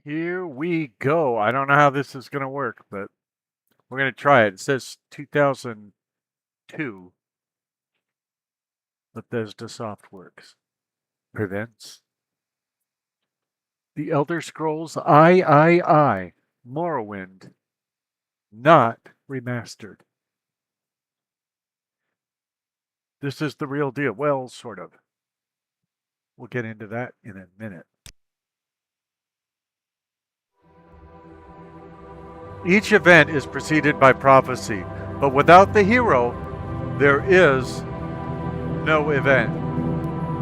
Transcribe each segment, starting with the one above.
Here we go. I don't know how this is going to work, but we're going to try it. It says 2002. Bethesda Softworks presents The Elder Scrolls III Morrowind, not remastered. This is the real deal. Well, sort of. We'll get into that in a minute. Each event is preceded by prophecy, but without the hero, there is no event.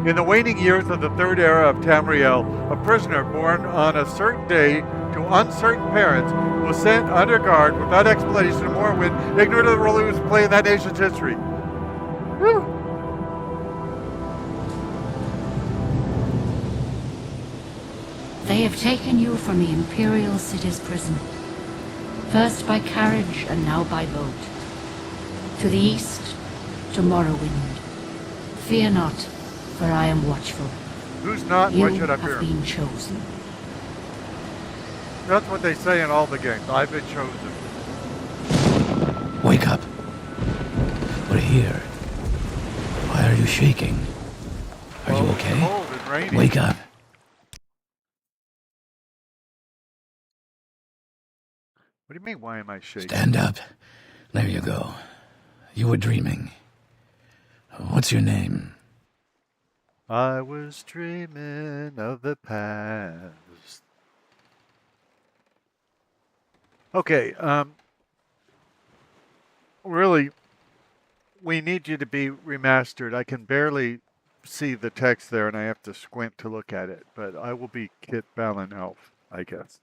In the waning years of the third era of Tamriel, a prisoner born on a certain day to uncertain parents was sent under guard without explanation to Morrowind, ignorant of the role he was playing in that nation's history. Whew. They have taken you from the Imperial City's prison, first by carriage and now by boat. To the east, to Morrowind. Fear not, for I am watchful. Who's not? You Why should I fear? have been chosen. That's what they say in all the games. I've been chosen. Wake up. We're here. Why are you shaking? Are you okay? It's cold and rainy. Wake up. What do you mean, why am I shaking? Stand up. There you go. You were dreaming. What's your name? I was dreaming of the past. Okay, really, we need you to be remastered. I can barely see the text there, and I have to squint to look at it, but I will be Kit Balin Elf, I guess.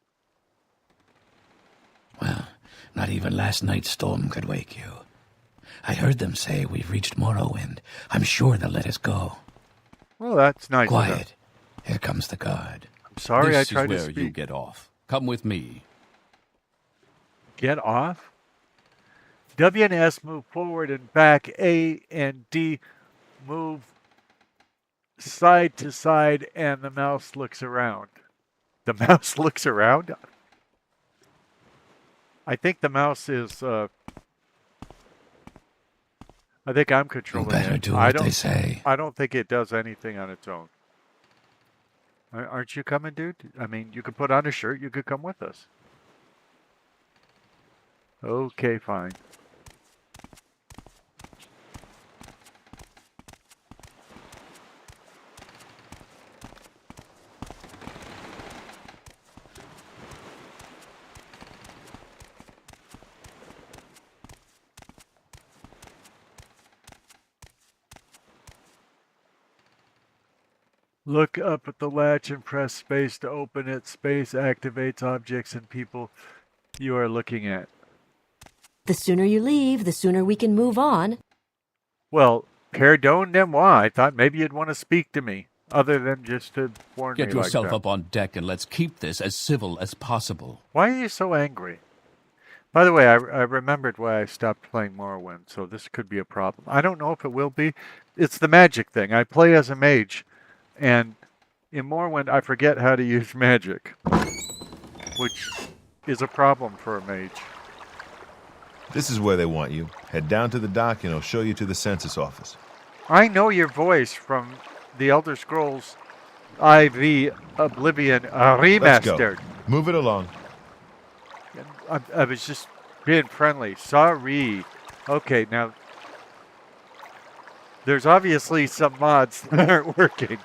Well, not even last night's storm could wake you. I heard them say we've reached Morrowind. I'm sure they'll let us go. Well, that's nice. Quiet. Here comes the guard. I'm sorry I This tried is to where speak. you get off. Come with me. Get off? W and S move forward and back. A and D move side to side, and the mouse looks around. The mouse looks around? I think the mouse is, I think I'm You controlling better it. do what they say. I don't think it does anything on its own. Aren't you coming, dude? I mean, you could put on a shirt. You could come with us. Okay, fine. Look up at the latch and press space to open it. Space activates objects and people you are looking at. The sooner you leave, the sooner we can move on. Well, pardon de moi. I thought maybe you'd want to speak to me, other than just to warn Get me yourself like that. up on deck and let's keep this as civil as possible. Why are you so angry? By the way, I remembered why I stopped playing Morrowind, so this could be a problem. I don't know if it will be. It's the magic thing. I play as a mage, and in Morrowind, I forget how to use magic, which is a problem for a mage. This is where they want you. Head down to the dock and I'll show you to the census office. I know your voice from the Elder Scrolls IV Oblivion Let's go. Remastered. Move it along. I was just being friendly. Sorry. Okay, now there's obviously some mods that aren't working.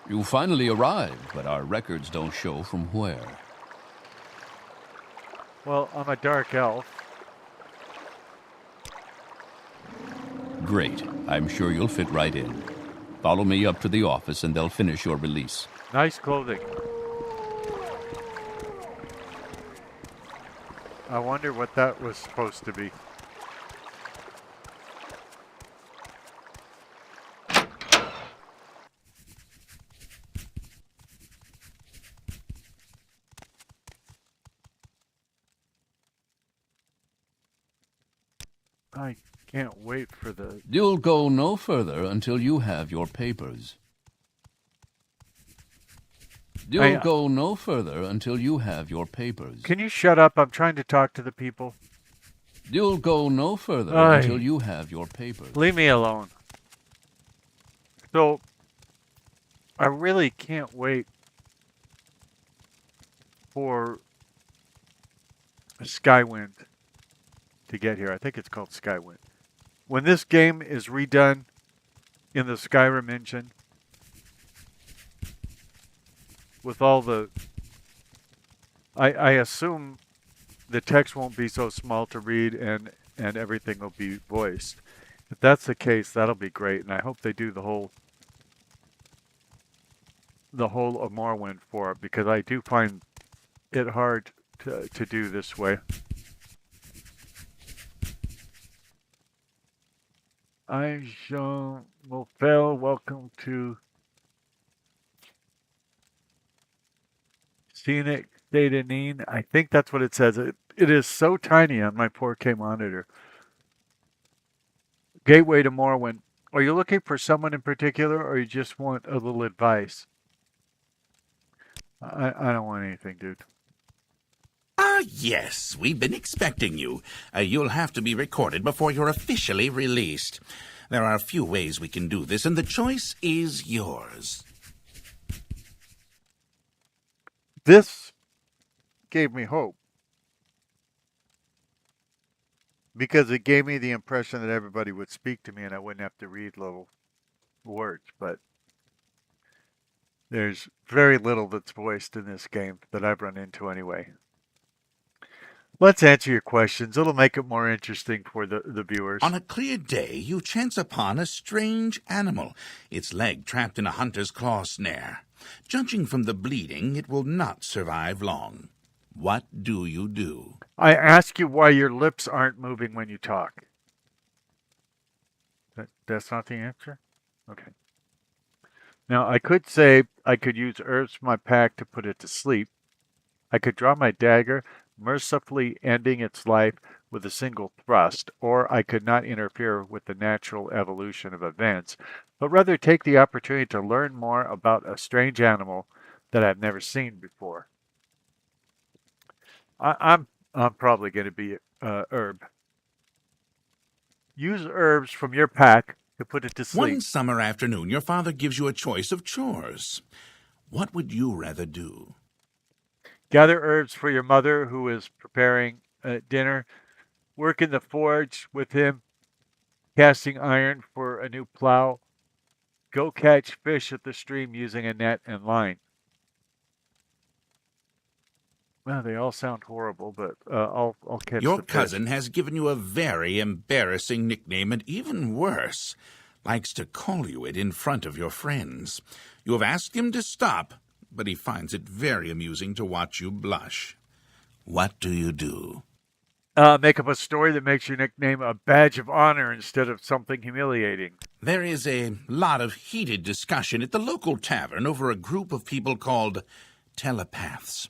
You finally arrived, but our records don't show from where. Well, I'm a dark elf. Great. I'm sure you'll fit right in. Follow me up to the office and they'll finish your release. Nice clothing. I wonder what that was supposed to be. I can't wait for the... You'll go no further until you have your papers. You'll go no further until you have your papers. Can you shut up? I'm trying to talk to the people. You'll go no further until you have your papers. Leave me alone. So, I really can't wait for Skywind to get here. I think it's called Skywind. When this game is redone in the Skyrim engine, with all the... I assume the text won't be so small to read and everything will be voiced. If that's the case, that'll be great, and I hope they do the whole of Morrowind for it, because I do find it hard to do this way. Will fail. Welcome to Scenic Datanine. I think that's what it says. It is so tiny on my 4K monitor. Gateway to Morrowind. Are you looking for someone in particular, or you just want a little advice? I don't want anything, dude. Ah, yes. We've been expecting you. You'll have to be recorded before you're officially released. There are a few ways we can do this, and the choice is yours. This gave me hope, because it gave me the impression that everybody would speak to me and I wouldn't have to read little words, but there's very little that's voiced in this game that I've run into anyway. Let's answer your questions. It'll make it more interesting for the viewers. On a clear day, you chance upon a strange animal, its leg trapped in a hunter's claw snare. Judging from the bleeding, it will not survive long. What do you do? I ask you why your lips aren't moving when you talk. That's not the answer? Okay. Now, I could say I could use herbs from my pack to put it to sleep. I could draw my dagger, mercifully ending its life with a single thrust, or I could not interfere with the natural evolution of events, but rather take the opportunity to learn more about a strange animal that I've never seen before. I'm probably going to be herb. Use herbs from your pack to put it to sleep. One summer afternoon, your father gives you a choice of chores. What would you rather do? Gather herbs for your mother, who is preparing dinner. Work in the forge with him, casting iron for a new plow. Go catch fish at the stream using a net and line. Well, they all sound horrible, but I'll catch Your the fish. cousin has given you a very embarrassing nickname, and even worse, likes to call you it in front of your friends. You have asked him to stop, but he finds it very amusing to watch you blush. What do you do? Make up a story that makes your nickname a badge of honor instead of something humiliating. There is a lot of heated discussion at the local tavern over a group of people called telepaths.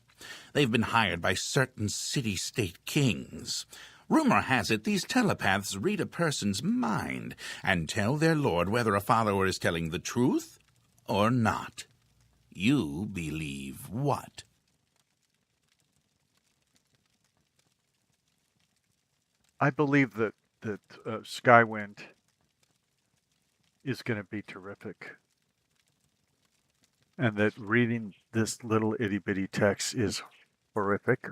They've been hired by certain city-state kings. Rumor has it these telepaths read a person's mind and tell their lord whether a follower is telling the truth or not. You believe what? I believe that Skywind is going to be terrific. And that reading this little itty-bitty text is horrific.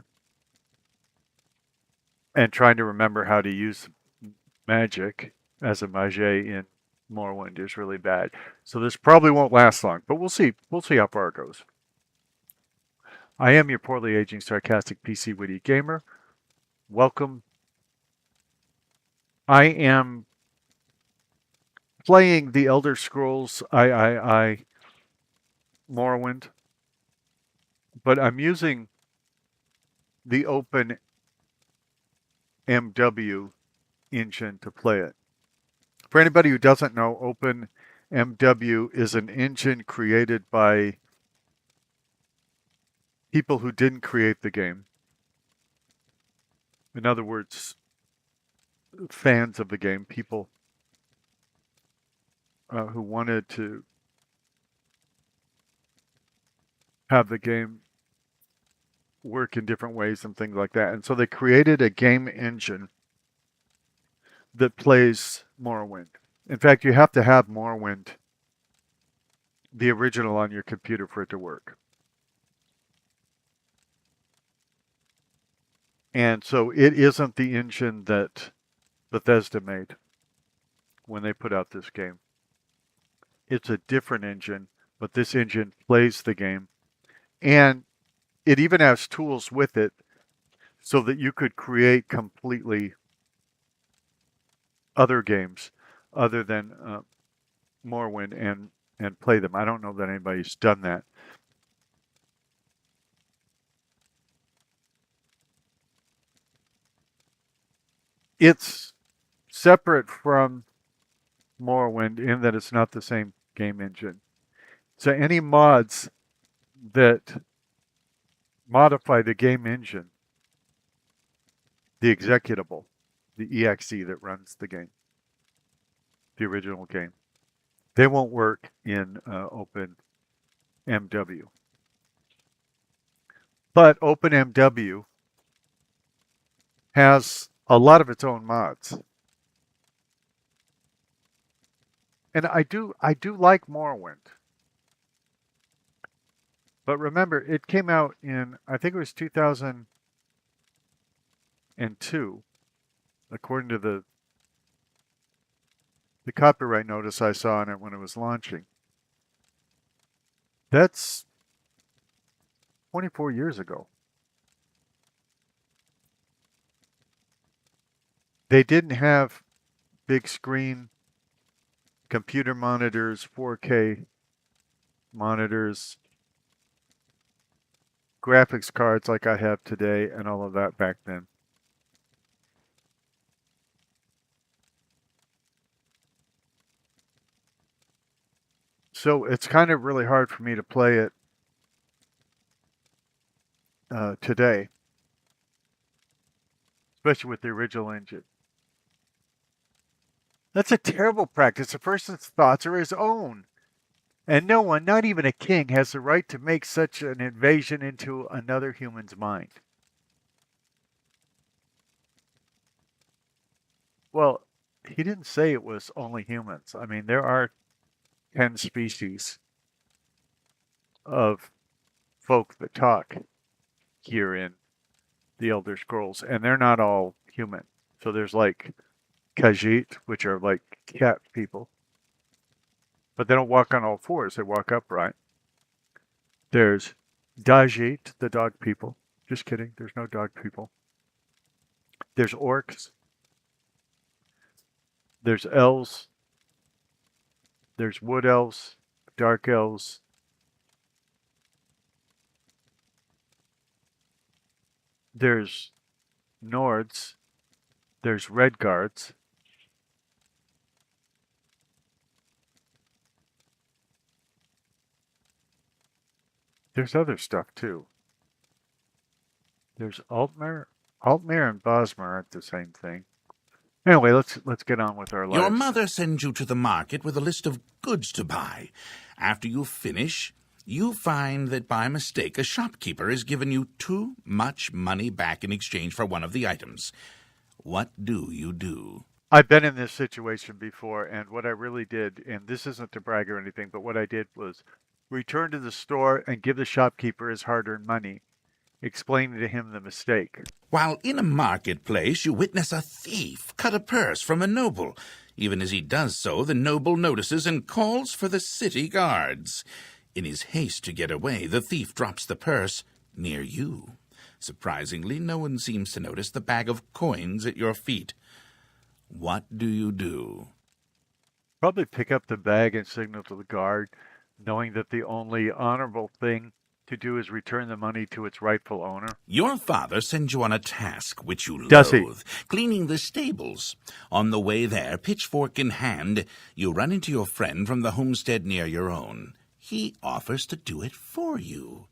And trying to remember how to use magic as a mage in Morrowind is really bad. So this probably won't last long, but we'll see. We'll see how far it goes. I am your poorly aging, sarcastic PC witty gamer. Welcome. I am playing the Elder Scrolls Morrowind, but I'm using the open MW engine to play it. For anybody who doesn't know, Open MW is an engine created by people who didn't create the game. In other words, fans of the game, people who wanted to have the game work in different ways and things like that. And so they created a game engine that plays Morrowind. In fact, you have to have Morrowind, the original, on your computer for it to work. And so it isn't the engine that Bethesda made when they put out this game. It's a different engine, but this engine plays the game. And it even has tools with it so that you could create completely other games other than Morrowind and play them. I don't know that anybody's done that. It's separate from Morrowind in that it's not the same game engine. So any mods that modify the game engine, the executable, the exe that runs the game, the original game, they won't work in OpenMW. But OpenMW has a lot of its own mods. And I do like Morrowind. But remember, it came out in, I think it was 2002, according to the copyright notice I saw on it when it was launching. That's 24 years ago. They didn't have big screen computer monitors, 4K monitors, graphics cards like I have today, and all of that back then. So it's kind of really hard for me to play it today, especially with the original engine. That's a terrible practice. A person's thoughts are his own. And no one, not even a king, has the right to make such an invasion into another human's mind. Well, he didn't say it was only humans. I mean, there are 10 species of folk that talk here in the Elder Scrolls, and they're not all human. So there's like Khajiit, which are like cat people. But they don't walk on all fours, they walk upright. There's Dajit, the dog people. Just kidding, there's no dog people. There's orcs. There's elves. There's wood elves, dark elves. There's Nords. There's Redguards. There's other stuff too. There's Altmer. Altmer and Bosmer aren't the same thing. Anyway, let's get on with our lives. Your mother sends you to the market with a list of goods to buy. After you finish, you find that by mistake a shopkeeper has given you too much money back in exchange for one of the items. What do you do? I've been in this situation before, and what I really did, and this isn't to brag or anything, but what I did was return to the store and give the shopkeeper his hard-earned money, explaining to him the mistake. While in a marketplace, you witness a thief cut a purse from a noble. Even as he does so, the noble notices and calls for the city guards. In his haste to get away, the thief drops the purse near you. Surprisingly, no one seems to notice the bag of coins at your feet. What do you do? Probably pick up the bag and signal to the guard, knowing that the only honorable thing to do is return the money to its rightful owner. Your father sends you on a task which you Does he? loathe, cleaning the stables. On the way there, pitchfork in hand, you run into your friend from the homestead near your own. He offers to do it for you,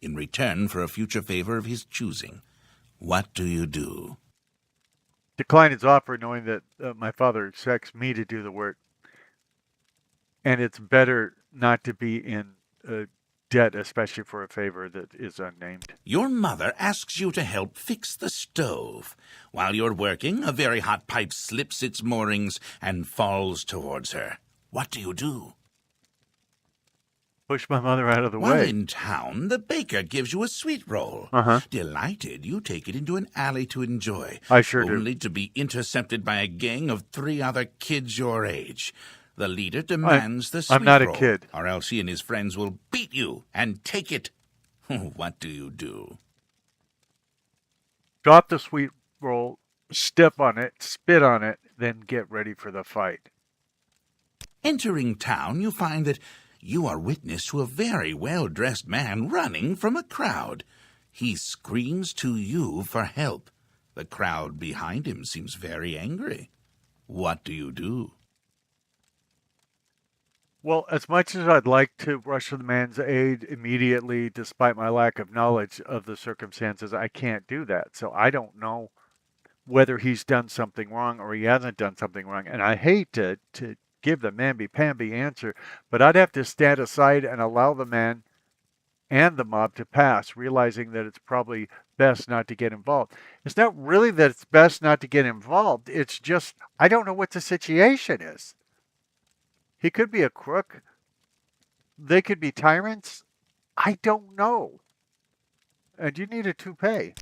in return for a future favor of his choosing. What do you do? Decline his offer, knowing that my father expects me to do the work. And it's better not to be in debt, especially for a favor that is unnamed. Your mother asks you to help fix the stove. While you're working, a very hot pipe slips its moorings and falls towards her. What do? Push my mother out of the While way. in town, the baker gives you a sweet roll. Delighted, you take it into an alley to enjoy. I sure do. Only to be intercepted by a gang of 3 other kids your age. The leader demands the sweet roll. I'm not a kid. Or else he and his friends will beat you and take it. What do? Drop the sweet roll, step on it, spit on it, then get ready for the fight. Entering town, you find that you are witness to a very well-dressed man running from a crowd. He screams to you for help. The crowd behind him seems very angry. What do? Well, as much as I'd like to rush to the man's aid immediately, despite my lack of knowledge of the circumstances, I can't do that. So I don't know whether he's done something wrong or he hasn't done something wrong. And I hate to give the mamby-pamby answer, but I'd have to stand aside and allow the man and the mob to pass, realizing that it's probably best not to get involved. It's not really that it's best not to get involved. It's just, I don't know what the situation is. He could be a crook. They could be tyrants. I don't know. And you need a toupee.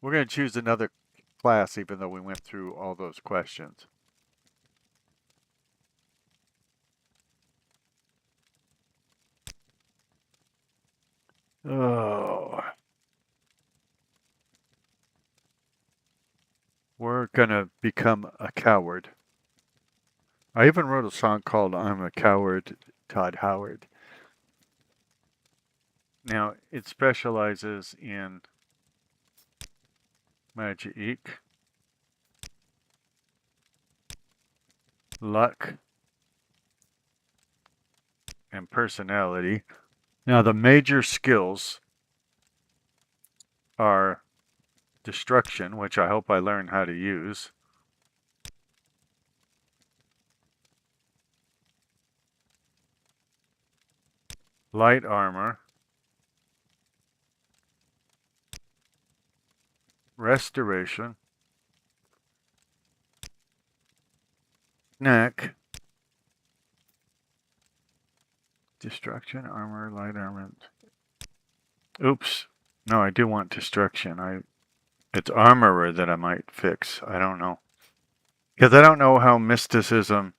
We're going to choose another class, even though we went through all those questions. Oh. We're going to become a coward. I even wrote a song called I'm a Coward, Todd Howard. Now, it specializes in magic, luck, and personality. Now, the major skills are destruction, which I hope I learn how to use. Light armor. Restoration. Neck. Destruction, armor, light armor. Oops. No, I do want destruction. It's armorer that I might fix. I don't know. Because I don't know how mysticism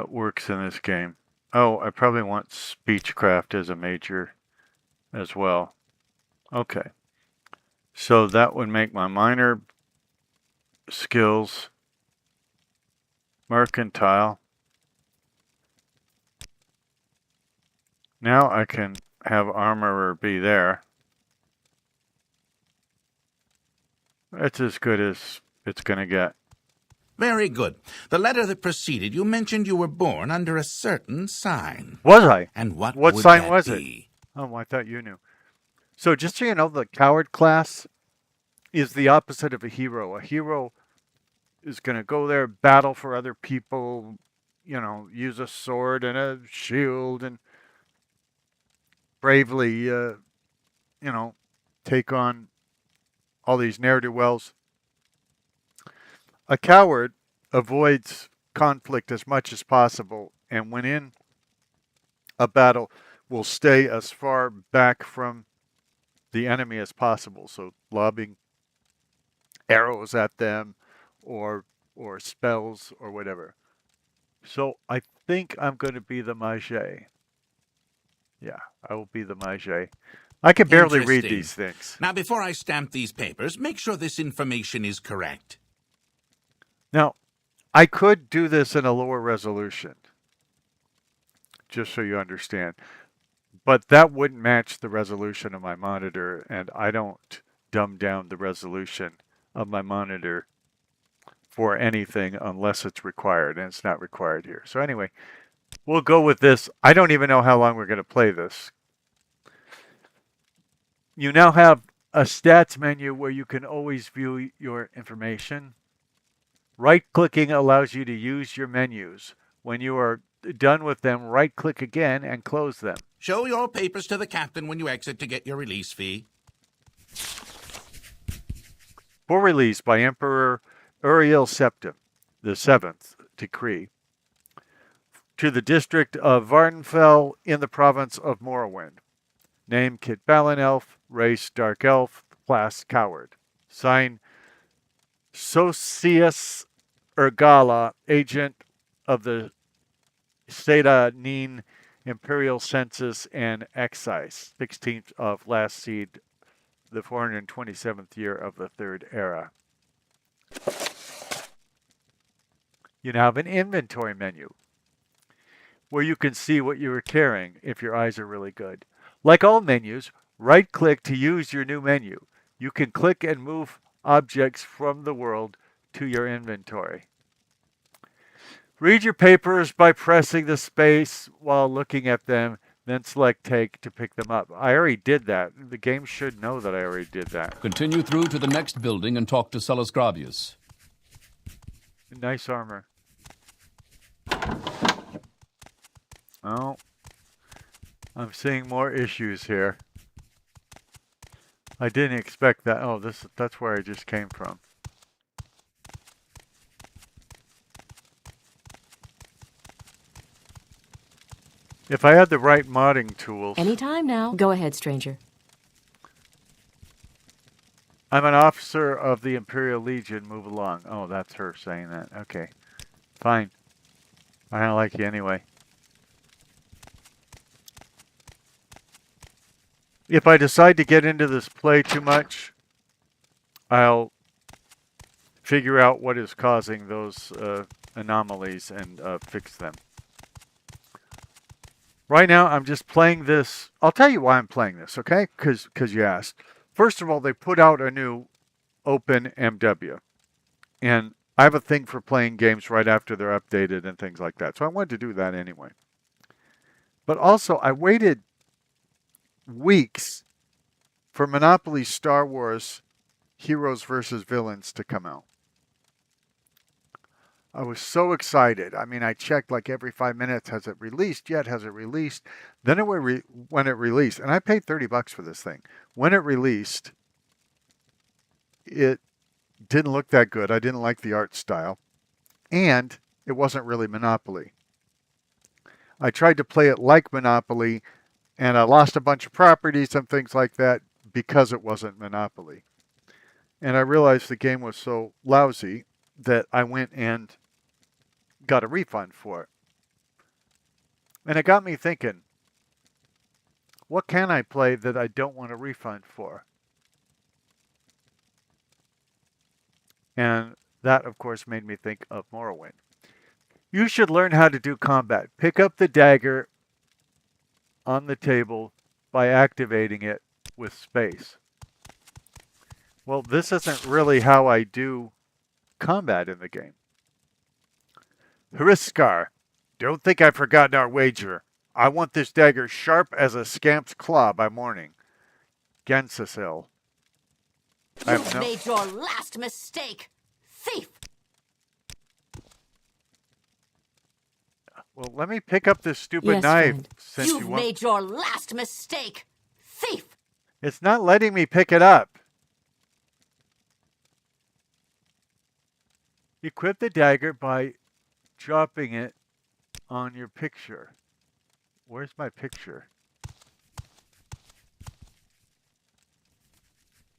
works in this game. Oh, I probably want speechcraft as a major as well. Okay. So that would make my minor skills mercantile. Now I can have armorer be there. That's as good as it's going to get. Very good. The letter that preceded you mentioned you were born under a certain sign. Was I? And what sign that was be? it? Oh, I thought you knew. So just so you know, the coward class is the opposite of a hero. A hero is going to go there, battle for other people, use a sword and a shield and bravely, take on all these ne'er-do-wells. A coward avoids conflict as much as possible, and when in a battle, will stay as far back from the enemy as possible. So lobbing arrows at them or spells or whatever. So I think I'm going to be the mage. Yeah, I will be the mage. I can barely read these things. Now, before I stamp these papers, make sure this information is correct. Now, I could do this in a lower resolution, just so you understand. But that wouldn't match the resolution of my monitor, and I don't dumb down the resolution of my monitor for anything unless it's required, and it's not required here. So anyway, we'll go with this. I don't even know how long we're going to play this. You now have a stats menu where you can always view your information. Right-clicking allows you to use your menus. When you are done with them, right-click again and close them. Show your papers to the captain when you exit to get your release fee. For release by Emperor Uriel Septim, the 7th decree, to the district of Vardenfell in the province of Morrowind. Name Kit Balinelf, race Dark Elf, class Coward. Sign Socius Ergala, agent of the Seda Neen Imperial Census and Excise, 16th of last seed, the 427th year of the Third Era. You now have an inventory menu where you can see what you are carrying if your eyes are really good. Like all menus, right-click to use your new menu. You can click and move objects from the world to your inventory. Read your papers by pressing the space while looking at them, then select take to pick them up. I already did that. The game should know that I already did that. Continue through to the next building and talk to Celis Gravius. Nice armor. Oh, I'm seeing more issues here. I didn't expect that. Oh, that's where I just came from. If I had the right modding tools... Anytime now. Go ahead, stranger. I'm an officer of the Imperial Legion. Move along. Oh, that's her saying that. Okay. Fine. I don't like you anyway. If I decide to get into this play too much, I'll figure out what is causing those anomalies and fix them. Right now, I'm just playing this. I'll tell you why I'm playing this, okay? Because you asked. First of all, they put out a new open MW. And I have a thing for playing games right after they're updated and things like that. So I wanted to do that anyway. But also, I waited weeks for Monopoly Star Wars Heroes versus Villains to come out. I was so excited. I mean, I checked like every 5 minutes, has it released yet? Has it released? Then when it released, and I paid $30 for this thing. When it released, it didn't look that good. I didn't like the art style. And it wasn't really Monopoly. I tried to play it like Monopoly, and I lost a bunch of properties and things like that because it wasn't Monopoly. And I realized the game was so lousy that I went and got a refund for it. And it got me thinking, what can I play that I don't want a refund for? And that, of course, made me think of Morrowind. You should learn how to do combat. Pick up the dagger on the table by activating it with space. Well, this isn't really how I do combat in the game. Hriskar, don't think I've forgotten our wager. I want this dagger sharp as a scamp's claw by morning. Gensasil. You've made your last mistake, thief! Well, let me pick up this stupid knife. Friend. Since You've made your last mistake, thief! It's not letting me pick it up. Equip the dagger by dropping it on your picture. Where's my picture?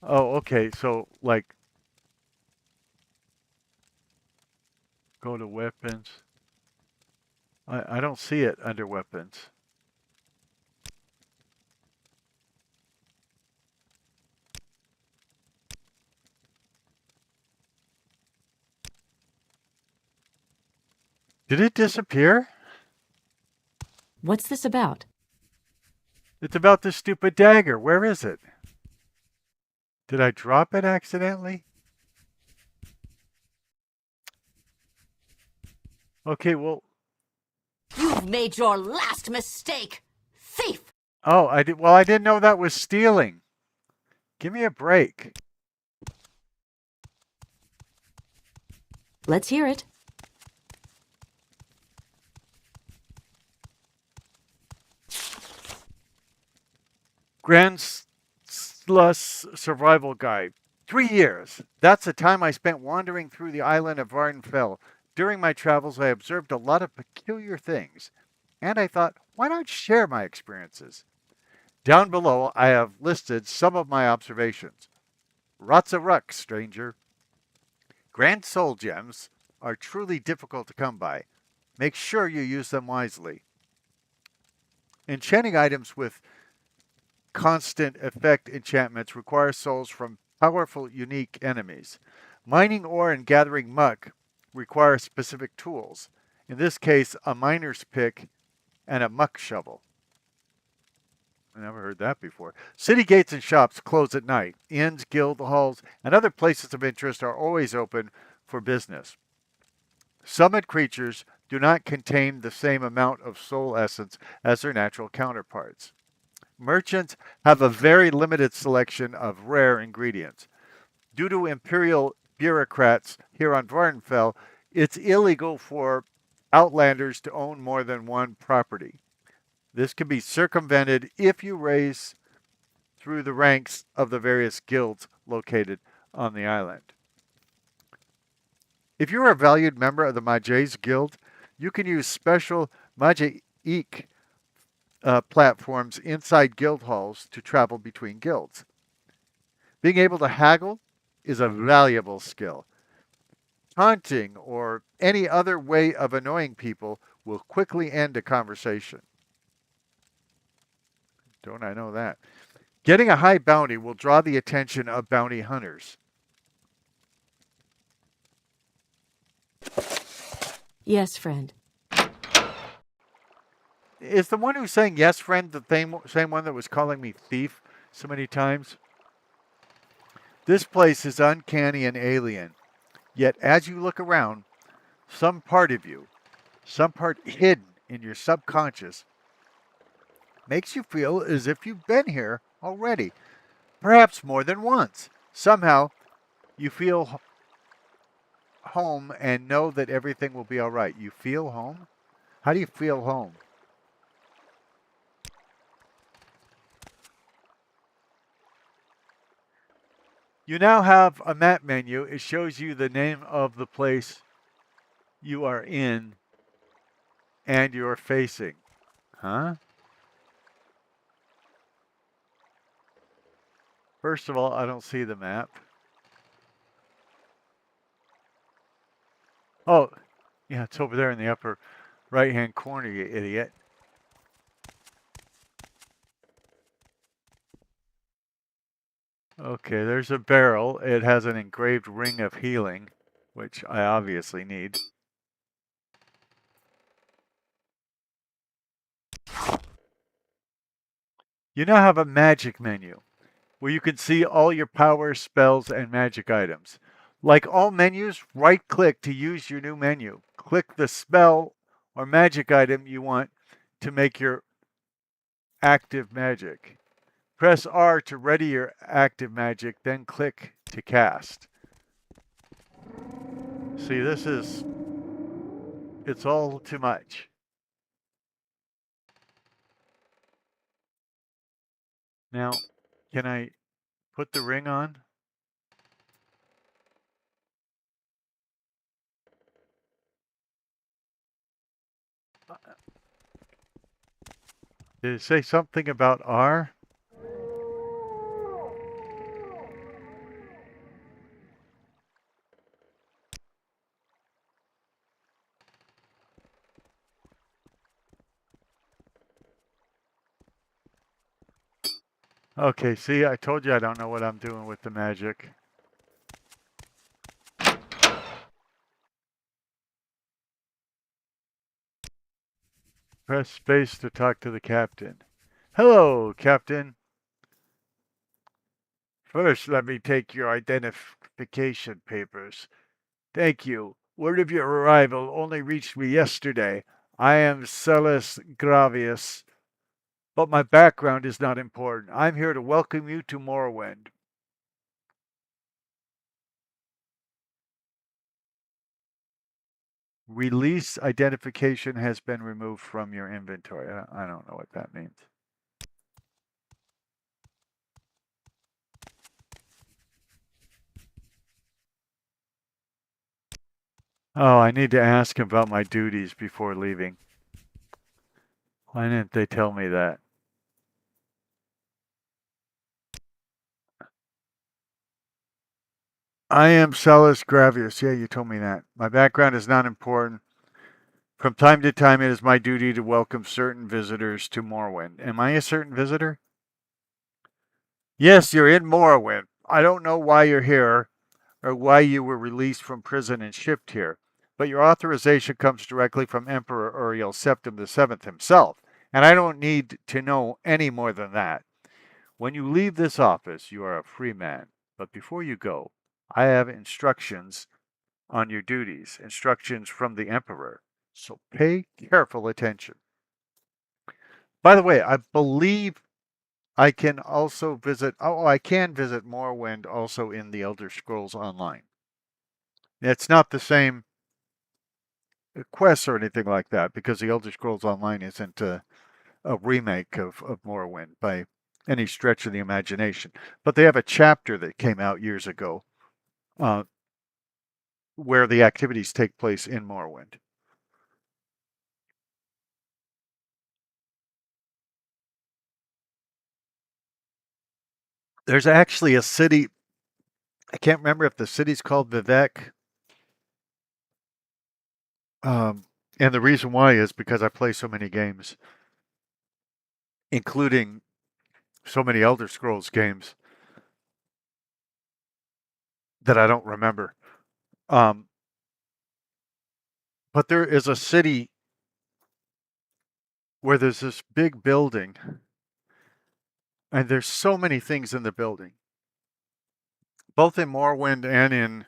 Oh, okay. So, like, go to weapons. I don't see it under weapons. Did it disappear? What's this about? It's about this stupid dagger. Where is it? Did I drop it accidentally? Okay, well... You've made your last mistake, thief! Oh, I didn't know that was stealing. Give me a break. Let's hear it. Grand Sluss Survival Guide. 3 years. That's the time I spent wandering through the island of Vardenfell. During my travels, I observed a lot of peculiar things, and I thought, why not share my experiences? Down below, I have listed some of my observations. Rots of ruck, stranger. Grand soul gems are truly difficult to come by. Make sure you use them wisely. Enchanting items with constant effect enchantments require souls from powerful, unique enemies. Mining ore and gathering muck require specific tools. In this case, a miner's pick and a muck shovel. I never heard that before. City gates and shops close at night. Inns, guild halls, and other places of interest are always open for business. Summit creatures do not contain the same amount of soul essence as their natural counterparts. Merchants have a very limited selection of rare ingredients. Due to imperial bureaucrats here on Vardenfell, it's illegal for outlanders to own more than one property. This can be circumvented if you raise through the ranks of the various guilds located on the island. If you're a valued member of the Mages Guild, you can use special Magic platforms inside guild halls to travel between guilds. Being able to haggle is a valuable skill. Taunting or any other way of annoying people will quickly end a conversation. Don't I know that? Getting a high bounty will draw the attention of bounty hunters. Yes, friend. Is the one who's saying yes, friend, the same one that was calling me thief so many times? This place is uncanny and alien. Yet as you look around, some part of you, some part hidden in your subconscious, makes you feel as if you've been here already, perhaps more than once. Somehow, you feel home and know that everything will be all right. You feel home? How do you feel home? You now have a map menu. It shows you the name of the place you are in and you're facing. Huh? First of all, I don't see the map. Oh, yeah, it's over there in the upper right-hand corner, you idiot. Okay, there's a barrel. It has an engraved ring of healing, which I obviously need. You now have a magic menu, where you can see all your powers, spells, and magic items. Like all menus, right-click to use your new menu. Click the spell or magic item you want to make your active magic. Press R to ready your active magic, then click to cast. See, it's all too much. Now, can I put the ring on? Did it say something about R? Okay, see, I told you I don't know what I'm doing with the magic. Press space to talk to the captain. Hello, Captain. First, let me take your identification papers. Thank you. Word of your arrival only reached me yesterday. I am Celis Gravius, but my background is not important. I'm here to welcome you to Morrowind. Release identification has been removed from your inventory. I don't know what that means. Oh, I need to ask him about my duties before leaving. Why didn't they tell me that? I am Celis Gravius. Yeah, you told me that. My background is not important. From time to time, it is my duty to welcome certain visitors to Morrowind. Am I a certain visitor? Yes, you're in Morrowind. I don't know why you're here or why you were released from prison and shipped here, but your authorization comes directly from Emperor Uriel Septim VII himself, and I don't need to know any more than that. When you leave this office, you are a free man, but before you go, I have instructions on your duties, instructions from the Emperor, so pay careful attention. By the way, I believe I can also visit, I can visit Morrowind also in the Elder Scrolls Online. It's not the same quests or anything like that because the Elder Scrolls Online isn't a remake of Morrowind by any stretch of the imagination. But they have a chapter that came out years ago where the activities take place in Morrowind. There's actually a city, I can't remember if the city's called Vivek. And the reason why is because I play so many games, including so many Elder Scrolls games that I don't remember. But there is a city where there's this big building, and there's so many things in the building, both in Morrowind and in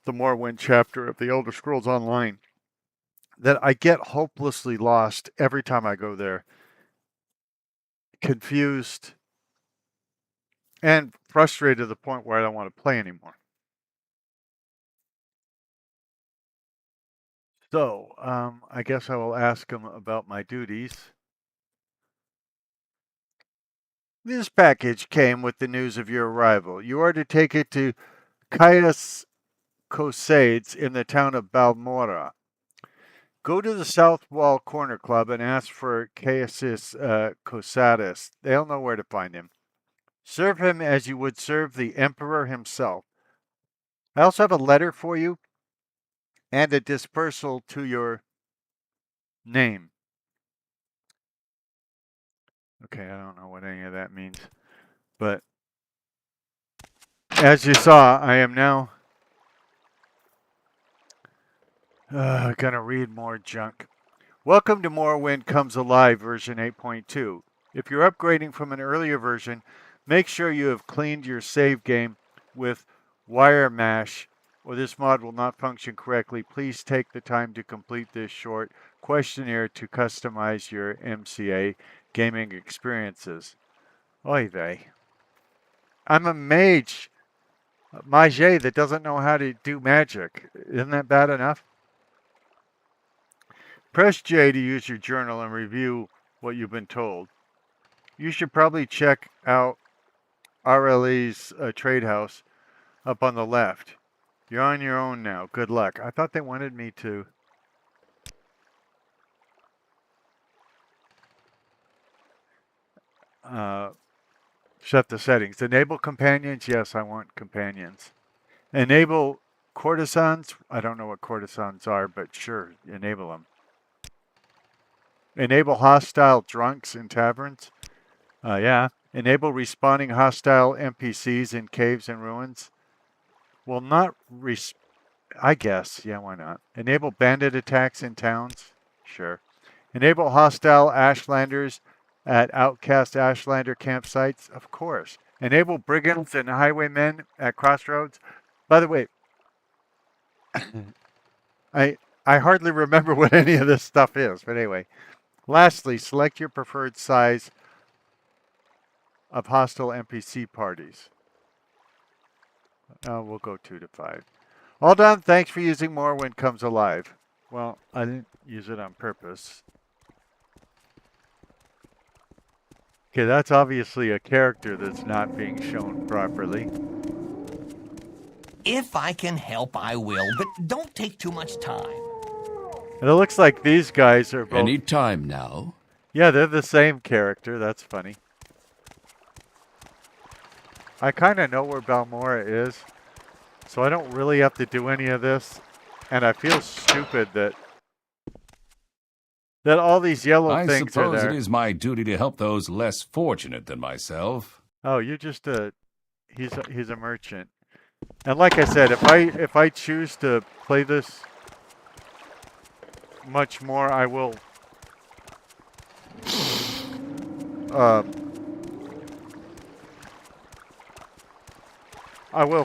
the Morrowind chapter of the Elder Scrolls Online, that I get hopelessly lost every time I go there, confused, and frustrated to the point where I don't want to play anymore. So, I guess I will ask him about my duties. This package came with the news of your arrival. You are to take it to Caius Cosades in the town of Balmora. Go to the South Wall Corner Club and ask for Caius Cosades. They'll know where to find him. Serve him as you would serve the Emperor himself. I also have a letter for you and a dispersal to your name. Okay, I don't know what any of that means. But as you saw, I am now gonna read more junk. Welcome to Morrowind Comes Alive version 8.2. If you're upgrading from an earlier version, make sure you have cleaned your save game with wire mesh or this mod will not function correctly. Please take the time to complete this short questionnaire to customize your MCA gaming experiences. Oy vey. I'm a mage that doesn't know how to do magic. Isn't that bad enough? Press J to use your journal and review what you've been told. You should probably check out RLE's trade house up on the left. You're on your own now. Good luck. I thought they wanted me to set the settings. Enable companions. Yes, I want companions. Enable courtesans. I don't know what courtesans are, but sure, enable them. Enable hostile drunks in taverns. Yeah. Enable respawning hostile NPCs in caves and ruins. Well, not I guess. Yeah, why not? Enable bandit attacks in towns. Sure. Enable hostile Ashlanders at outcast Ashlander campsites. Of course. Enable brigands and highwaymen at crossroads. By the way, I hardly remember what any of this stuff is, but anyway. Lastly, select your preferred size of hostile NPC parties. We'll go 2 to 5. All done. Thanks for using Morrowind Comes Alive. Well, I didn't use it on purpose. Okay, that's obviously a character that's not being shown properly. If I can help, I will, but don't take too much time. And it looks like these guys are both... Any time now. Yeah, they're the same character. That's funny. I kind of know where Balmora is, so I don't really have to do any of this. And I feel stupid that all these yellow I things are suppose there. it is my duty to help those less fortunate than myself. Oh, you're just he's a merchant. And like I said, if I choose to play this much more, I will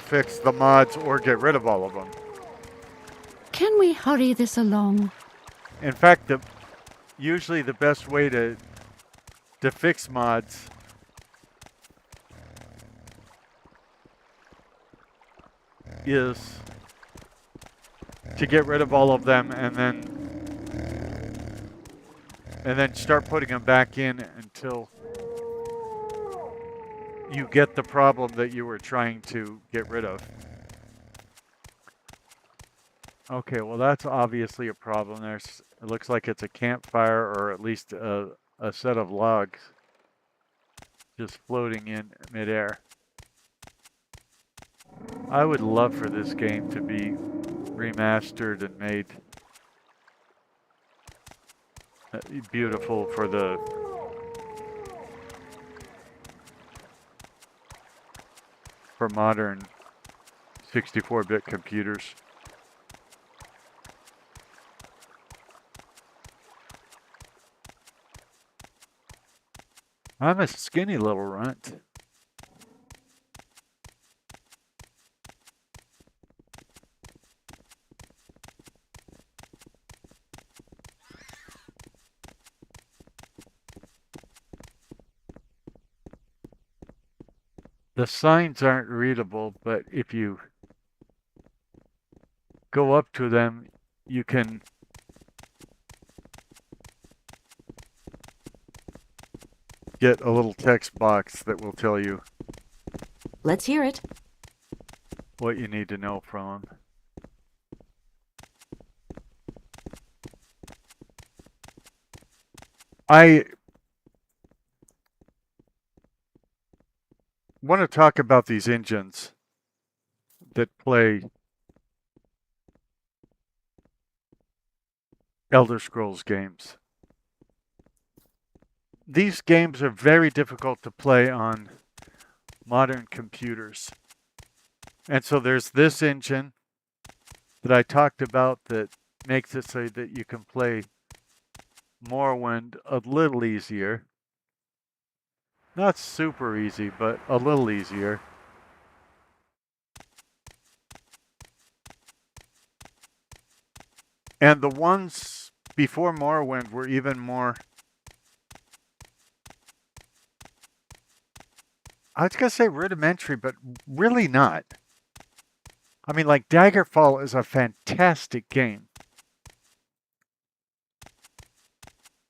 fix the mods or get rid of all of them. Can we hurry this along? In fact, usually the best way to fix mods is to get rid of all of them and then start putting them back in until you get the problem that you were trying to get rid of. Okay, well that's obviously a problem. It looks like it's a campfire, or at least a set of logs just floating in midair. I would love for this game to be remastered and made beautiful for modern 64-bit computers. I'm a skinny little runt. The signs aren't readable, but if you go up to them, you can get a little text box that will tell you Let's hear it. what you need to know from them. I want to talk about these engines that play Elder Scrolls games. These games are very difficult to play on modern computers. And so there's this engine that I talked about that makes it so that you can play Morrowind a little easier. Not super easy, but a little easier. And the ones before Morrowind were even more... I was going to say rudimentary, but really not. I mean, like, Daggerfall is a fantastic game.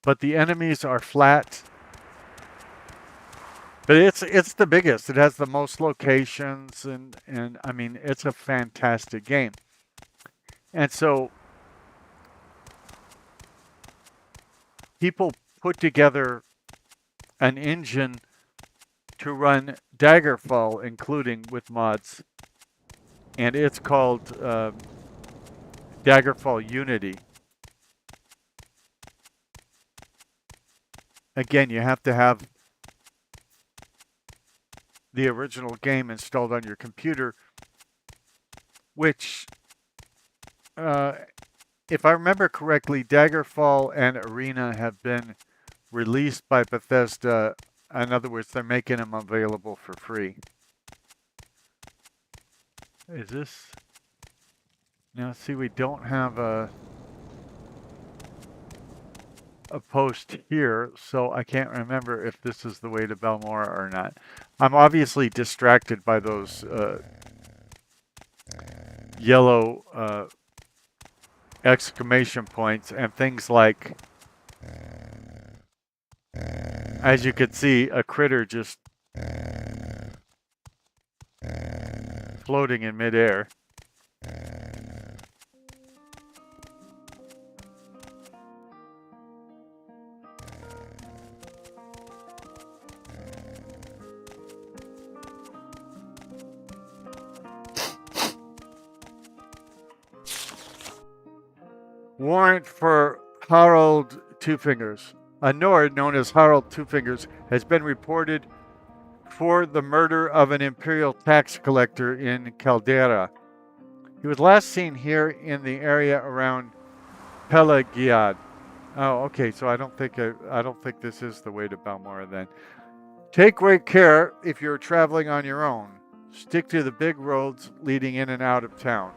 But the enemies are flat. But it's the biggest. It has the most locations, and I mean, it's a fantastic game. And so people put together an engine to run Daggerfall, including with mods, and it's called Daggerfall Unity. Again, you have to have the original game installed on your computer, which, if I remember correctly, Daggerfall and Arena have been released by Bethesda. In other words, they're making them available for free. Is this... Now, see, we don't have a post here, so I can't remember if this is the way to Balmora or not. I'm obviously distracted by those yellow exclamation points and things like, as you can see, a critter just floating in midair. Warrant for Harald Twofingers. A Nord known as Harald Twofingers has been reported for the murder of an imperial tax collector in Caldera. He was last seen here in the area around Pelagiad. Oh, okay. So I don't think this is the way to Balmora then. Take great care if you're traveling on your own. Stick to the big roads leading in and out of town.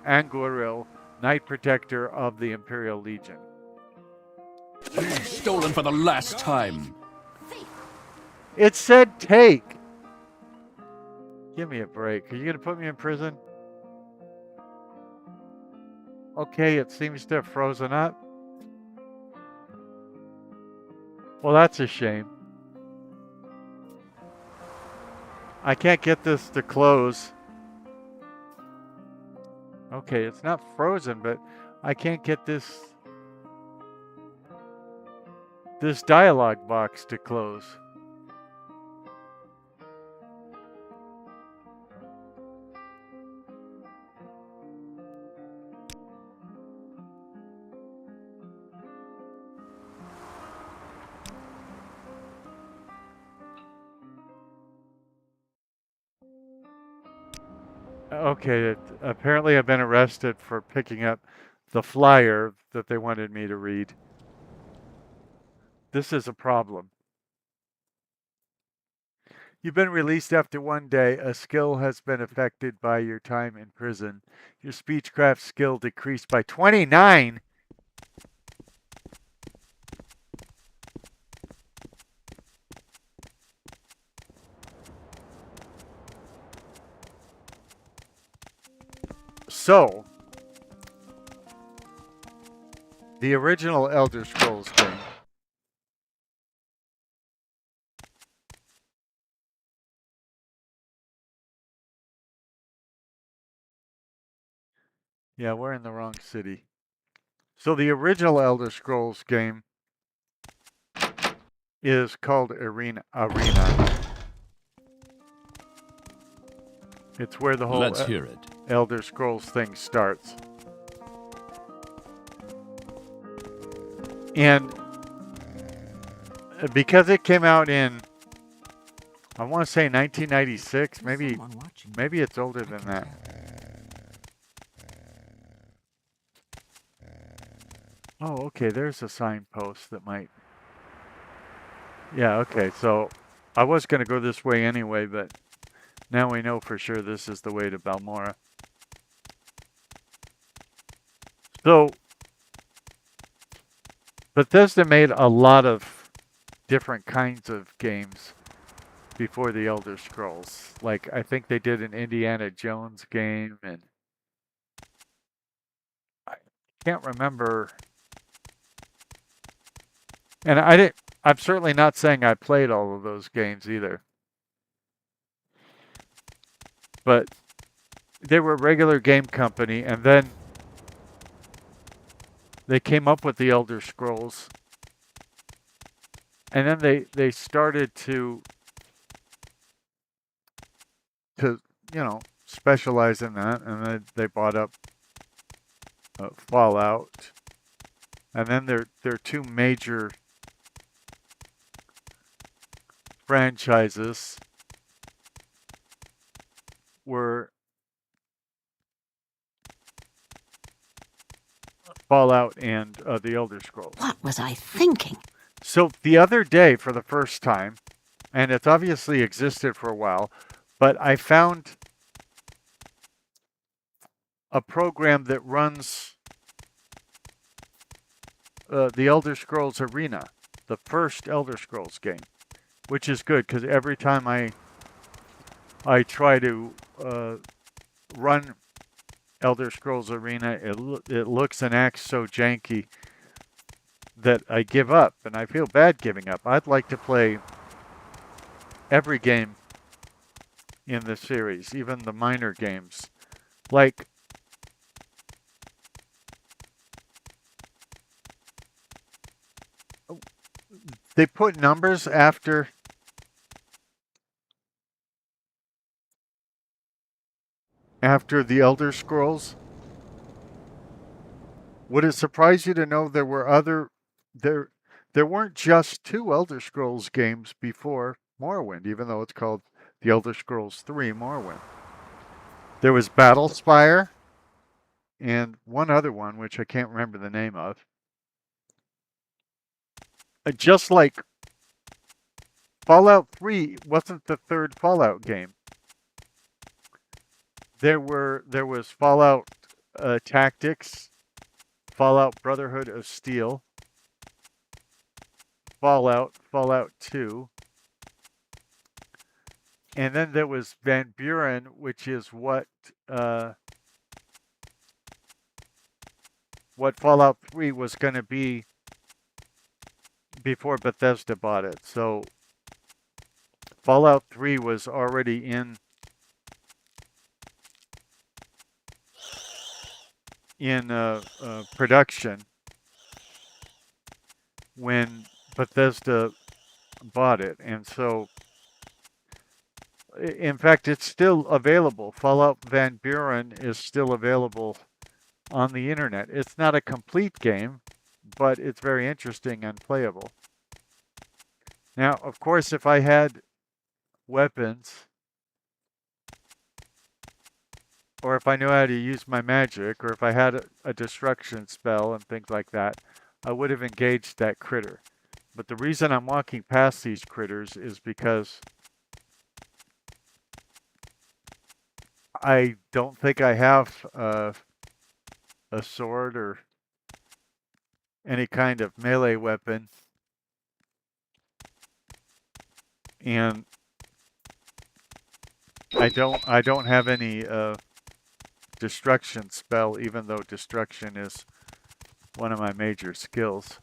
Anguril, Knight Protector of the Imperial Legion. Stolen for the last time. It said take. Give me a break. Are you going to put me in prison? Okay, it seems to have frozen up. Well, that's a shame. I can't get this to close. Okay, it's not frozen, but I can't get this dialog box to close. Okay, apparently I've been arrested for picking up the flyer that they wanted me to read. This is a problem. You've been released after 1 day. A skill has been affected by your time in prison. Your speechcraft skill decreased by 29. So, the original Elder Scrolls game yeah, we're in the wrong city. So the original Elder Scrolls game is called Arena. It's where the whole Let's hear it. Elder Scrolls thing starts. And because it came out in, I want to say 1996, maybe it's older than that. Oh, okay, there's a signpost that might... Yeah, okay, so I was going to go this way anyway, but now we know for sure this is the way to Balmora. So, Bethesda made a lot of different kinds of games before the Elder Scrolls. Like, I think they did an Indiana Jones game, and I can't remember... And I'm certainly not saying I played all of those games either. But they were a regular game company, and then they came up with the Elder Scrolls. And then they started to specialize in that, and then they bought up Fallout. And then their two major franchises were Fallout and the Elder Scrolls. What was I thinking? So the other day, for the first time, and it's obviously existed for a while, but I found a program that runs the Elder Scrolls Arena, the first Elder Scrolls game, which is good because every time I try to run Elder Scrolls Arena, it looks and acts so janky that I give up, and I feel bad giving up. I'd like to play every game in the series, even the minor games. Like, they put numbers after the Elder Scrolls. Would it surprise you to know there were there weren't just 2 Elder Scrolls games before Morrowind, even though it's called The Elder Scrolls 3 Morrowind. There was BattleSpire and one other one, which I can't remember the name of. Just like Fallout 3 wasn't the 3rd Fallout game. There was Fallout Tactics, Fallout Brotherhood of Steel, Fallout 2, and then there was Van Buren, which is what Fallout 3 was going to be before Bethesda bought it. So Fallout 3 was already in production when Bethesda bought it, and so in fact it's still available. Fallout Van Buren is still available on the internet. It's not a complete game, but it's very interesting and playable. Now, of course, if I had weapons, or if I knew how to use my magic, or if I had a destruction spell and things like that, I would have engaged that critter. But the reason I'm walking past these critters is because I don't think I have a sword or any kind of melee weapon, and I don't have any destruction spell, even though destruction is one of my major skills.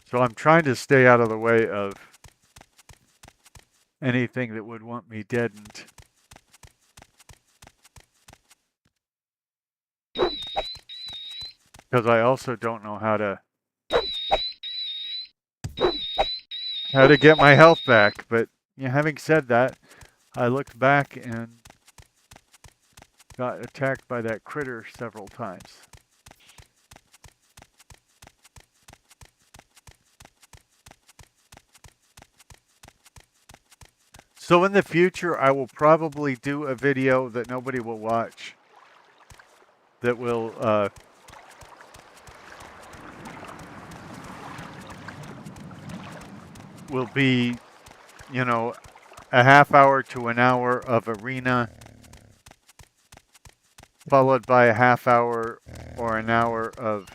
So I'm trying to stay out of the way of anything that would want me deadened. Because I also don't know how to get my health back. But having said that, I looked back and got attacked by that critter several times. So in the future, I will probably do a video that nobody will watch, that will be, a half hour to an hour of arena, followed by a half hour or an hour of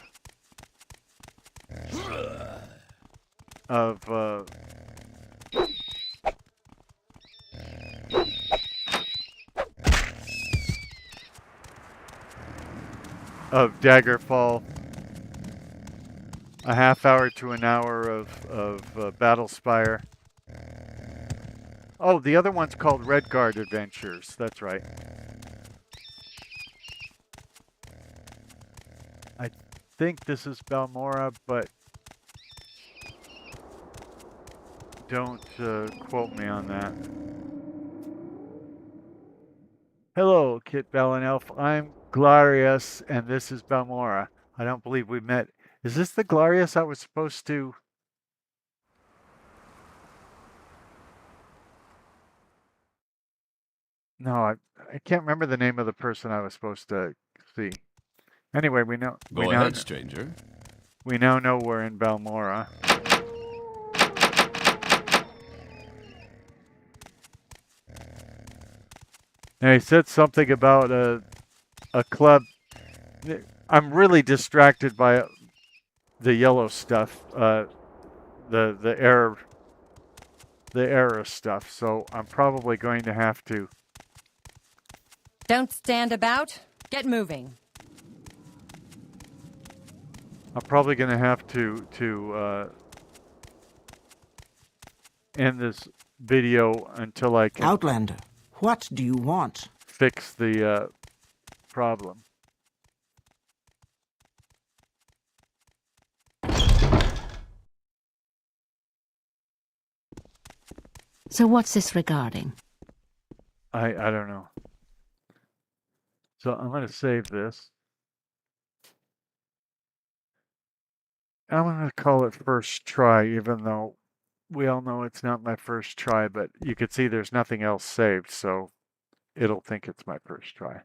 Daggerfall, a half hour to an hour of BattleSpire. Oh, the other one's called Redguard Adventures. That's right. I think this is Balmora, but don't quote me on that. Hello, Kit Bell Elf. I'm Glarius, and this is Balmora. I don't believe we met. Is this the Glarius I was supposed to... No, I can't remember the name of the person I was supposed to see. Anyway, we know... Go ahead, stranger. We now know we're in Balmora. And he said something about a club. I'm really distracted by the yellow stuff, the error stuff. So I'm probably going to have to. Don't stand about. Get moving. I'm probably going to have to end this video until I can Outlander, what do you want? fix the problem. So what's this regarding? I don't know. So I'm going to save this. I'm going to call it first try, even though we all know it's not my first try, but you can see there's nothing else saved, so it'll think it's my first try.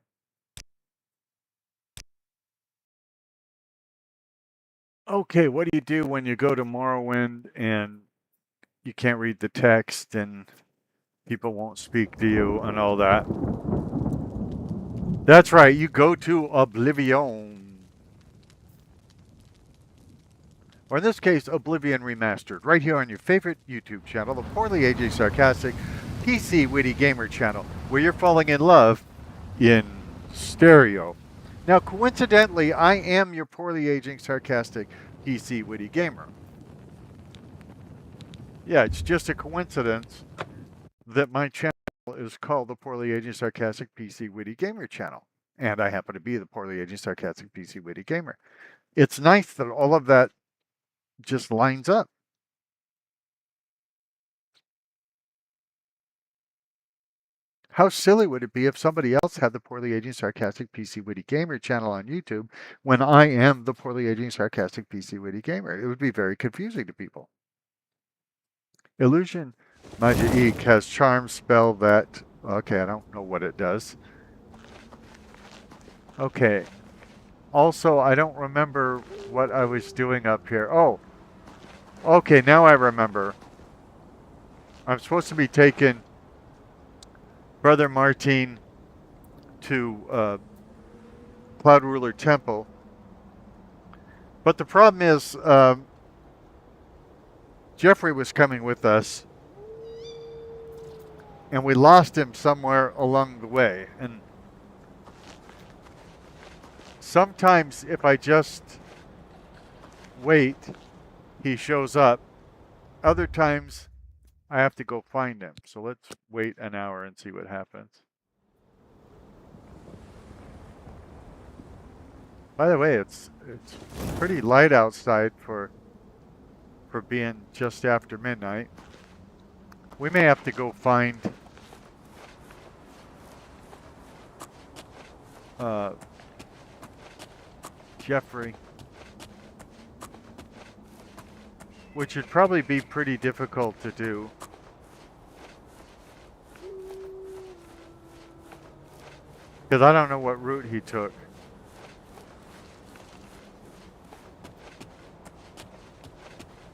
Okay, what do you do when you go to Morrowind and you can't read the text and people won't speak to you and all that? That's right, you go to Oblivion. Or in this case, Oblivion Remastered, right here on your favorite YouTube channel, the Poorly Aging Sarcastic PC Witty Gamer channel, where you're falling in love in stereo. Now, coincidentally, I am your Poorly Aging Sarcastic PC Witty Gamer. Yeah, it's just a coincidence that my channel is called the Poorly Aging Sarcastic PC Witty Gamer channel. And I happen to be the Poorly Aging Sarcastic PC Witty Gamer. It's nice that all of that just lines up. How silly would it be if somebody else had the Poorly Aging Sarcastic PC Witty Gamer channel on YouTube when I am the Poorly Aging Sarcastic PC Witty Gamer? It would be very confusing to people. Illusion Magique has charm spell that... Okay, I don't know what it does. Okay. Also, I don't remember what I was doing up here. Oh. Okay, now I remember. I'm supposed to be taking Brother Martin to Cloud Ruler Temple. But the problem is, Jeffrey was coming with us, and we lost him somewhere along the way. And sometimes if I just wait, he shows up. Other times I have to go find him. So let's wait an hour and see what happens. By the way, it's pretty light outside for being just after midnight. We may have to go find Jeffrey, which would probably be pretty difficult to do. Because I don't know what route he took.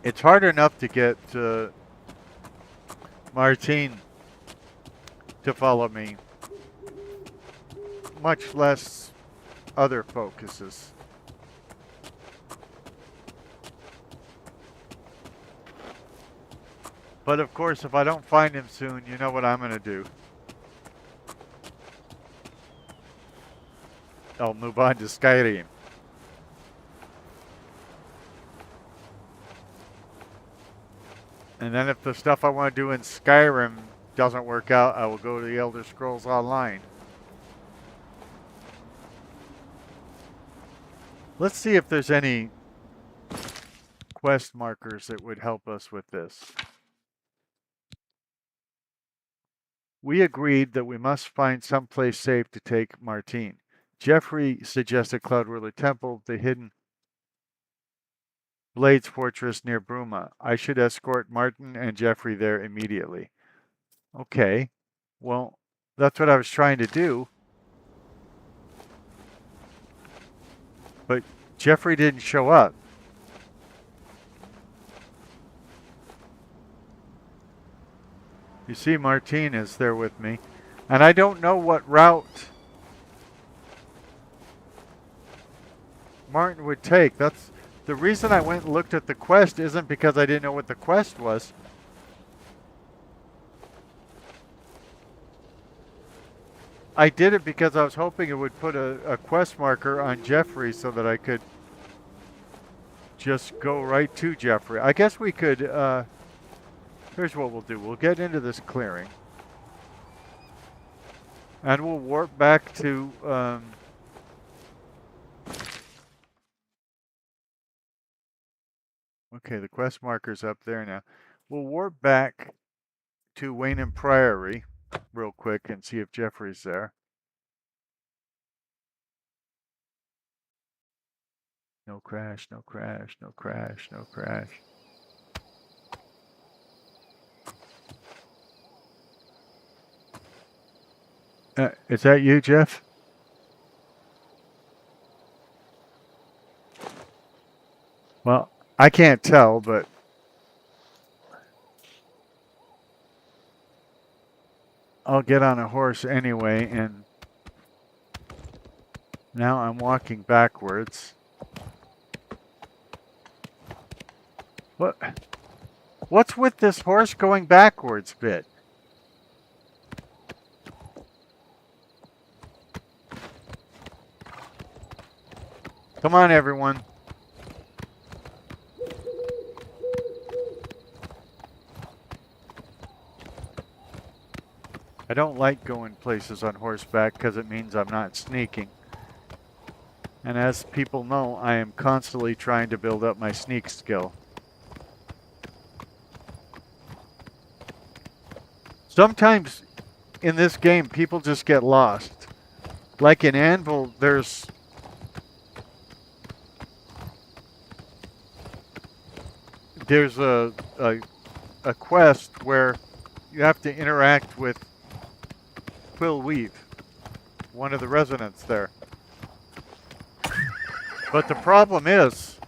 It's hard enough to get Martin to follow me, much less other focuses. But of course, if I don't find him soon, you know what I'm going to do. I'll move on to Skyrim. And then if the stuff I want to do in Skyrim doesn't work out, I will go to the Elder Scrolls Online. Let's see if there's any quest markers that would help us with this. We agreed that we must find someplace safe to take Martin. Jeffrey suggested Cloud Ruler Temple, the hidden Blades Fortress near Bruma. I should escort Martin and Jeffrey there immediately. Okay. Well, that's what I was trying to do. But Jeffrey didn't show up. You see, Martin is there with me. And I don't know what route Martin would take. That's The reason I went and looked at the quest isn't because I didn't know what the quest was. I did it because I was hoping it would put a quest marker on Jeffrey so that I could just go right to Jeffrey. I guess we could, here's what we'll do. We'll get into this clearing. And we'll warp back to, okay, the quest marker's up there now. We'll warp back to Wayne Priory real quick and see if Jeffrey's there. No crash, no crash, no crash, no crash. Is that you, Jeff? Well, I can't tell, but I'll get on a horse anyway, and now I'm walking backwards. What's with this horse going backwards bit? Come on, everyone. I don't like going places on horseback because it means I'm not sneaking. And as people know, I am constantly trying to build up my sneak skill. Sometimes in this game, people just get lost. Like in Anvil, there's a quest where you have to interact with Quill Weave, one of the residents there. But the problem is,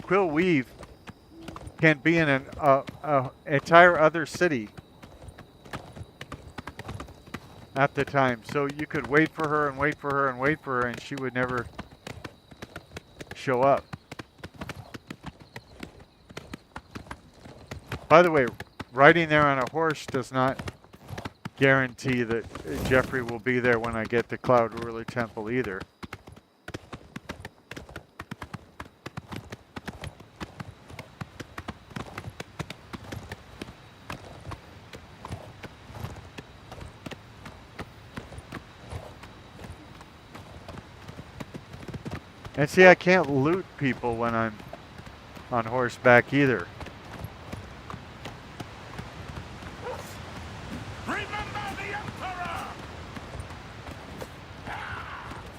Quill Weave can be in an entire other city at the time. So you could wait for her and wait for her and wait for her, and she would never show up. By the way, riding there on a horse does not guarantee that Jeffrey will be there when I get to Cloud Ruler Temple either. And see, I can't loot people when I'm on horseback either.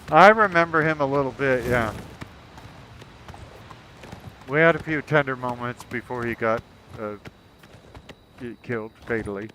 I remember him a little bit, yeah. We had a few tender moments before he got killed fatally.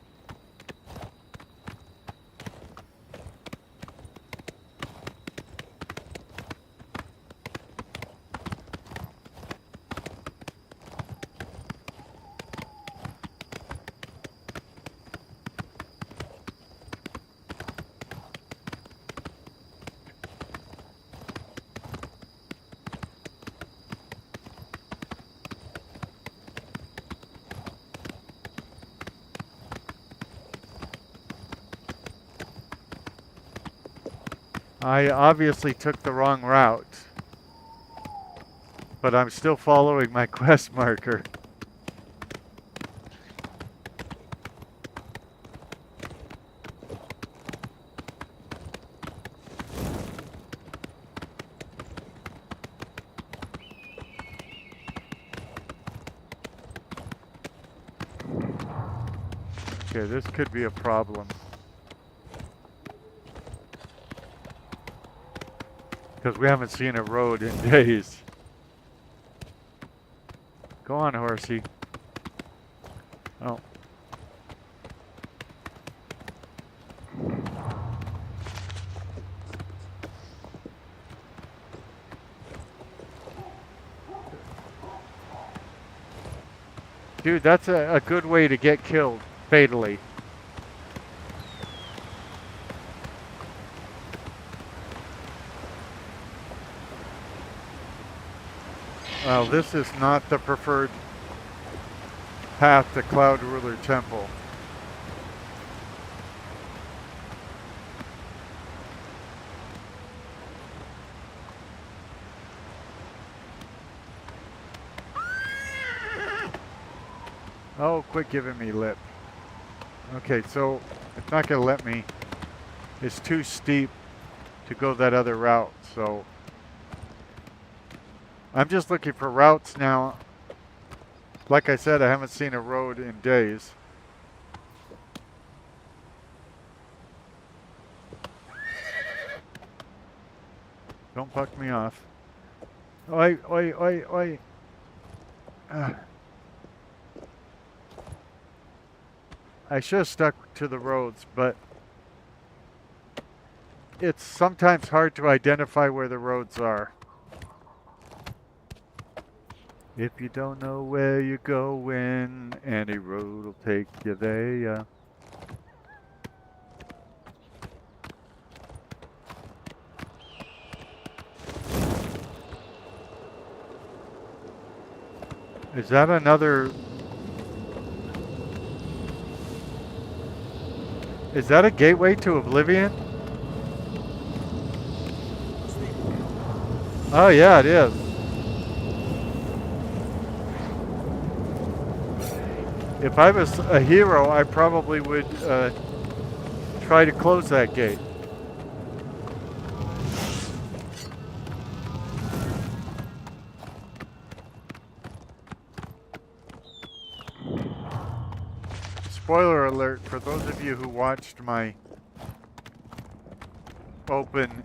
I obviously took the wrong route, but I'm still following my quest marker. Okay, this could be a problem. Because we haven't seen a road in days. Go on, horsey. Oh. Dude, that's a good way to get killed fatally. Well, this is not the preferred path to Cloud Ruler Temple. Oh, quit giving me lip. Okay, so it's not going to let me. It's too steep to go that other route, so I'm just looking for routes now. Like I said, I haven't seen a road in days. Don't buck me off. Oi, oi, oi, oi. I should have stuck to the roads, but it's sometimes hard to identify where the roads are. If you don't know where you're going, any road will take you there, yeah. Is that another... Is that a gateway to Oblivion? Oh yeah, it is. If I was a hero, I probably would try to close that gate. Spoiler alert for those of you who watched my Open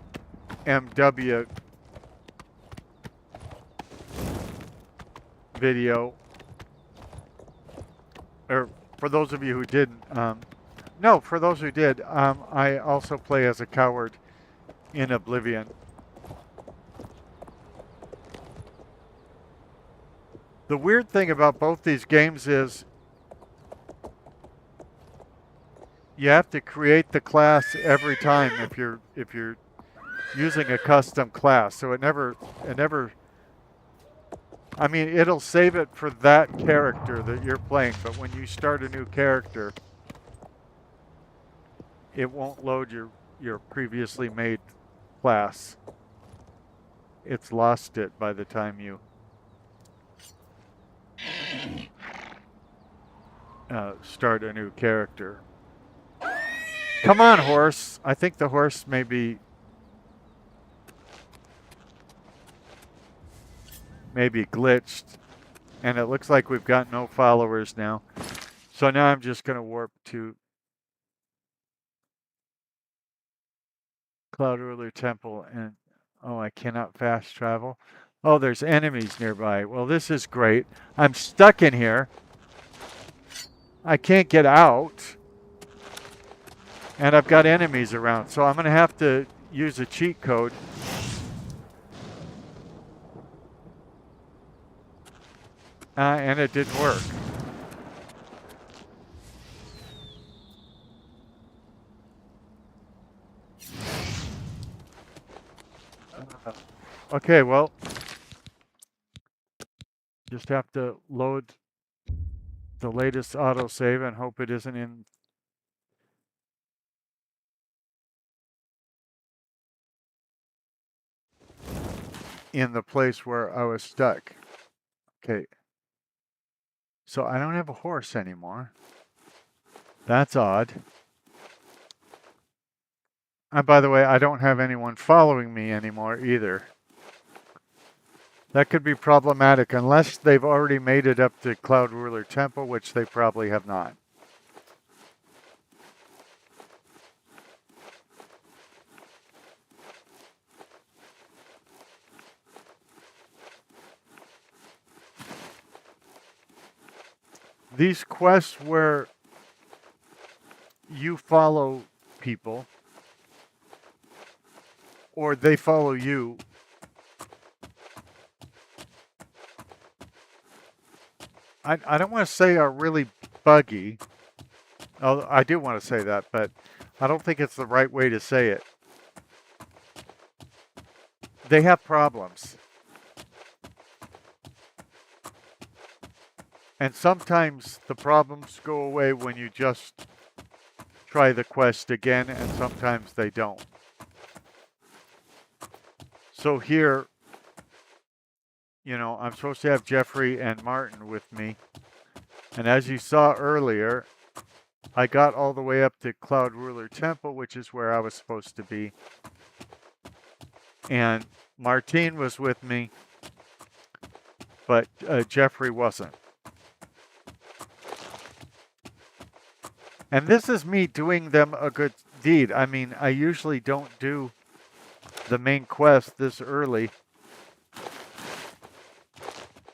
MW video, or for those of you who didn't, no, for those who did, I also play as a coward in Oblivion. The weird thing about both these games is you have to create the class every time if you're using a custom class. So it never I mean, it'll save it for that character that you're playing, but when you start a new character, it won't load your previously made class. It's lost it by the time you start a new character. Come on, horse. I think the horse may be glitched, and it looks like we've got no followers now. So now I'm just going to warp to Cloud Ruler Temple, and oh, I cannot fast travel. Oh, there's enemies nearby. Well, this is great. I'm stuck in here. I can't get out. And I've got enemies around, so I'm going to have to use a cheat code. And it didn't work. Okay, well, just have to load the latest autosave and hope it isn't in the place where I was stuck. Okay. So I don't have a horse anymore. That's odd. And by the way, I don't have anyone following me anymore either. That could be problematic unless they've already made it up to Cloud Ruler Temple, which they probably have not. These quests where you follow people or they follow you, I don't want to say are really buggy. Oh, I do want to say that, but I don't think it's the right way to say it. They have problems. And sometimes the problems go away when you just try the quest again, and sometimes they don't. So here, you know, I'm supposed to have Jeffrey and Martin with me. And as you saw earlier, I got all the way up to Cloud Ruler Temple, which is where I was supposed to be. And Martine was with me, but Jeffrey wasn't. And this is me doing them a good deed. I mean, I usually don't do the main quest this early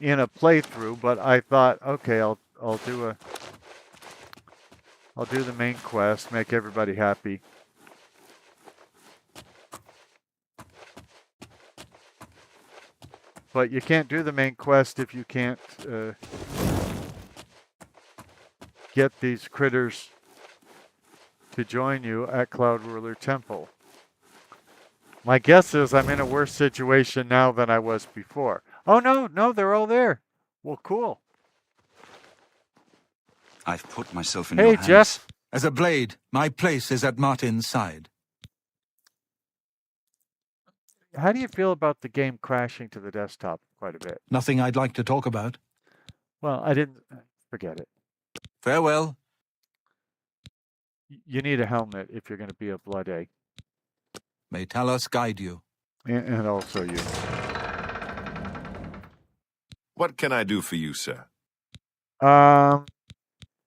in a playthrough, but I thought, okay, I'll do the main quest, make everybody happy. But you can't do the main quest if you can't get these critters to join you at Cloud Ruler Temple. My guess is I'm in a worse situation now than I was before. Oh, no, they're all there. Well, cool. I've put myself in your hands. Hey, Jeff. As a blade, my place is at Martin's side. How do you feel about the game crashing to the desktop quite a bit? Nothing I'd like to talk about. Well, I didn't... Forget it. Farewell. You need a helmet if you're going to be a Blood A. May Talos guide you. And also you. What can I do for you, sir?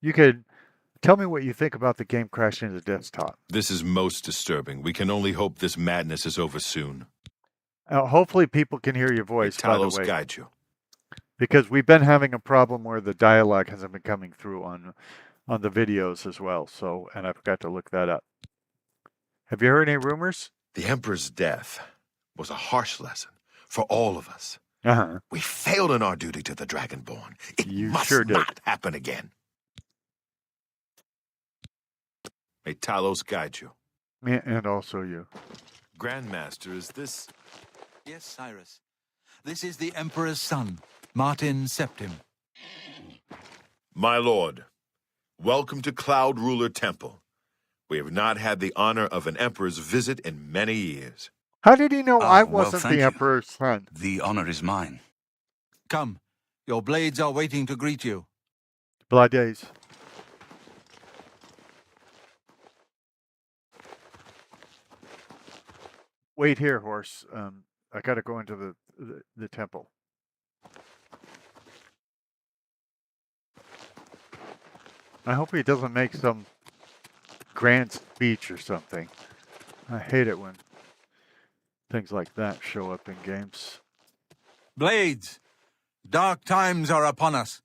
You could tell me what you think about the game crashing to the desktop. This is most disturbing. We can only hope this madness is over soon. Hopefully people can hear your voice, by the Talos way. guide you. Because we've been having a problem where the dialogue hasn't been coming through on the videos as well. So, and I forgot to look that up. Have you heard any rumors? The Emperor's death was a harsh lesson for all of us. Uh-huh. We failed in our duty to the Dragonborn. It must sure did. not happen again. May Talos guide you. And also you. Grandmaster, is this... Yes, Cyrus. This is the Emperor's son, Martin Septim. My lord, welcome to Cloud Ruler Temple. We have not had the honor of an Emperor's visit in many years. How did he know I well, wasn't thank the you. Emperor's son? The honor is mine. Come, your blades are waiting to greet you. Blood days. Wait here, horse. I gotta go into the temple. I hope he doesn't make some grand speech or something. I hate it when things like that show up in games. Blades, dark times are upon us.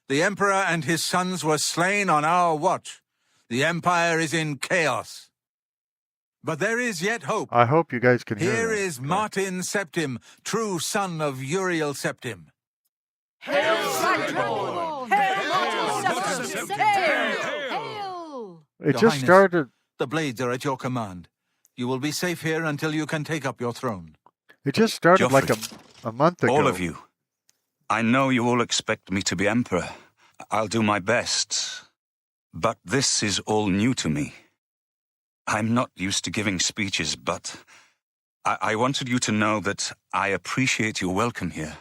The Emperor and his sons were slain on our watch. The Empire is in chaos. But there is yet hope. I hope you guys can hear Here that. is Martin Septim, true son of Uriel Septim. Hail, Dragonborn! Hail! It Your just Highness, started. The blades are at your command. You will be safe here until you can take up your throne. It just started Joffrey, like a month ago. All of you. I know you all expect me to be Emperor. I'll do my best. But this is all new to me. I'm not used to giving speeches, but I wanted you to know that I appreciate your welcome here.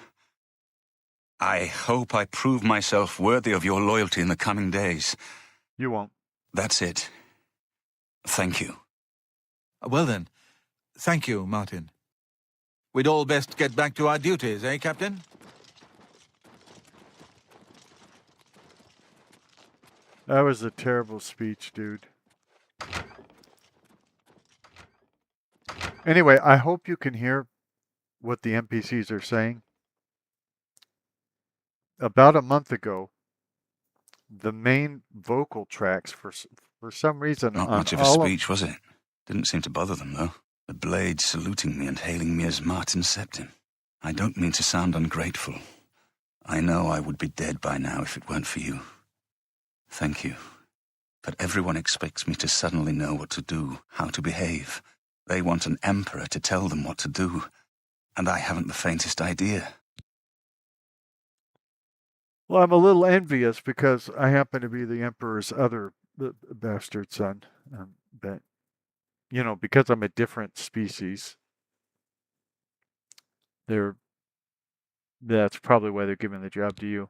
I hope I prove myself worthy of your loyalty in the coming days. You won't. That's it. Thank you. Well then, thank you, Martin. We'd all best get back to our duties, eh, Captain? That was a terrible speech, dude. Anyway, I hope you can hear what the NPCs are saying. About a month ago, the main vocal tracks, for some reason... Not much of a speech, was it? Didn't seem to bother them, though. The blade saluting me and hailing me as Martin Septim. I don't mean to sound ungrateful. I know I would be dead by now if it weren't for you. Thank you. But everyone expects me to suddenly know what to do, how to behave. They want an emperor to tell them what to do, and I haven't the faintest idea. Well, I'm a little envious because I happen to be the Emperor's other bastard son. But, because I'm a different species, that's probably why they're giving the job to you.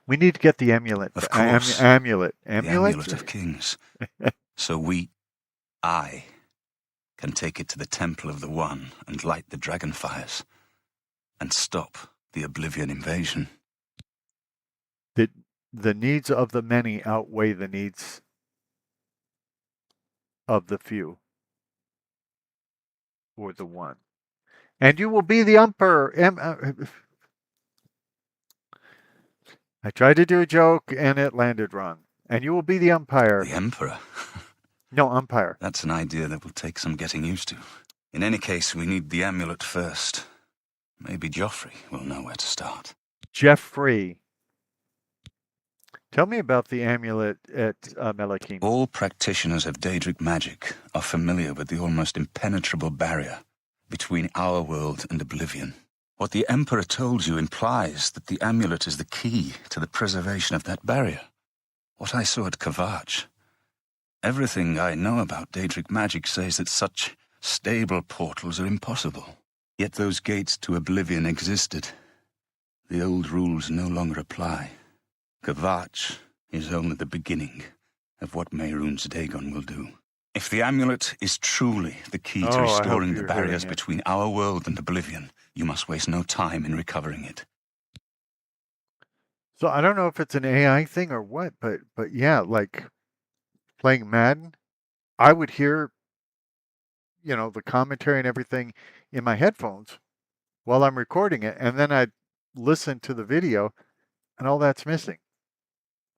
We need to get the amulet. Of course. Amulet. The amulet of kings. So I can take it to the Temple of the One and light the dragon fires and stop the Oblivion invasion. The needs of the many outweigh the needs of the few. Or the one. And you will be the Emperor. I tried to do a joke and it landed wrong. And you will be the umpire. The Emperor? No, umpire. That's an idea that will take some getting used to. In any case, we need the amulet first. Maybe Joffrey will know where to start. Jeffrey. Tell me about the amulet at Melakim. All practitioners of Daedric magic are familiar with the almost impenetrable barrier between our world and Oblivion. What the Emperor told you implies that the amulet is the key to the preservation of that barrier. What I saw at Kvatch. Everything I know about Daedric magic says that such stable portals are impossible. Yet those gates to Oblivion existed. The old rules no longer apply. Kvatch is only the beginning of what Mehrunes Dagon will do. If the amulet is truly the key to restoring the barriers between our world and Oblivion, you must waste no time in recovering it. So I don't know if it's an AI thing or what, but yeah, like playing Madden, I would hear, the commentary and everything in my headphones while I'm recording it, and then I'd listen to the video, and all that's missing.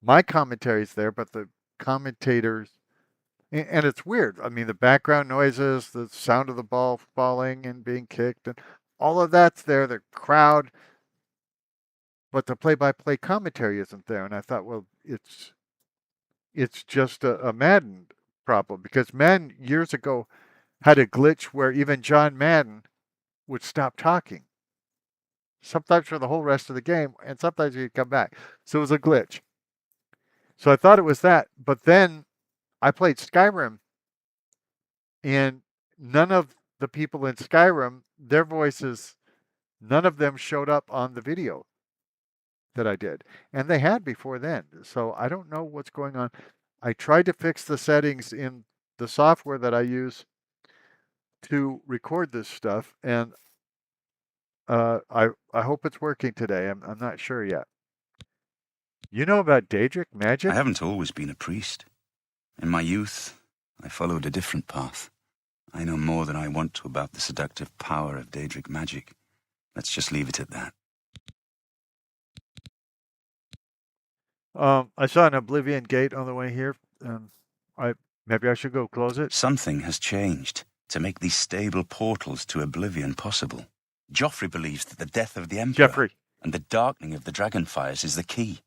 My commentary's there, but the commentators, and it's weird. I mean, the background noises, the sound of the ball falling and being kicked, and all of that's there, the crowd, but the play-by-play commentary isn't there. And I thought, well, it's just a Madden problem, because Madden years ago had a glitch where even John Madden would stop talking. Sometimes for the whole rest of the game, and sometimes he'd come back. So it was a glitch. So I thought it was that, but then I played Skyrim, and none of the people in Skyrim, their voices, none of them showed up on the video that I did. And they had before then. So I don't know what's going on. I tried to fix the settings in the software that I use to record this stuff, and I hope it's working today. I'm not sure yet. You know about Daedric magic? I haven't always been a priest. In my youth, I followed a different path. I know more than I want to about the seductive power of Daedric magic. Let's just leave it at that. I saw an Oblivion gate on the way here. Maybe I should go close it. Something has changed to make these stable portals to Oblivion possible. Joffrey believes that the death of the Emperor and the darkening of the Dragonfires is the key.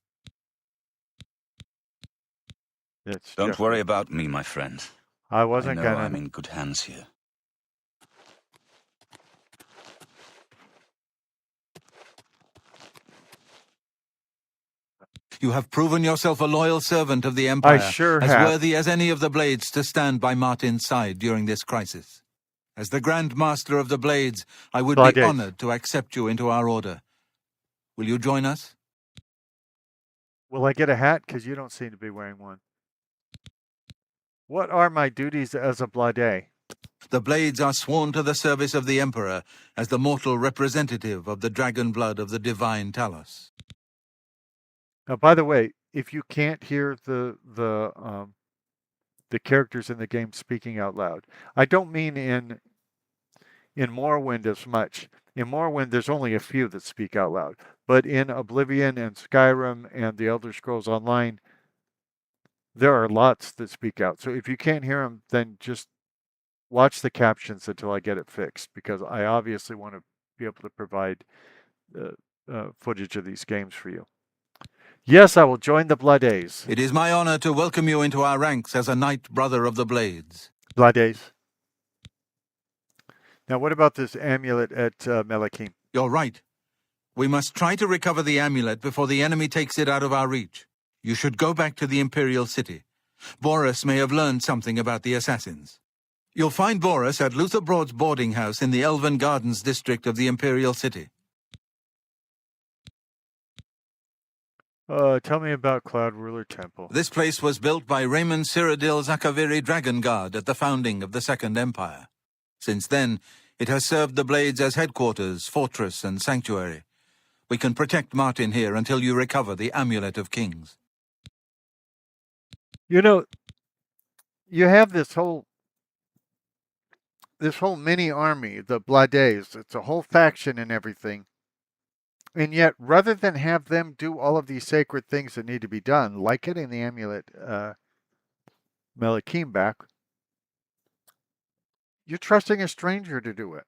Don't worry about me, my friend. I wasn't gonna. gonna. I'm in good hands here. You have proven yourself a loyal servant of the Empire. I sure as have. worthy as any of the Blades to stand by Martin's side during this crisis. As the Grand Master of the Blades, I would be honored to accept you into our order. Will you join us? Will I get a hat? Because you don't seem to be wearing one. What are my duties as a Blade? The Blades are sworn to the service of the Emperor as the mortal representative of the dragon blood of the divine Talos. Now, by the way, if you can't hear the characters in the game speaking out loud, I don't mean in Morrowind as much. In Morrowind, there's only a few that speak out loud, but in Oblivion and Skyrim and the Elder Scrolls Online, there are lots that speak out. So if you can't hear them, then just watch the captions until I get it fixed, because I obviously want to be able to provide footage of these games for you. Yes, I will join the Blades. It is my honor to welcome you into our ranks as a Knight Brother of the Blades. Blades. Now, what about this amulet at Melakim? You're right. We must try to recover the amulet before the enemy takes it out of our reach. You should go back to the Imperial City. Boris may have learned something about the assassins. You'll find Boris at Luther Broad's boarding house in the Elven Gardens district of the Imperial City. Tell me about Cloud Ruler Temple. This place was built by Raymond Cyrodiil Zakaviri Dragonguard at the founding of the Second Empire. Since then, it has served the Blades as headquarters, fortress, and sanctuary. We can protect Martin here until you recover the Amulet of Kings. You know, you have this whole mini army, the Blades. It's a whole faction and everything. And yet, rather than have them do all of these sacred things that need to be done, like getting the amulet Melikim back, you're trusting a stranger to do it.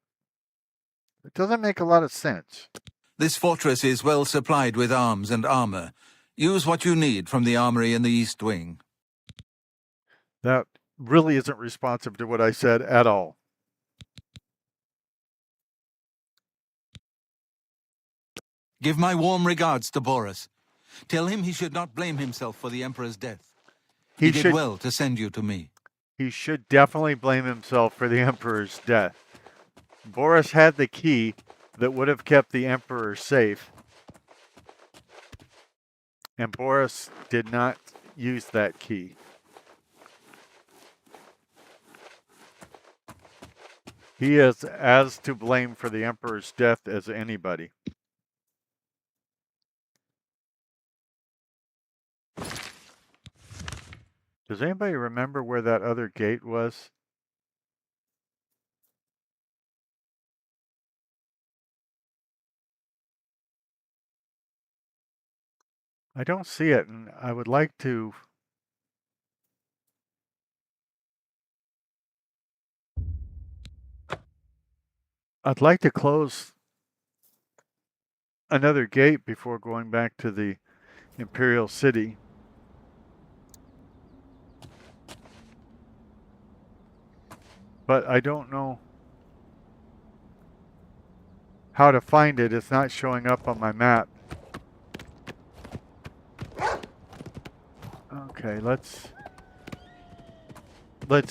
It doesn't make a lot of sense. This fortress is well supplied with arms and armor. Use what you need from the armory in the East Wing. That really isn't responsive to what I said at all. Give my warm regards to Boris. Tell him he should not blame himself for the Emperor's death. He did well to send you to me. He should definitely blame himself for the Emperor's death. Boris had the key that would have kept the Emperor safe. And Boris did not use that key. He is as to blame for the Emperor's death as anybody. Does anybody remember where that other gate was? I don't see it, and I would like to... I'd like to close another gate before going back to the Imperial City. But I don't know how to find it. It's not showing up on my map. Okay, let's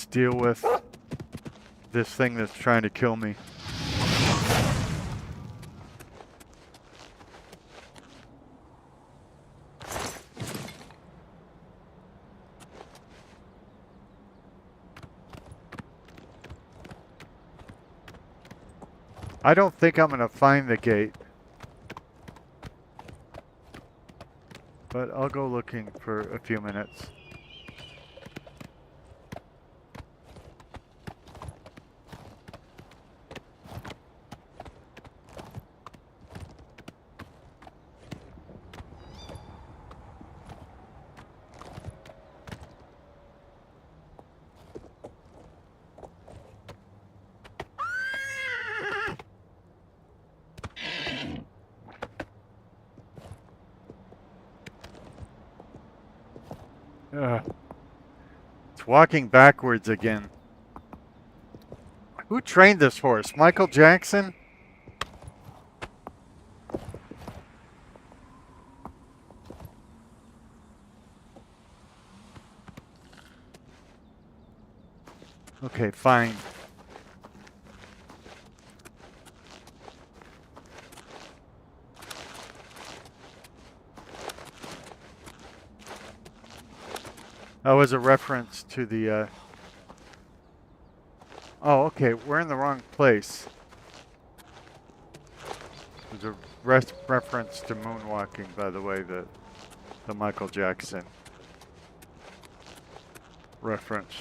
deal with this thing that's trying to kill me. I don't think I'm going to find the gate. But I'll go looking for a few minutes. It's walking backwards again. Who trained this horse? Michael Jackson? Okay, fine. That was a reference to the, Oh, okay, we're in the wrong place. There's a reference to moonwalking, by the way, the Michael Jackson reference.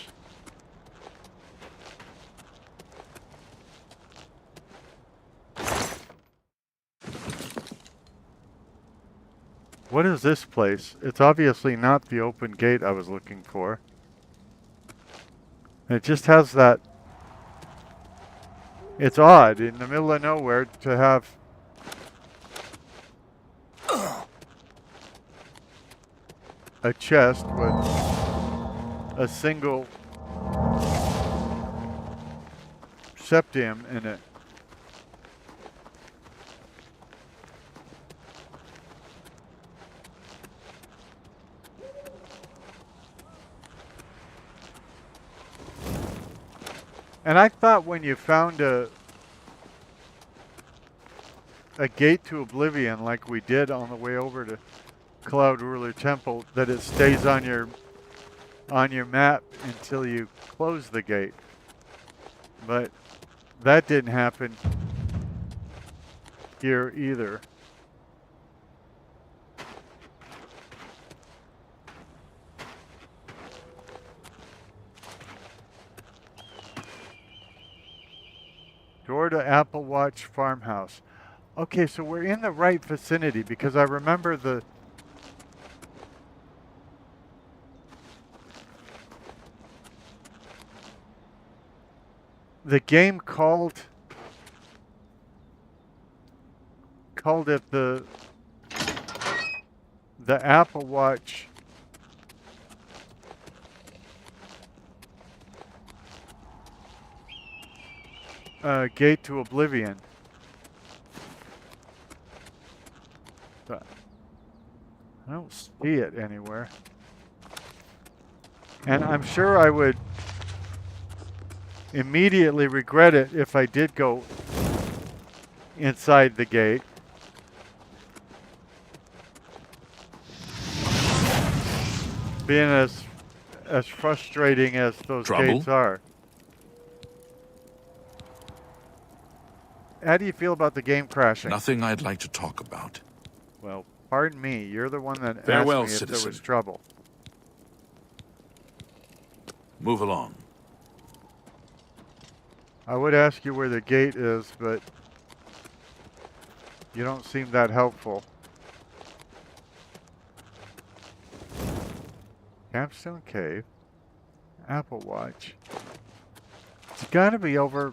What is this place? It's obviously not the open gate I was looking for. It just has that... It's odd in the middle of nowhere to have... a chest with a single septium in it. And I thought when you found a gate to Oblivion like we did on the way over to Cloud Ruler Temple that it stays on your map until you close the gate. But that didn't happen here either. Door to Apple Watch Farmhouse. Okay, so we're in the right vicinity because I remember the game called it the Apple Watch Gate to Oblivion. But I don't see it anywhere. And I'm sure I would immediately regret it if I did go inside the gate. Being as frustrating as those gates are. How do you feel about the game crashing? Nothing I'd like to talk about. Well, pardon me. You're the one that Farewell, asked me if citizen. there was trouble. Move along. I would ask you where the gate is, but you don't seem that helpful. Capstone Cave. Apple Watch. It's got to be over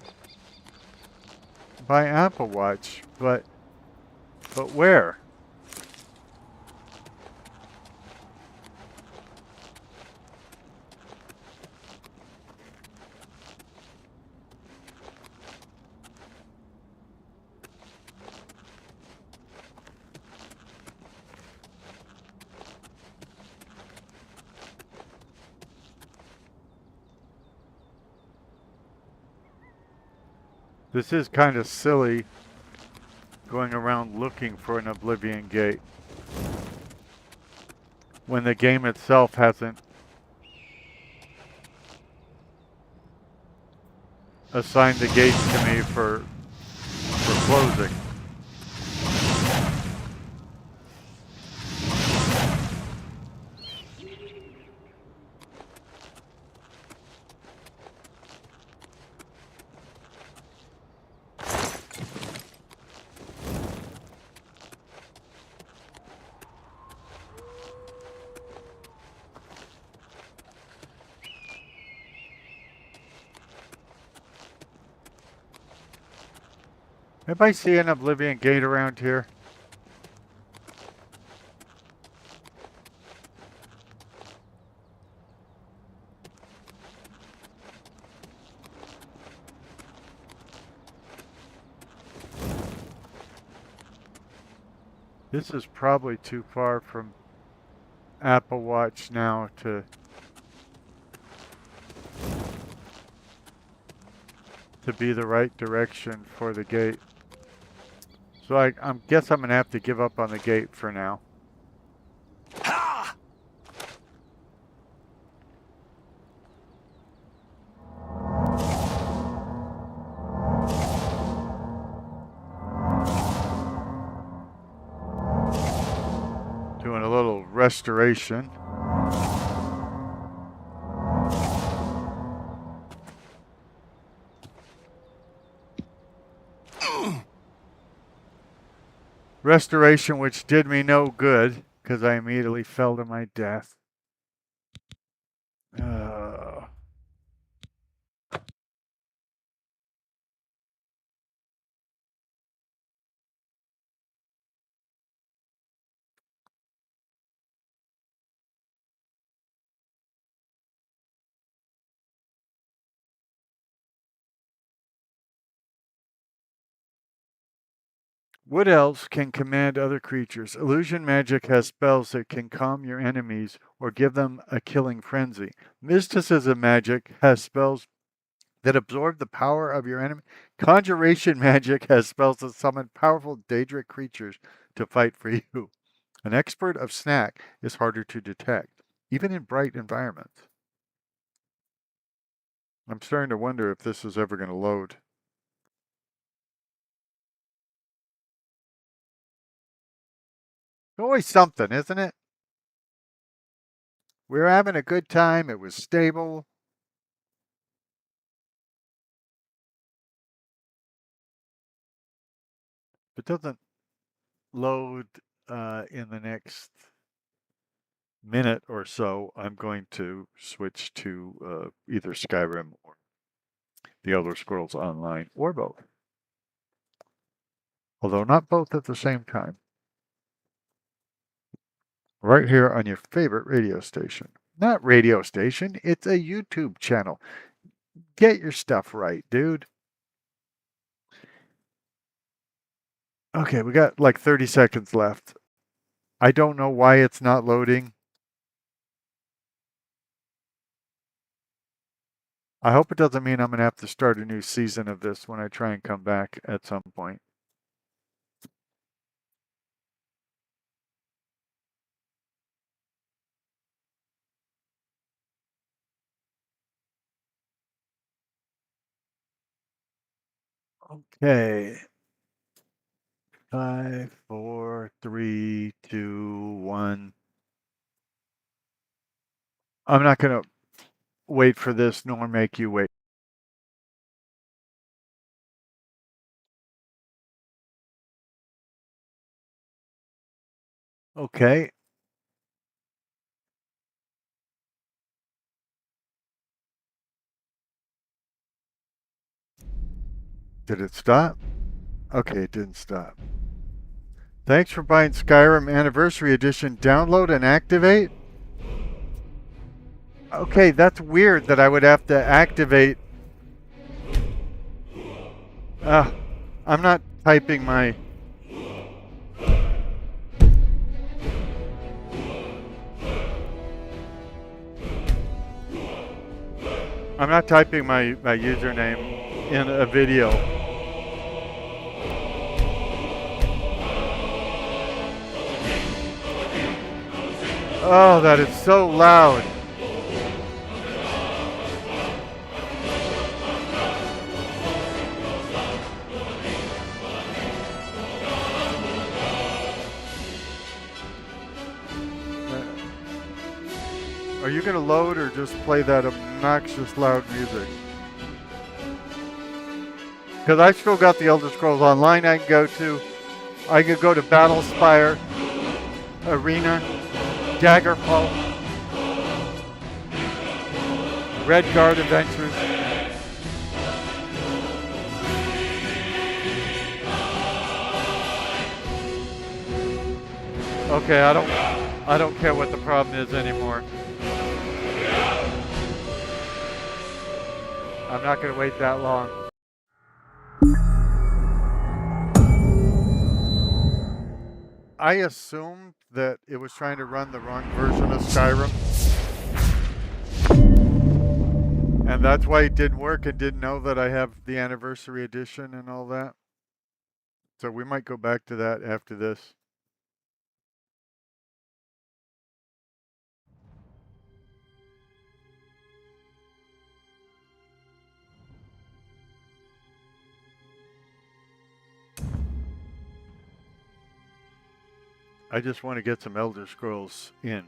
by Apple Watch, but where? This is kind of silly going around looking for an Oblivion gate when the game itself hasn't assigned the gates to me for closing. Anybody see an Oblivion gate around here? This is probably too far from Apple Watch now to be the right direction for the gate. So I guess I'm gonna have to give up on the gate for now. Doing a little restoration. Restoration which did me no good because I immediately fell to my death. What else can command other creatures? Illusion magic has spells that can calm your enemies or give them a killing frenzy. Mysticism magic has spells that absorb the power of your enemy. Conjuration magic has spells that summon powerful Daedric creatures to fight for you. An expert of snack is harder to detect, even in bright environments. I'm starting to wonder if this is ever going to load. Always something, isn't it? We were having a good time. It was stable. If it doesn't load in the next minute or so, I'm going to switch to either Skyrim or The Elder Scrolls Online, or both. Although not both at the same time. Right here on your favorite radio station. Not radio station, it's a YouTube channel. Get your stuff right, dude. Okay, we got like 30 seconds left. I don't know why it's not loading. I hope it doesn't mean I'm going to have to start a new season of this when I try and come back at some point. Okay. 5, 4, 3, 2, 1. I'm not going to wait for this nor make you wait. Okay. Did it stop? Okay, it didn't stop. Thanks for buying Skyrim Anniversary Edition. Download and activate? Okay, that's weird that I would have to activate. I'm not typing my... I'm not typing my username in a video. Oh, that is so loud. Are you going to load or just play that obnoxious loud music? Because I still got the Elder Scrolls Online I can go to. I could go to BattleSpire, Arena, Daggerfall, Redguard Adventures. Okay, I don't care what the problem is anymore. I'm not going to wait that long. I assumed that it was trying to run the wrong version of Skyrim. And that's why it didn't work and didn't know that I have the Anniversary Edition and all that. So we might go back to that after this. I just want to get some Elder Scrolls in.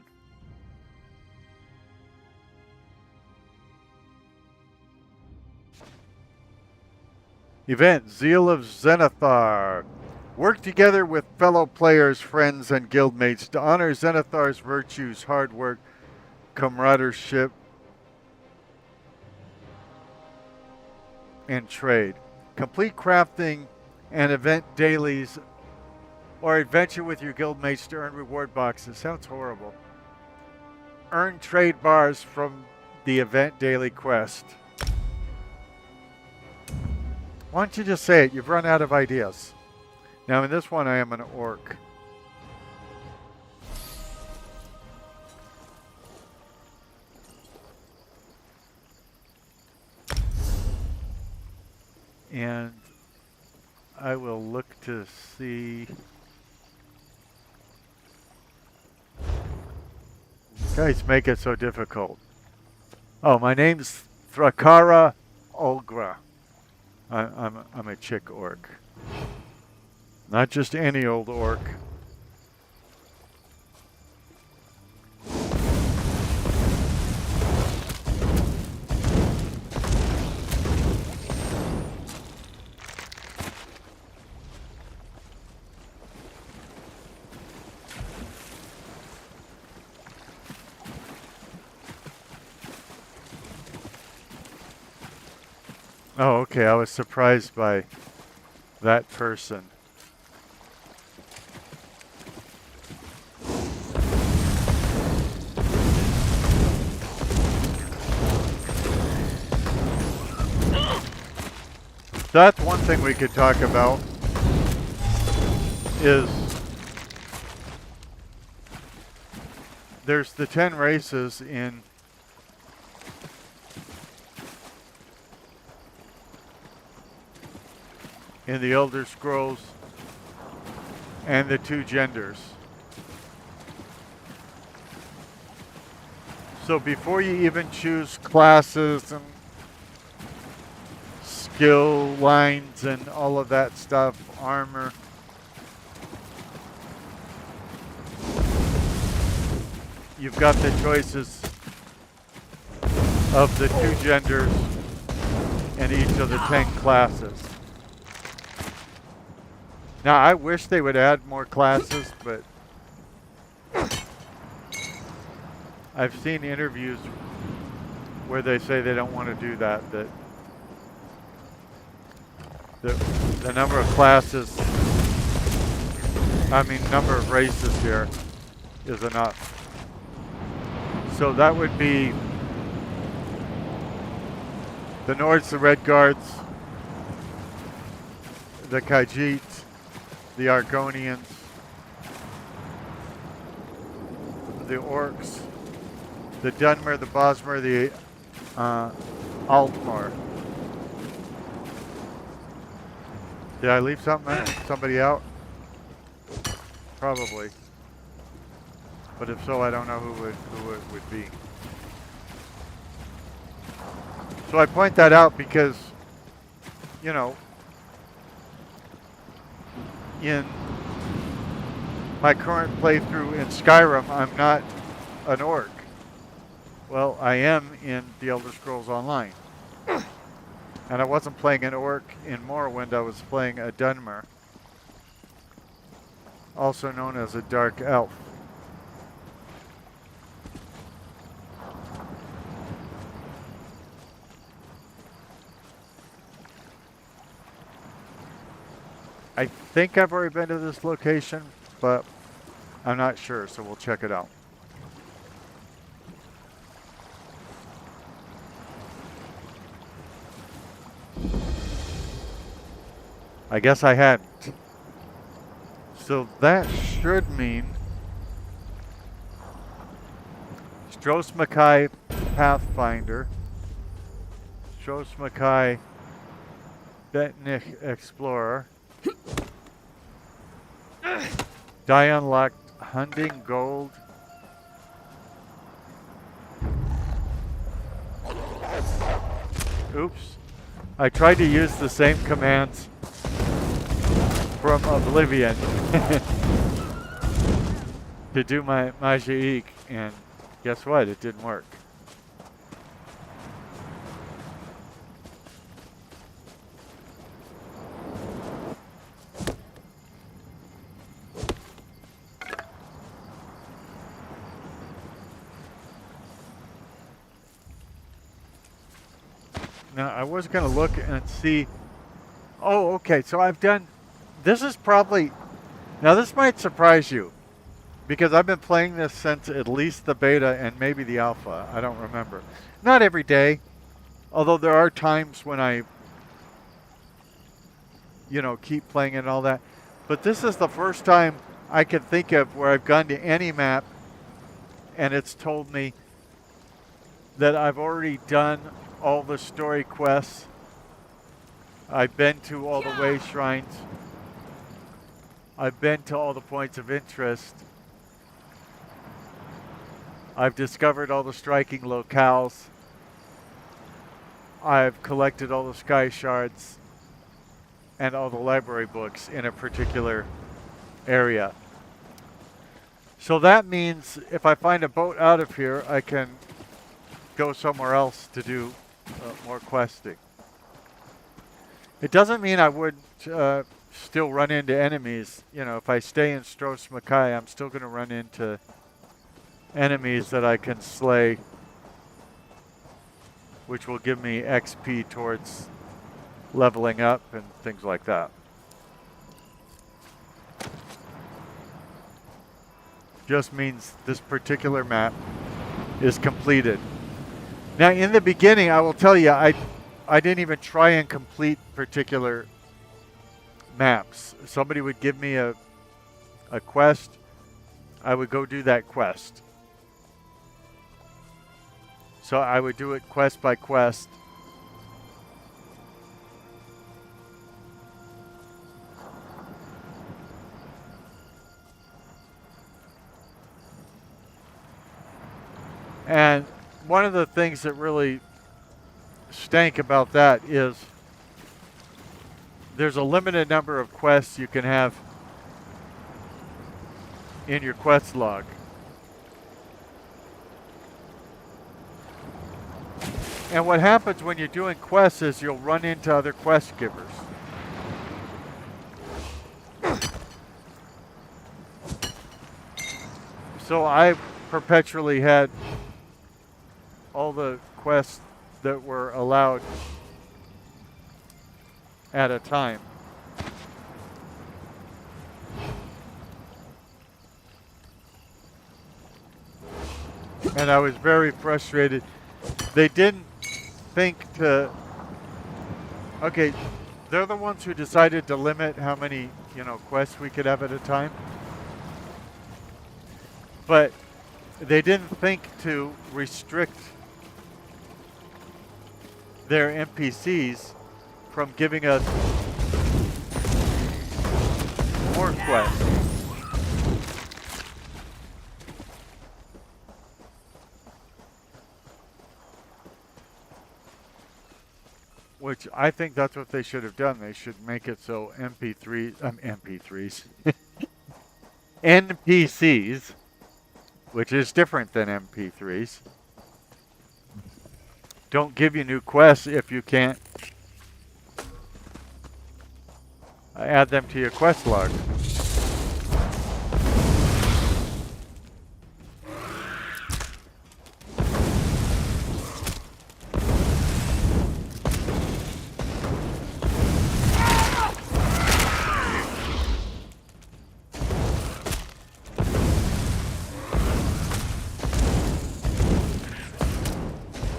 Event, Zeal of Zenithar. Work together with fellow players, friends, and guildmates to honor Zenithar's virtues, hard work, camaraderie, and trade. Complete crafting and event dailies or adventure with your guildmates to earn reward boxes. Sounds horrible. Earn trade bars from the event daily quest. Why don't you just say it? You've run out of ideas. Now in this one I am an orc. And I will look to see. Guys make it so difficult. Oh, my name's Thrakara Olgra. I'm a chick orc. Not just any old orc. Oh, okay. I was surprised by that person. That's one thing we could talk about is there's the 10 races in the Elder Scrolls and the 2 genders. So before you even choose classes and skill lines and all of that stuff, armor, you've got the choices of the 2 genders and each of the 10 classes. Now, I wish they would add more classes, but I've seen interviews where they say they don't want to do that, that the number of classes, number of races here is enough. So that would be the Nords, the Redguards, the Khajiits, the Argonians, the Orcs, the Dunmer, the Bosmer, the Altmer. Did I leave somebody out? Probably. But if so, I don't know who it would be. So I point that out because, you know, in my current playthrough in Skyrim, I'm not an orc. Well, I am in the Elder Scrolls Online. And I wasn't playing an orc in Morrowind, I was playing a Dunmer, also known as a dark elf. I think I've already been to this location, but I'm not sure, so we'll check it out. I guess I hadn't. So that should mean Stros Mackay Pathfinder, Stros Mackay Betnich Explorer, Die Unlocked Hunting Gold, oops, I tried to use the same commands from Oblivion to do my Magic, and guess what? It didn't work. Now, I was going to look and see. Oh, okay. So I've done. This is probably. Now, this might surprise you, because I've been playing this since at least the beta and maybe the alpha. I don't remember. Not every day, although there are times when I, you know, keep playing and all that. But this is the first time I can think of where I've gone to any map and it's told me that I've already done all the story quests I've been to all the way shrines. I've been to all the points of interest. I've discovered all the striking locales. I've collected all the sky shards and all the library books in a particular area. So that means if I find a boat out of here, I can go somewhere else to do more questing. It doesn't mean I wouldn't still run into enemies. You know, if I stay in Stros Mackay, I'm still going to run into enemies that I can slay, which will give me XP towards leveling up and things like that. Just means this particular map is completed. Now, in the beginning, I will tell you, I didn't even try and complete particular maps. Somebody would give me a quest. I would go do that quest. So I would do it quest by quest. And one of the things that really stank about that is there's a limited number of quests you can have in your quest log. And what happens when you're doing quests is you'll run into other quest givers. So I perpetually had all the quests that were allowed at a time. And I was very frustrated. They didn't think to... Okay, they're the ones who decided to limit how many, quests we could have at a time. But they didn't think to restrict their NPCs from giving us more quests. Which I think that's what they should have done. They should make it so NPCs, which is different than MP3s, don't give you new quests if you can't add them to your quest log.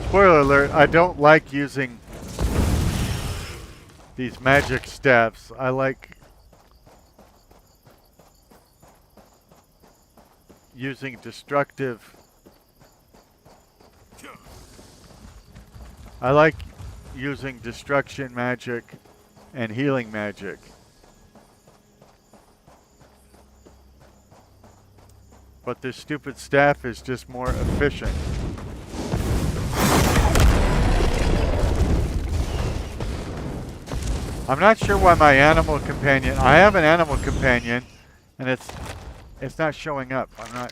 Spoiler alert, I don't like using these magic staffs. I like using destructive... I like using destruction magic and healing magic. But this stupid staff is just more efficient. I'm not sure why my animal companion... I have an animal companion, and it's not showing up. I'm not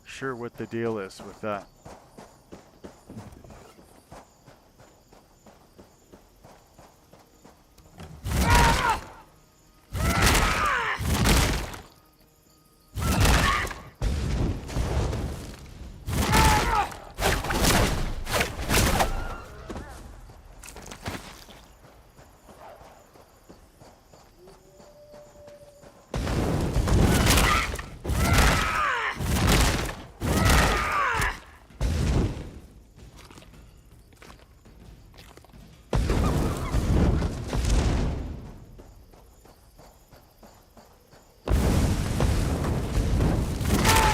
sure what the deal is with that.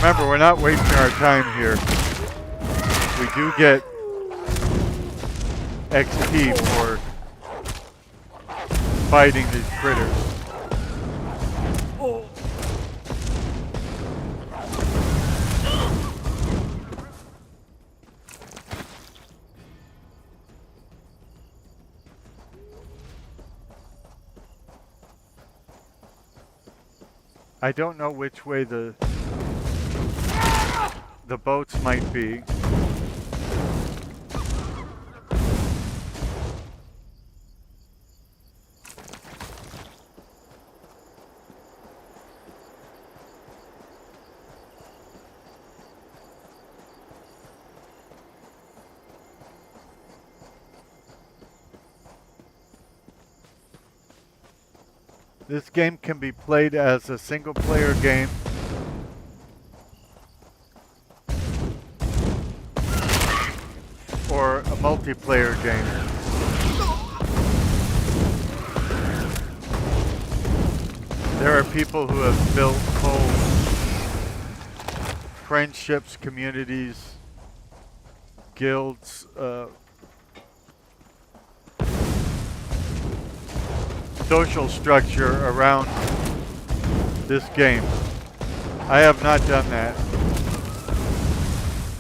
Remember, we're not wasting our time here. We do get XP for fighting these critters. Oh. I don't know which way the boats might be. This game can be played as a single-player game or a multiplayer game. There are people who have built whole friendships, communities, guilds, social structure around this game. I have not done that.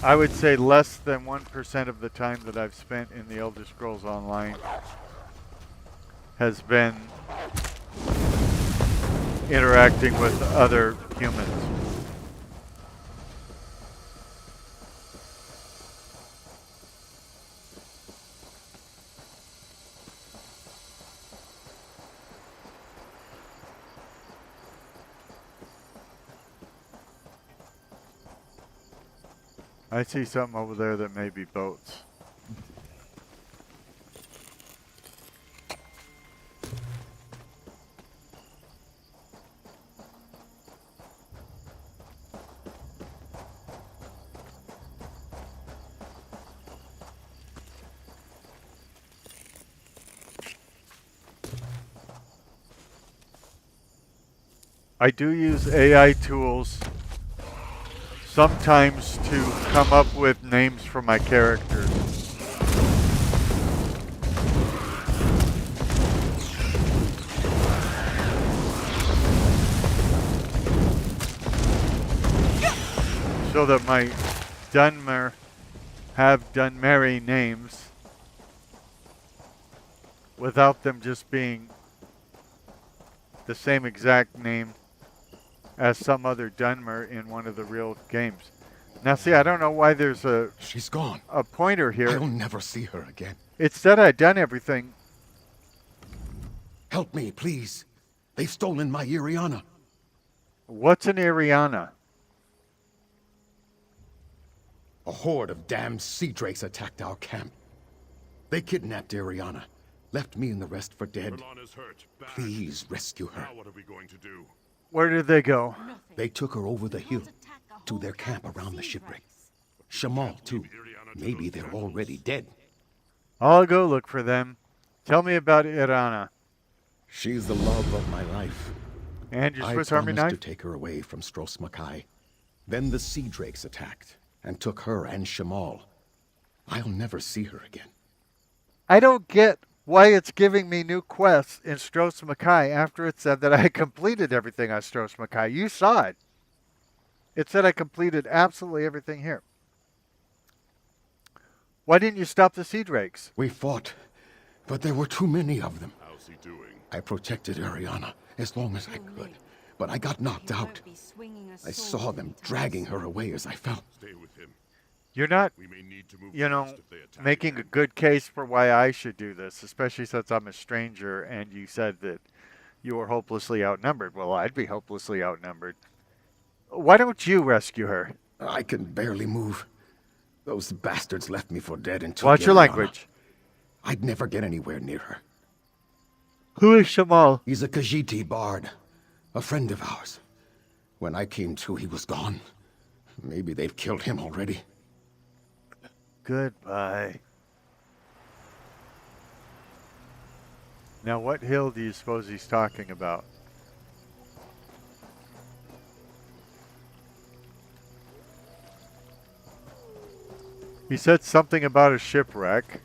I would say less than 1% of the time that I've spent in the Elder Scrolls Online has been interacting with other humans. I see something over there that may be boats. I do use AI tools sometimes to come up with names for my characters. So that my Dunmer have Dunmeri names without them just being the same exact name as some other Dunmer in one of the real games. Now see, I don't know why there's a... She's gone. A pointer here. I'll never see her again. It said I'd done everything. Help me, please. They've stolen my Iriana. What's an Iriana? A horde of damned sea drakes attacked our camp. They kidnapped Iriana, left me and the rest for dead. Please rescue her. Now what are we going to do? Where did they go? They took her over the hill to their camp around the shipwreck. Shamal, too. Maybe they're already dead. I'll go look for them. Tell me about Irana. She's the love of my life. And your Swiss Army I knife? promised to take her away from Stros Makai. Then the sea drakes attacked and took her and Shamal. I'll never see her again. I don't get why it's giving me new quests in Stros Makai after it said that I completed everything on Stros Makai. You saw it. It said I completed absolutely everything here. Why didn't you stop the sea drakes? We fought, but there were too many of them. How's he doing? I protected Ariana as long as I could, but I got knocked out. I saw them dragging her away as I fell. Stay with him. You're not, We may need to move you know, fast if they attack making again. a good case for why I should do this, especially since I'm a stranger and you said that you were hopelessly outnumbered. Well, I'd be hopelessly outnumbered. Why don't you rescue her? I can barely move. Those bastards left me for dead and took Watch your Ariana. language. I'd never get anywhere near her. Who is Shamal? He's a Khajiiti bard, a friend of ours. When I came to, he was gone. Maybe they've killed him already. Goodbye. Now, what hill do you suppose he's talking about? He said something about a shipwreck.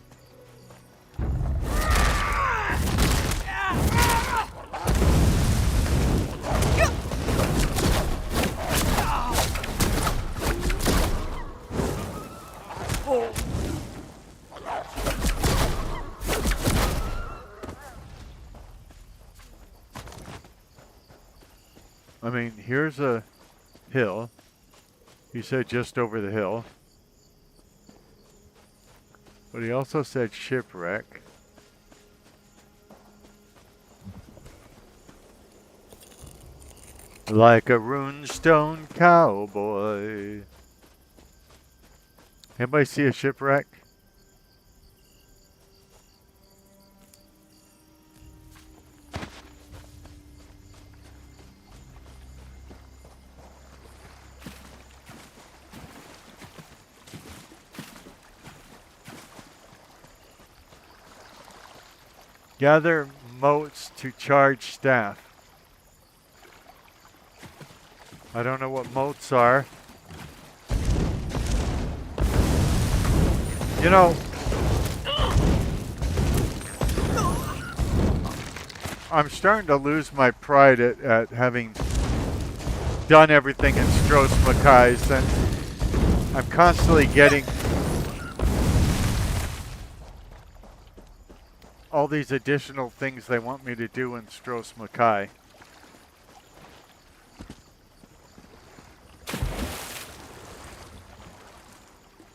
I mean, here's a hill. He said just over the hill. But he also said shipwreck. Like a runestone cowboy. Anybody see a shipwreck? Gather motes to charge staff. I don't know what motes are. You know, I'm starting to lose my pride at having done everything in Stros Mackay's, and I'm constantly getting all these additional things they want me to do in Stros Mackay.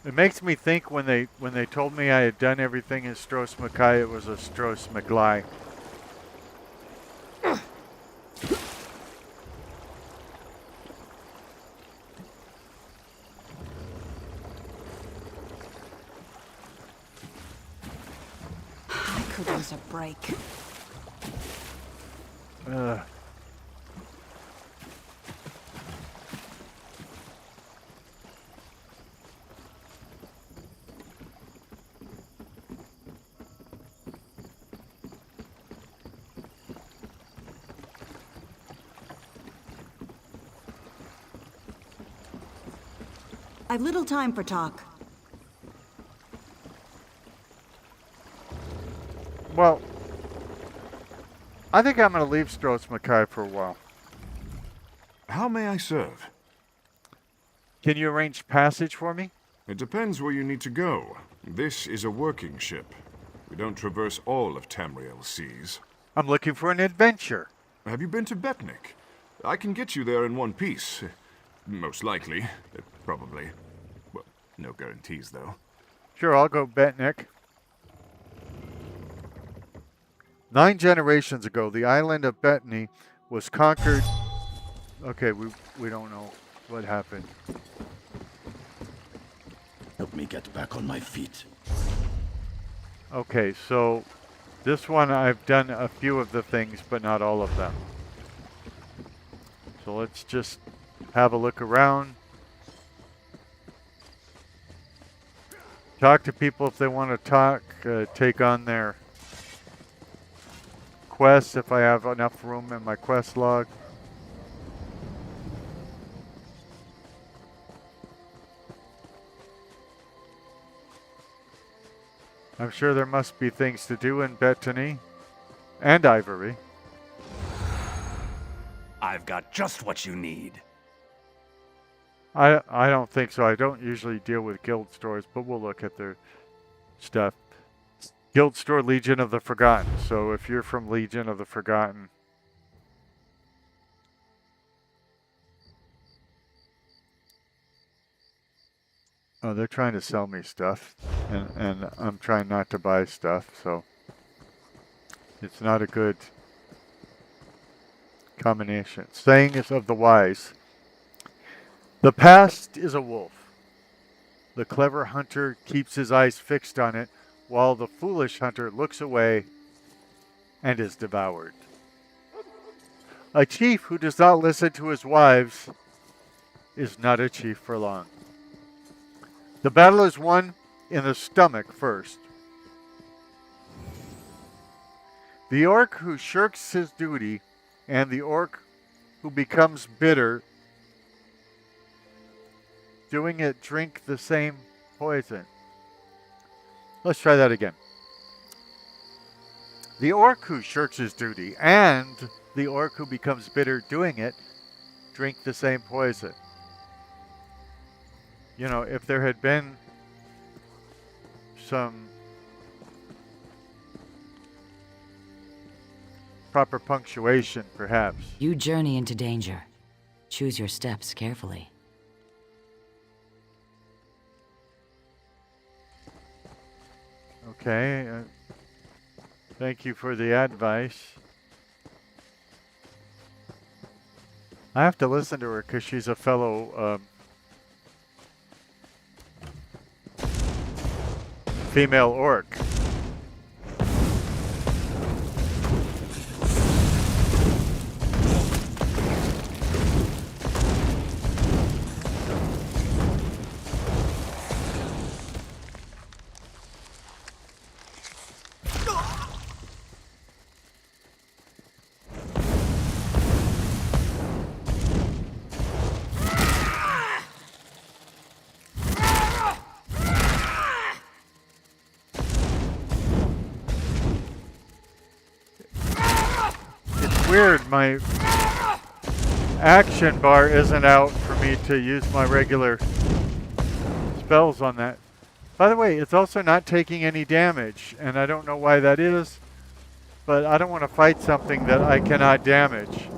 It makes me think when they told me I had done everything in Stros Mackay, it was a Stros Maglai. I could use a break. I've little time for talk. Well, I think I'm going to leave Stros Mackay for a while. How may I serve? Can you arrange passage for me? It depends where you need to go. This is a working ship. We don't traverse all of Tamriel's seas. I'm looking for an adventure. Have you been to Betnik? I can get you there in one piece. Most likely. Probably. Well, no guarantees, though. Sure, I'll go Betnik. 9 generations ago, the island of Betni was conquered. Okay, we don't know what happened. Help me get back on my feet. Okay, so this one I've done a few of the things, but not all of them. So let's just have a look around. Talk to people if they want to talk. Take on their quests if I have enough room in my quest log. I'm sure there must be things to do in Betany and Ivory. I've got just what you need. I don't think so. I don't usually deal with guild stores, but we'll look at their stuff. Guild store Legion of the Forgotten. So if you're from Legion of the Forgotten, oh, they're trying to sell me stuff, and I'm trying not to buy stuff, so it's not a good combination. Saying is of the wise. The past is a wolf. The clever hunter keeps his eyes fixed on it, while the foolish hunter looks away and is devoured. A chief who does not listen to his wives is not a chief for long. The battle is won in the stomach first. The orc who shirks his duty and the orc who becomes bitter doing it drink the same poison. Let's try that again. The orc who shirks his duty and the orc who becomes bitter doing it drink the same poison. You know, if there had been some proper punctuation, perhaps. You journey into danger. Choose your steps carefully. Okay. Thank you for the advice. I have to listen to her because she's a fellow female orc. Weird, my action bar isn't out for me to use my regular spells on that. By the way, it's also not taking any damage, and I don't know why that is, but I don't want to fight something that I cannot damage.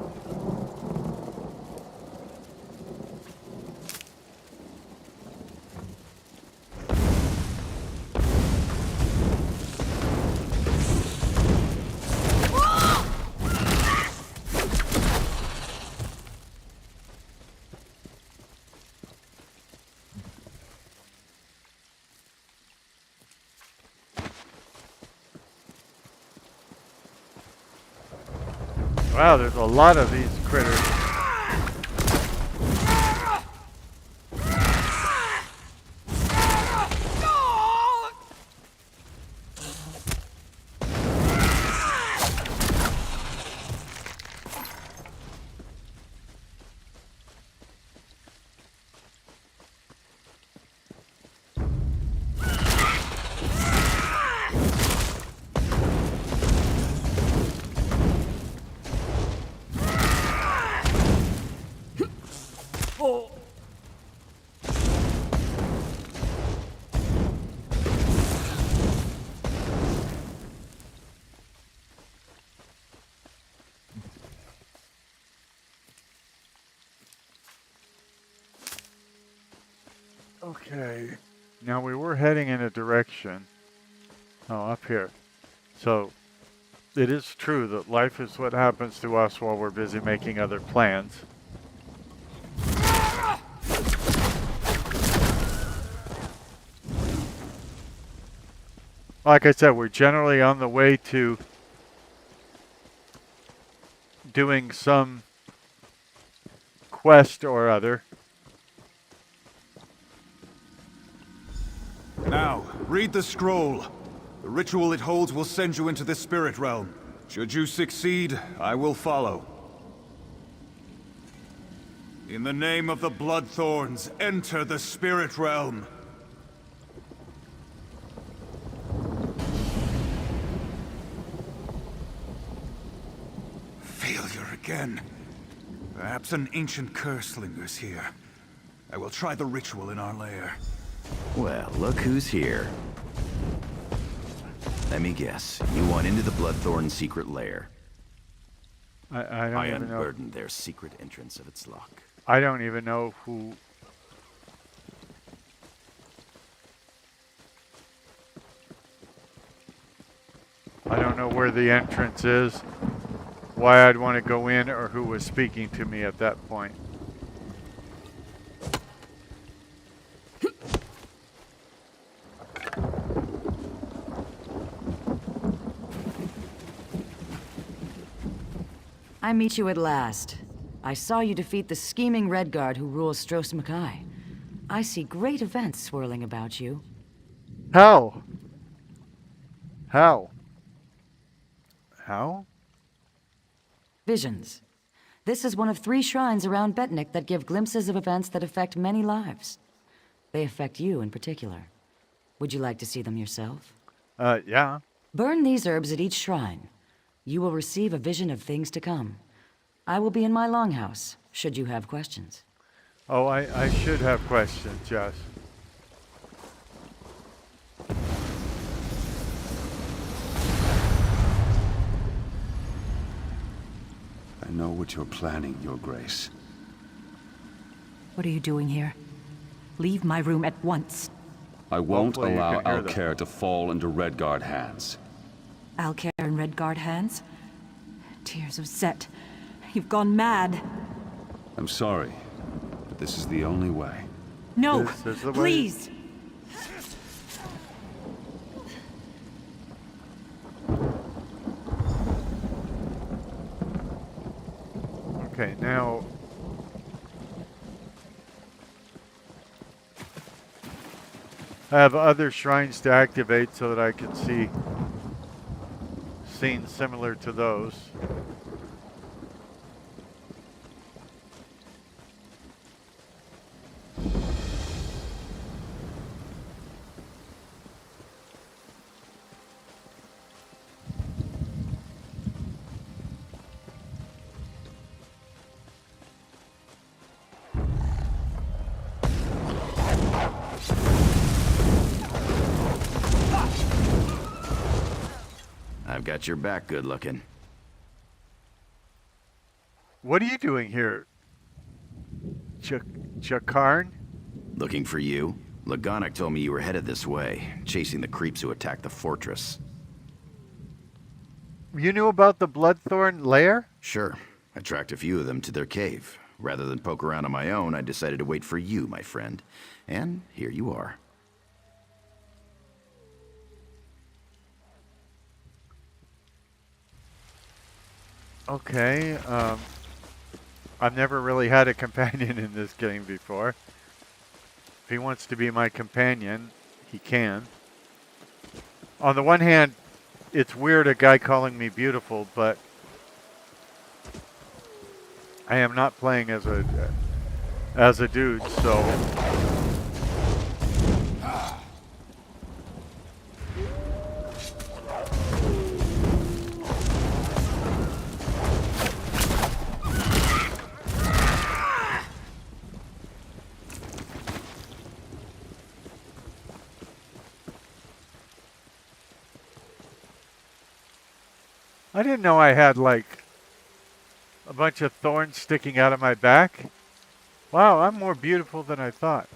Wow, there's a lot of these critters. Okay, now we were heading in a direction. Oh, up here. So, it is true that life is what happens to us while we're busy making other plans. Like I said, we're generally on the way to doing some quest or other. Now, read the scroll. The ritual it holds will send you into the spirit realm. Should you succeed, I will follow. In the name of the Bloodthorns, enter the spirit realm. Failure again. Perhaps an ancient curse lingers here. I will try the ritual in our lair. Well, look who's here. Let me guess. You want into the Bloodthorn secret lair. I don't even know. Unburdened their secret entrance of its lock. I don't even know who... I don't know where the entrance is, why I'd want to go in, or who was speaking to me at that point. I meet you at last. I saw you defeat the scheming Redguard who rules Stros Mackay. I see great events swirling about you. How? How? How? Visions. This is one of 3 shrines around Betnik that give glimpses of events that affect many lives. They affect you in particular. Would you like to see them yourself? Yeah. Burn these herbs at each shrine. You will receive a vision of things to come. I will be in my longhouse, should you have questions. Oh, I should have questions, yes. I know what you're planning, Your Grace. What are you doing here? Leave my room at once. I won't Hopefully you allow can hear them. Alcair to fall into Redguard hands. Alcair in Redguard hands? Tears of Set. You've gone mad. I'm sorry, but this is the only way. No, This is the way. please. Okay, now... I have other shrines to activate so that I can see scenes similar to those. I've got your back good looking. What are you doing here? Chakarn? Looking for you? Lagonic told me you were headed this way, chasing the creeps who attacked the fortress. You knew about the Bloodthorn lair? Sure. I tracked a few of them to their cave. Rather than poke around on my own, I decided to wait for you, my friend. And here you are. Okay, I've never really had a companion in this game before. If he wants to be my companion, he can. On the one hand, it's weird a guy calling me beautiful, but I am not playing as a dude, so... I didn't know I had, like, a bunch of thorns sticking out of my back. Wow, I'm more beautiful than I thought.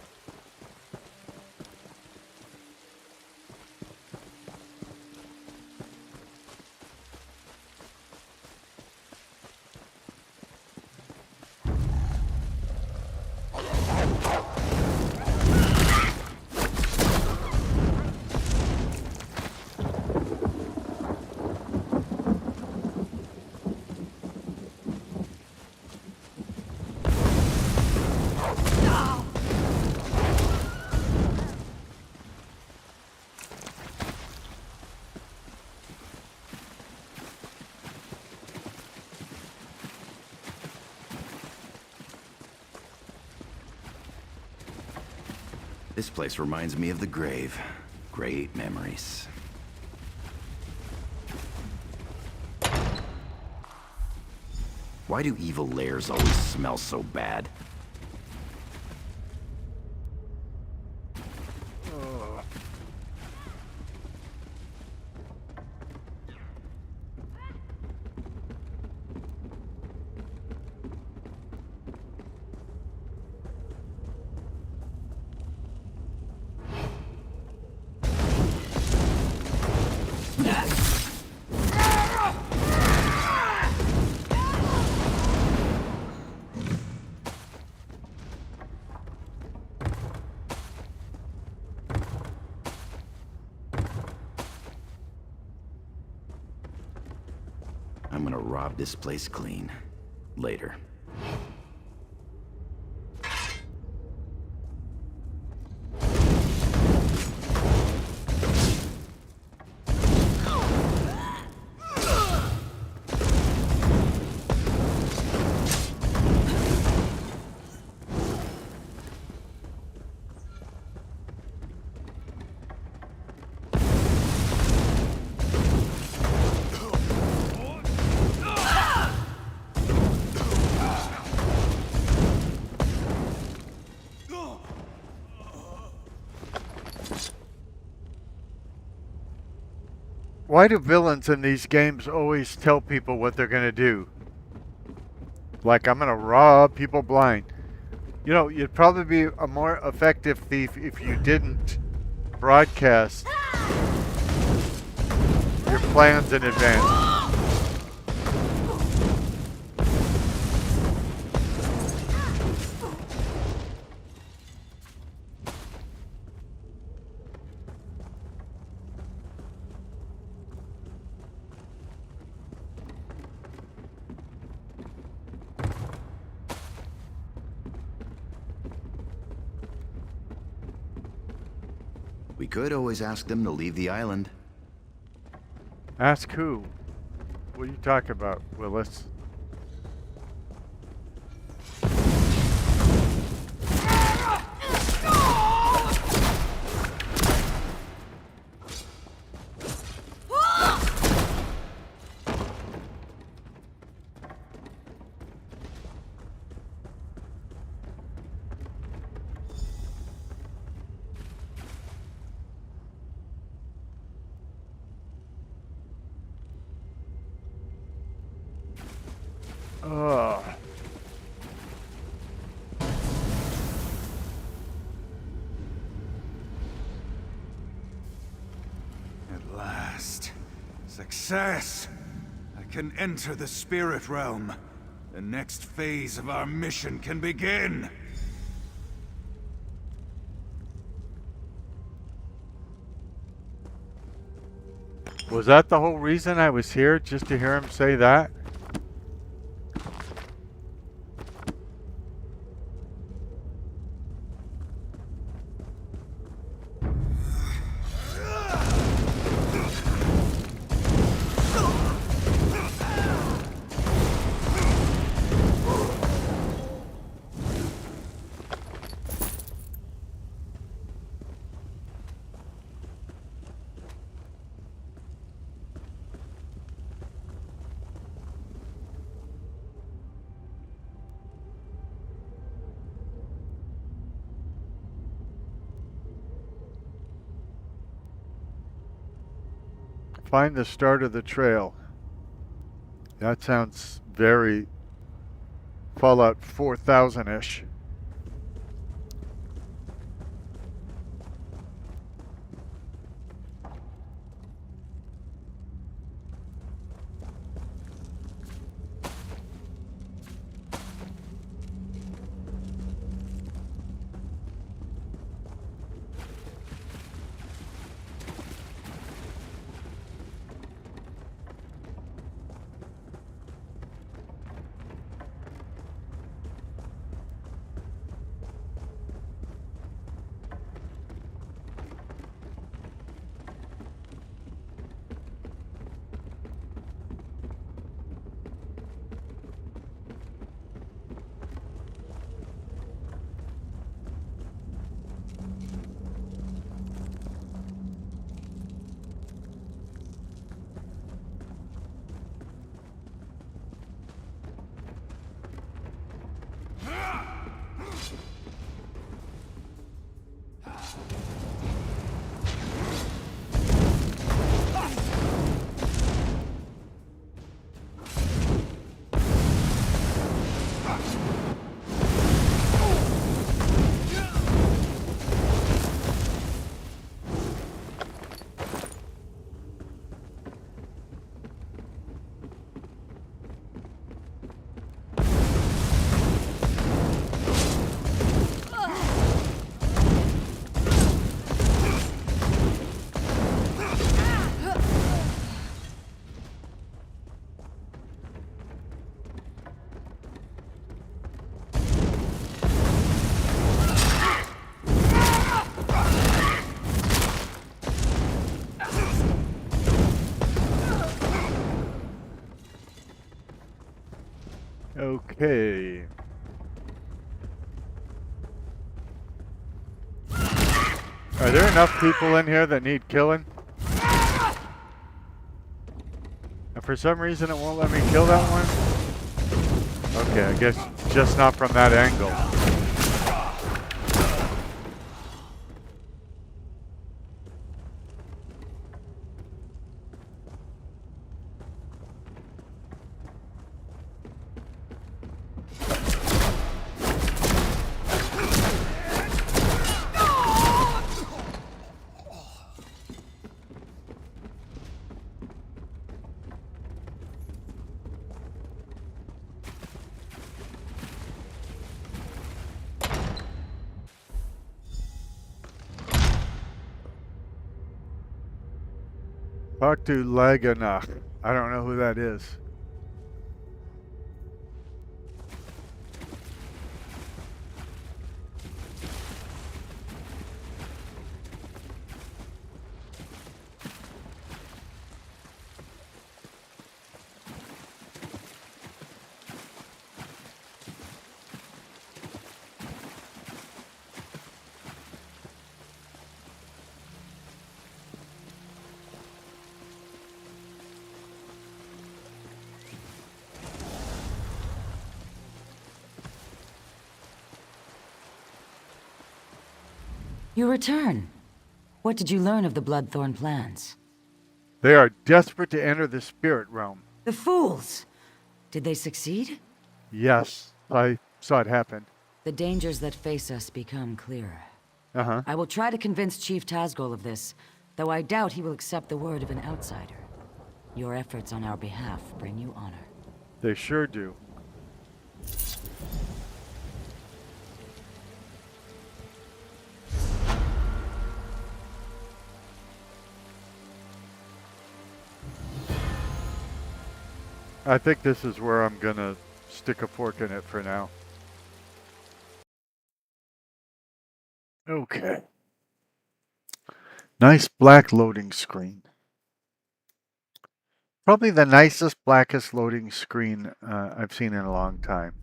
This place reminds me of the grave. Great memories. Why do evil lairs always smell so bad? I'm gonna rob this place clean. Later. Why do villains in these games always tell people what they're going to do? Like, I'm going to rob people blind. You know, you'd probably be a more effective thief if you didn't broadcast your plans in advance. We could always ask them to leave the island. Ask who? What are you talking about, Willis? Ugh. At last. Success! I can enter the spirit realm. The next phase of our mission can begin! Was that the whole reason I was here? Just to hear him say that? Find the start of the trail. That sounds very Fallout 4000-ish. Okay. Are there enough people in here that need killing? And for some reason it won't let me kill that one? Okay, I guess just not from that angle. Talk to Laganach. I don't know who that is. You return. What did you learn of the Bloodthorn plans? They are desperate to enter the spirit realm. The fools! Did they succeed? Yes, I saw it happen. The dangers that face us become clearer. Uh-huh. I will try to convince Chief Tazgol of this, though I doubt he will accept the word of an outsider. Your efforts on our behalf bring you honor. They sure do. I think this is where I'm gonna stick a fork in it for now. Okay. Nice black loading screen. Probably the nicest, blackest loading screen I've seen in a long time.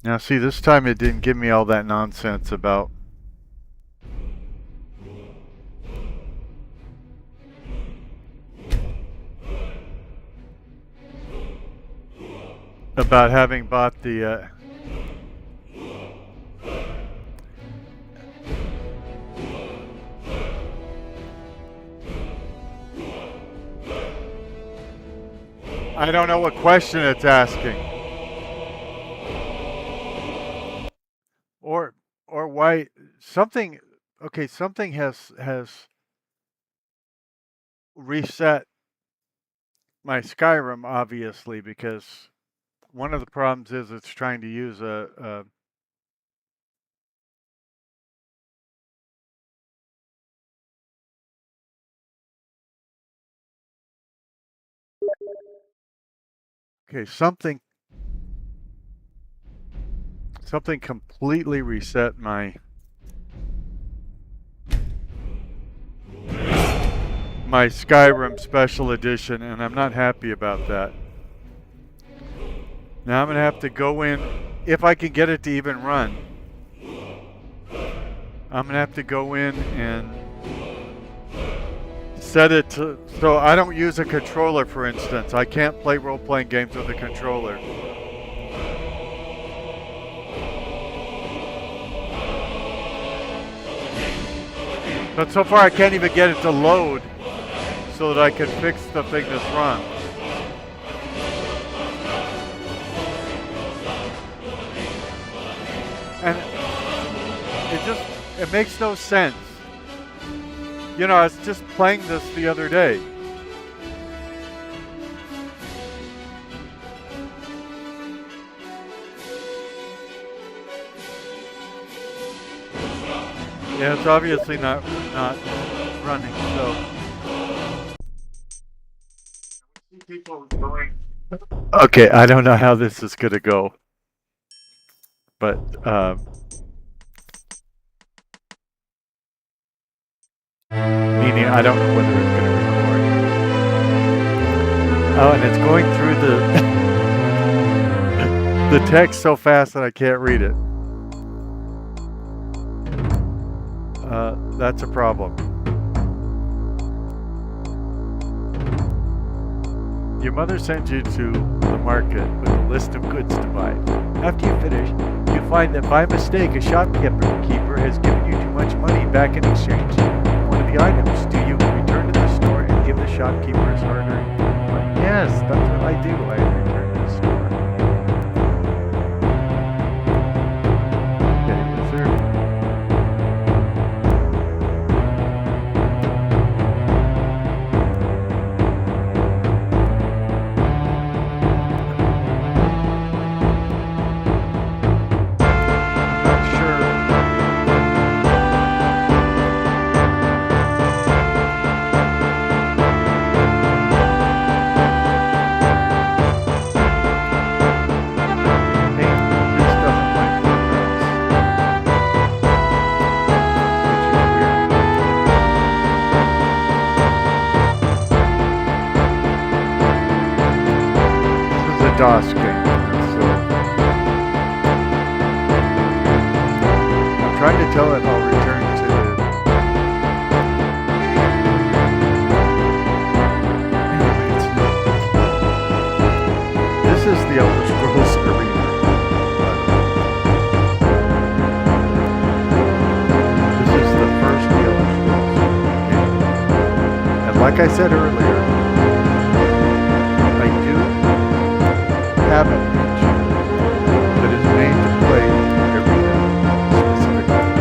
Now see, this time it didn't give me all that nonsense about having bought the I don't know what question it's asking. Or why something something has reset my Skyrim, obviously, because one of the problems is it's trying to use a okay, something completely reset my Skyrim Special Edition, and I'm not happy about that. Now I'm going to have to go in, if I can get it to even run, I'm going to have to go in and set it to, so I don't use a controller, for instance. I can't play role-playing games with a controller. But so far I can't even get it to load so that I can fix the thing that's wrong. And it makes no sense. You know, I was just playing this the other day. Yeah, it's obviously not running, so. Okay, I don't know how this is gonna go. But meaning I don't know whether it's gonna record. Oh, and it's going through the text so fast that I can't read it. That's a problem. Your mother sent you to the market with a list of goods to buy. After you finish, you find that by mistake a shopkeeper has given you too much money back in exchange for one of the items. Do you return to the store and give the shopkeeper his hard-earned money? Yes, that's what I do. I return to the store. Okay, yes, sir. a DOS game, so I'm trying to tell it I'll return to the... This is the Elder Scrolls Arena. This is the first Elder Scrolls game. And like I said earlier, I do have an engine that is made to play Arena specifically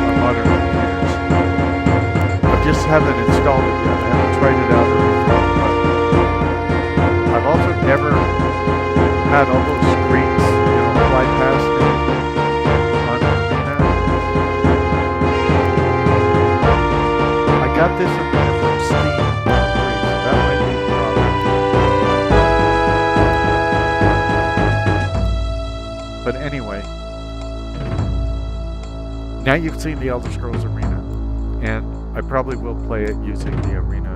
on modern computers. I just haven't installed it yet. I haven't tried it out or anything. But I've also never had all those screens, fly past on Arena. I got this Arena from Steam. That might be a problem. But anyway, now you've seen the Elder Scrolls Arena, and I probably will play it using the Arena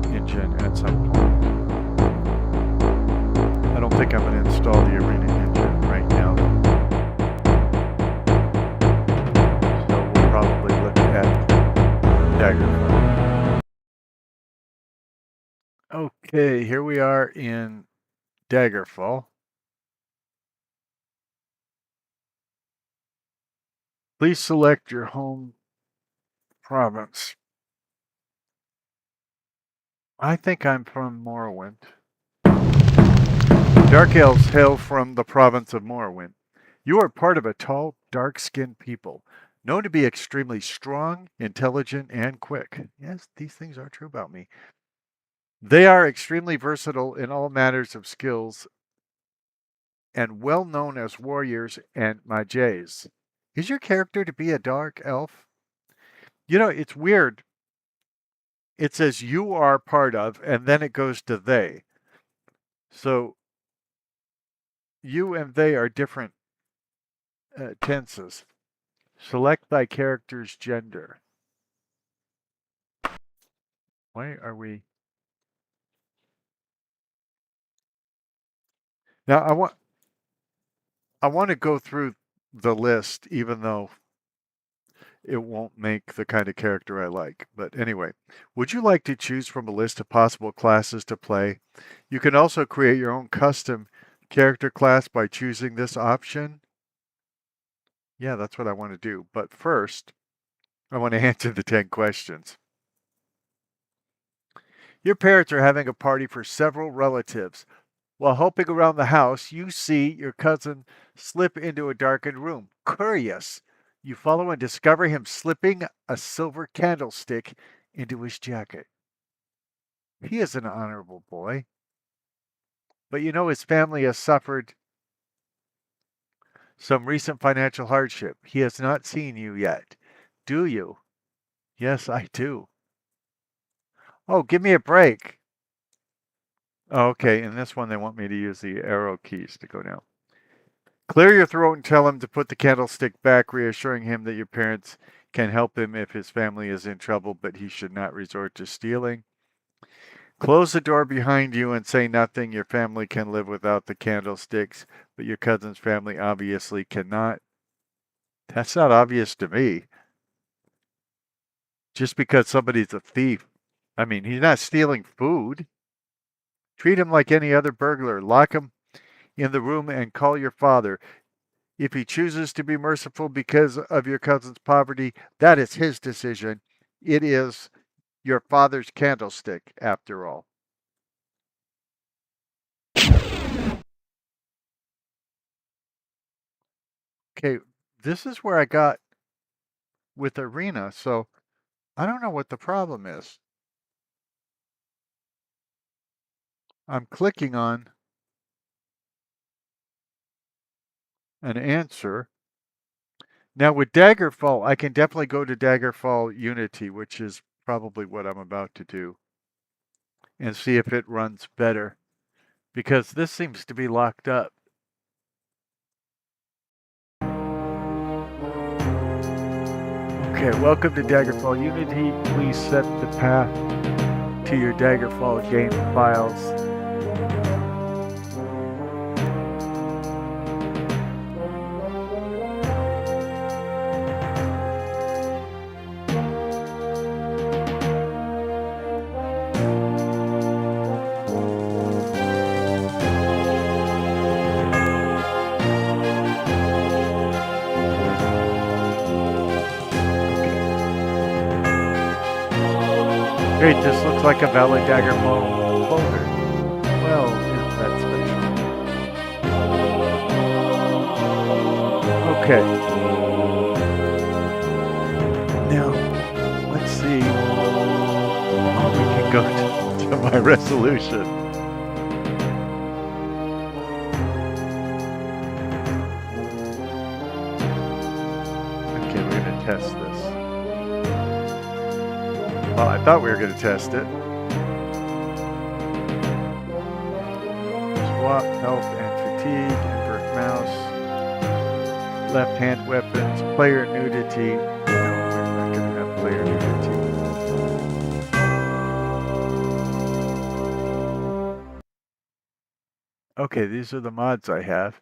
engine at some point. I don't think I'm going to install the Arena engine right now, so we'll probably look at Daggerfall. Okay, here we are in Daggerfall. Please select your home province. I think I'm from Morrowind. Dark elves hail from the province of Morrowind. You are part of a tall, dark-skinned people, known to be extremely strong, intelligent, and quick. Yes, these things are true about me. They are extremely versatile in all matters of skills and well known as warriors and mages. Is your character to be a dark elf? You know, it's weird. It says you are part of, and then it goes to they. So you and they are different tenses. Select thy character's gender. Why are we... Now, I want to go through the list, even though it won't make the kind of character I like. But anyway, would you like to choose from a list of possible classes to play? You can also create your own custom character class by choosing this option. Yeah, that's what I want to do. But first, I want to answer the 10 questions. Your parents are having a party for several relatives. While helping around the house, you see your cousin slip into a darkened room. Curious, you follow and discover him slipping a silver candlestick into his jacket. He is an honorable boy, but you know his family has suffered some recent financial hardship. He has not seen you yet. Do you? Yes, I do. Oh, give me a break. Okay, in this one they want me to use the arrow keys to go down. Clear your throat and tell him to put the candlestick back, reassuring him that your parents can help him if his family is in trouble, but he should not resort to stealing. Close the door behind you and say nothing. Your family can live without the candlesticks, but your cousin's family obviously cannot. That's not obvious to me. Just because somebody's a thief. I mean, he's not stealing food. Treat him like any other burglar. Lock him in the room and call your father. If he chooses to be merciful because of your cousin's poverty, that is his decision. It is your father's candlestick, after all. Okay, this is where I got with Arena, so I don't know what the problem is. I'm clicking on an answer. Now with Daggerfall, I can definitely go to Daggerfall Unity, which is probably what I'm about to do, and see if it runs better, because this seems to be locked up. Okay, welcome to Daggerfall Unity. Please set the path to your Daggerfall game files. Great, this looks like a valid Daggerfall folder. Well, isn't that special? Okay. Now, let's see. Oh, we can go to my resolution. Okay, we're going to test this. Well, I thought we were going to test it. Swap, health, and fatigue, invert mouse, left-hand weapons, player nudity. No, we're not going to have player nudity. Okay, these are the mods I have.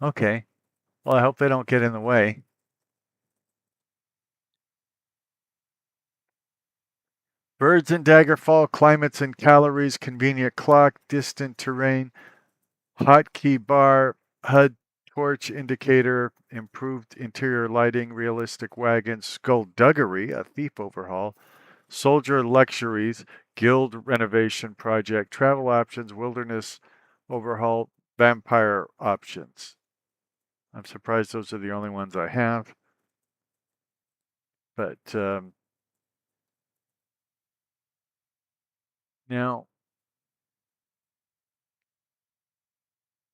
Okay. Well, I hope they don't get in the way. Birds in Daggerfall, climates and calories, convenient clock, distant terrain, hotkey bar, HUD torch indicator, improved interior lighting, realistic wagons, skullduggery, a thief overhaul, soldier luxuries, guild renovation project, travel options, wilderness overhaul, vampire options. I'm surprised those are the only ones I have. But now,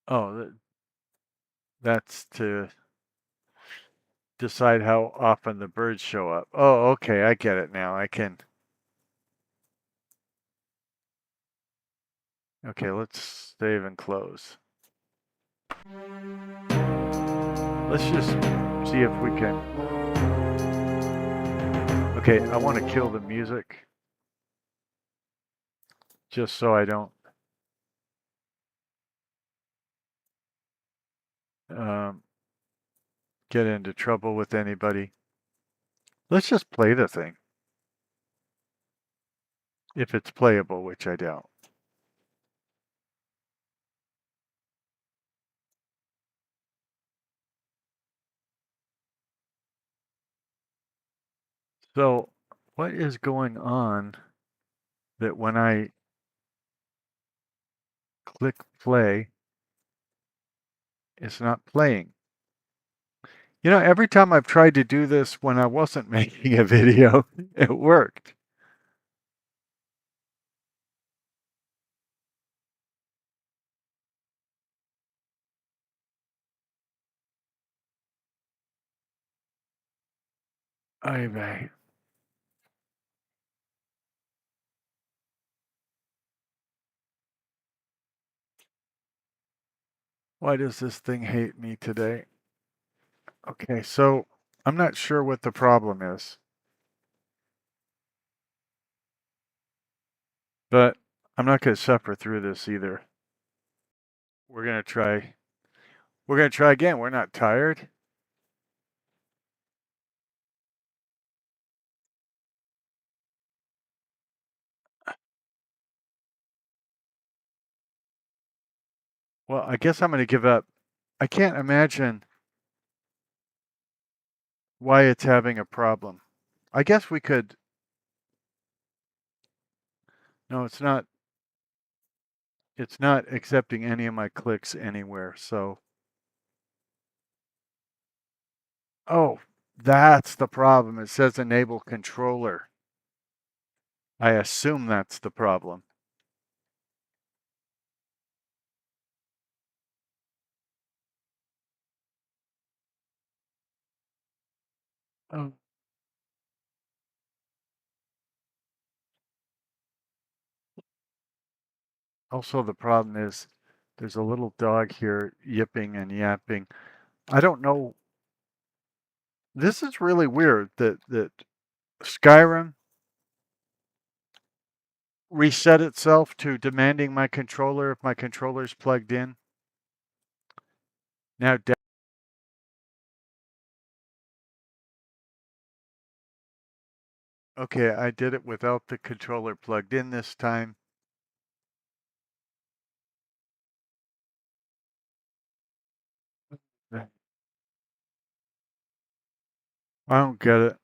oh, that's to decide how often the birds show up. Oh, okay, I get it now. I can. Okay, let's save and close. Let's just see if we can. Okay, I want to kill the music. Just so I don't get into trouble with anybody. Let's just play the thing. If it's playable, which I doubt. So, what is going on that when I click play, it's not playing? You know, every time I've tried to do this when I wasn't making a video, it worked. Ay vey. Why does this thing hate me today? Okay, so I'm not sure what the problem is. But I'm not going to suffer through this either. We're going to try. We're going to try again. We're not tired. Well, I guess I'm going to give up. I can't imagine why it's having a problem. I guess we could. No, it's not. It's not accepting any of my clicks anywhere. So. Oh, that's the problem. It says enable controller. I assume that's the problem. Oh. Also, the problem is there's a little dog here yipping and yapping. I don't know. This is really weird that Skyrim reset itself to demanding my controller if my controller's plugged in. Now, okay, I did it without the controller plugged in this time. I don't get it.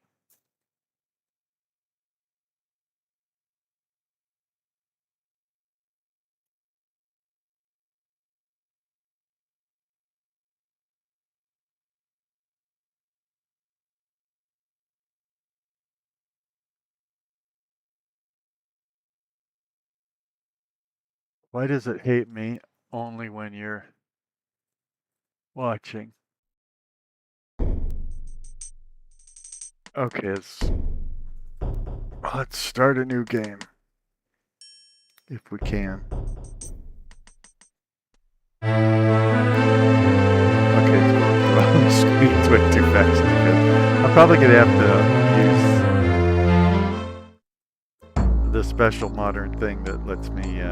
Why does it hate me only when you're watching? Okay, let's start a new game. If we can. Okay, it's going through all the screens way too fast. I'm probably going to have to use the special modern thing that lets me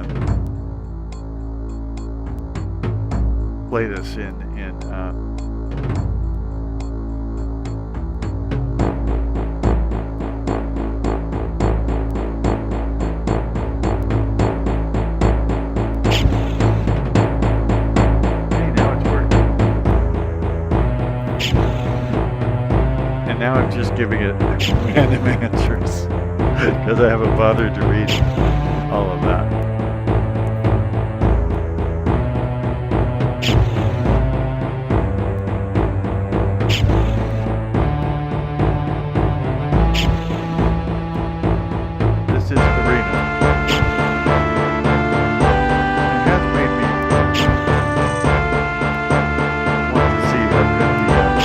play this in now I'm just giving it random answers because I haven't bothered to read all of that. This is Arena. It has made me want to see how good we are.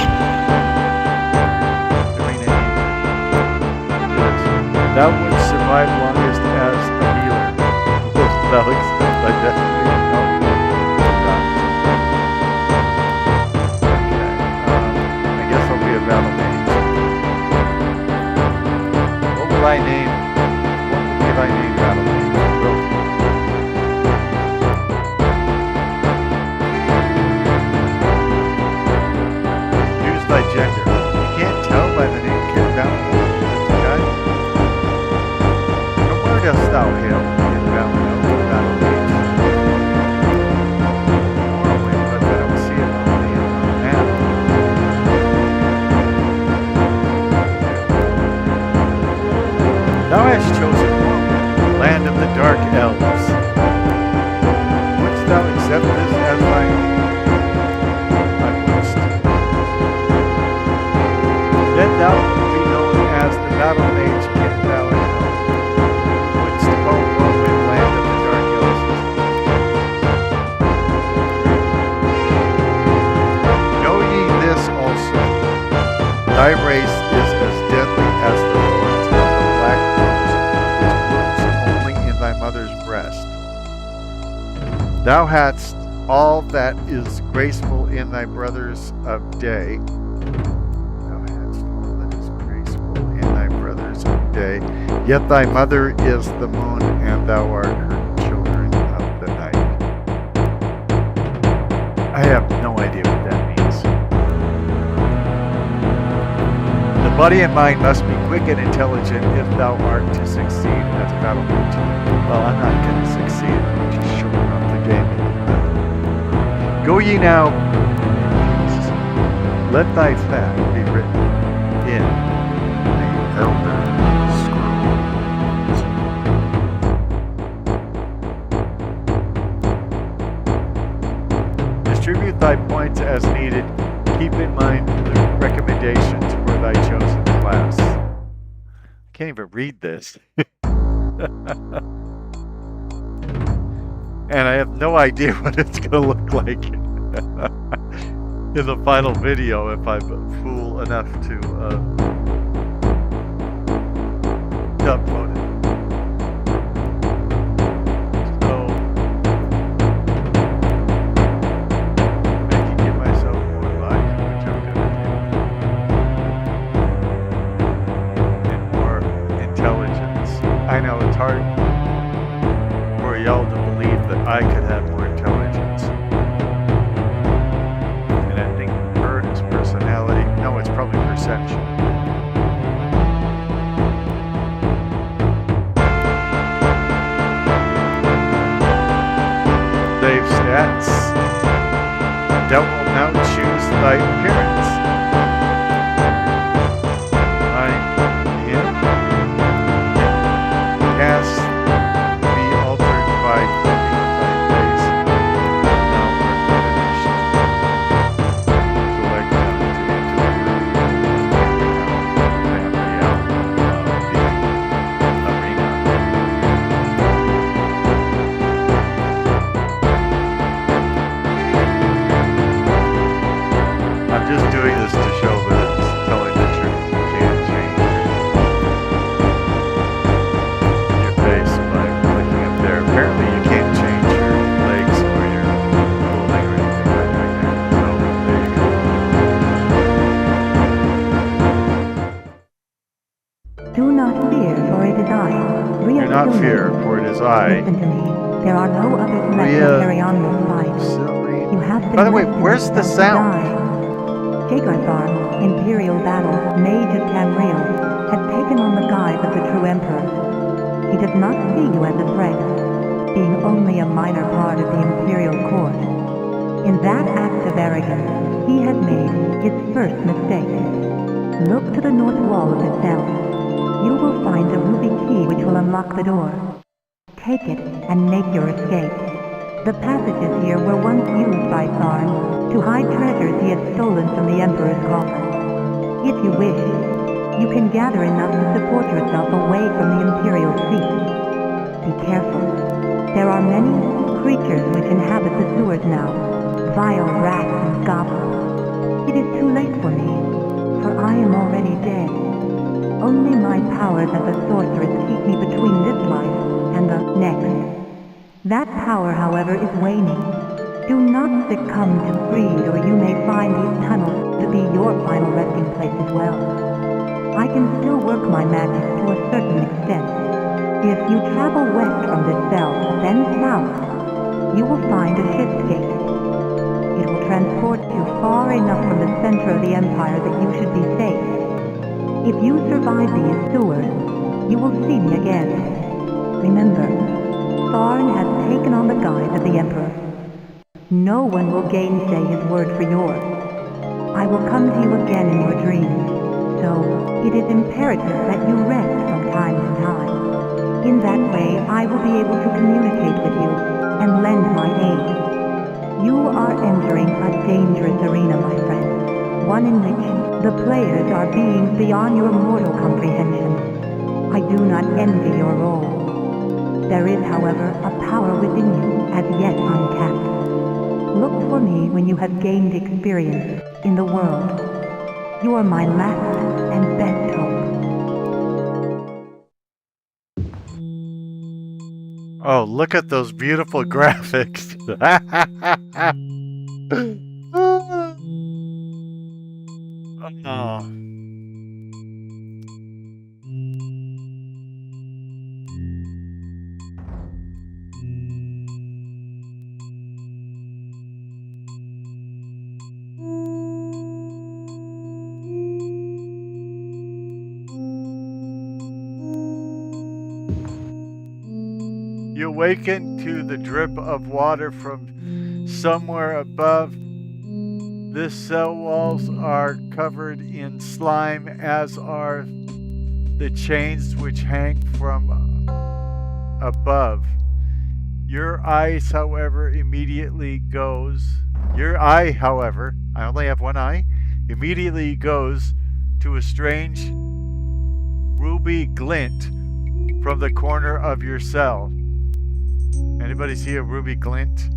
That would survive longest as a healer. Alex, I definitely know that. Okay, I guess I'll be a battle mage. What will I name? What will be thy name, battle mage? Use thy gender. You can't tell by the name kid battle mage. Dost thou hail in battle mage? Morrowind, but I don't see it on the map. Thou hast chosen Morrowind, land of the dark elves. Wouldst thou accept this as thy own? I wouldst. Then thou wilt be known as the battle mage king thou art. Thy race is as deadly as the thorns of the black rose, which blooms only in thy mother's breast. Thou hadst all that is graceful in thy brothers of day. Thou hadst all that is graceful in thy brothers of day. Yet thy mother is the moon, and thou art her children of the night. I have no idea what that means. The body and mind must be quick and intelligent if thou art to succeed as a battle mage. Well, I'm not going to succeed. I'm just showing up the game. Go ye now. Let thy fat be written in the Elder Scrolls. Distribute thy points as needed. Keep in mind the recommendations for thy chosen class. I can't even read this. And I have no idea what it's going to look like in the final video if I'm fool enough to upload it. I know it's hard y'all to believe that I could have more intelligence. And I think bird is personality. No, it's probably perception. Save stats. Thou wilt now choose thy appearance. I am cast be altered by clicking thy face. Now we're finished. Select down to I'm just doing this to show that it's telling the truth. You can't change your face by clicking up there. Apparently you can't change your legs or your clothing or anything like that. So there you go. Do not fear, for it is I. Do not fear, for it is I. Listen to me. There are no others left to carry on this fight. You have been By the way, where's the sound? Daggerfall, Imperial battle, Mage of Tamriel, has taken on the guise of the true Emperor. He does not see you as a threat, being only a minor part of the Imperial court. In that act of arrogance, he has made his first mistake. Look to the north wall of the cell. You will find a ruby key which will unlock the door. Take it and make your escape. The passages here were once used by Tharn to hide treasures he had stolen from the Emperor's coffer. If you wish, you can gather enough to support yourself away from the Imperial seat. Be careful. There are many creatures which inhabit the sewers now, vile rats and goblins. It is too late for me, for I am already dead. Only my powers as a sorceress keep me between this life and the next. That power, however, is waning. Do not succumb to greed, or you may find these tunnels to be your final resting place as well. I can still work my magic to a certain extent. If you travel west from this cell, then south, you will find a shift gate. It will transport you far enough from the center of the Empire that you should be safe. If you survive these sewers, you will see me again. Remember, Tharn has taken on the guise of the Emperor. No one will gainsay his word for yours. I will come to you again in your dreams, so it is imperative that you rest from time to time. In that way, I will be able to communicate with you and lend my aid. You are entering a dangerous arena, my friend, one in which the players are beings beyond your mortal comprehension. I do not envy your role. There is, however, a power within you as yet untapped. Look for me when you have gained experience in the world. You are my last and best hope. Oh, look at those beautiful graphics. Oh. You awaken to the drip of water from somewhere above. The cell walls are covered in slime, as are the chains which hang from above. Your eye, however, I only have one eye, immediately goes to a strange ruby glint from the corner of your cell. Anybody see a ruby glint?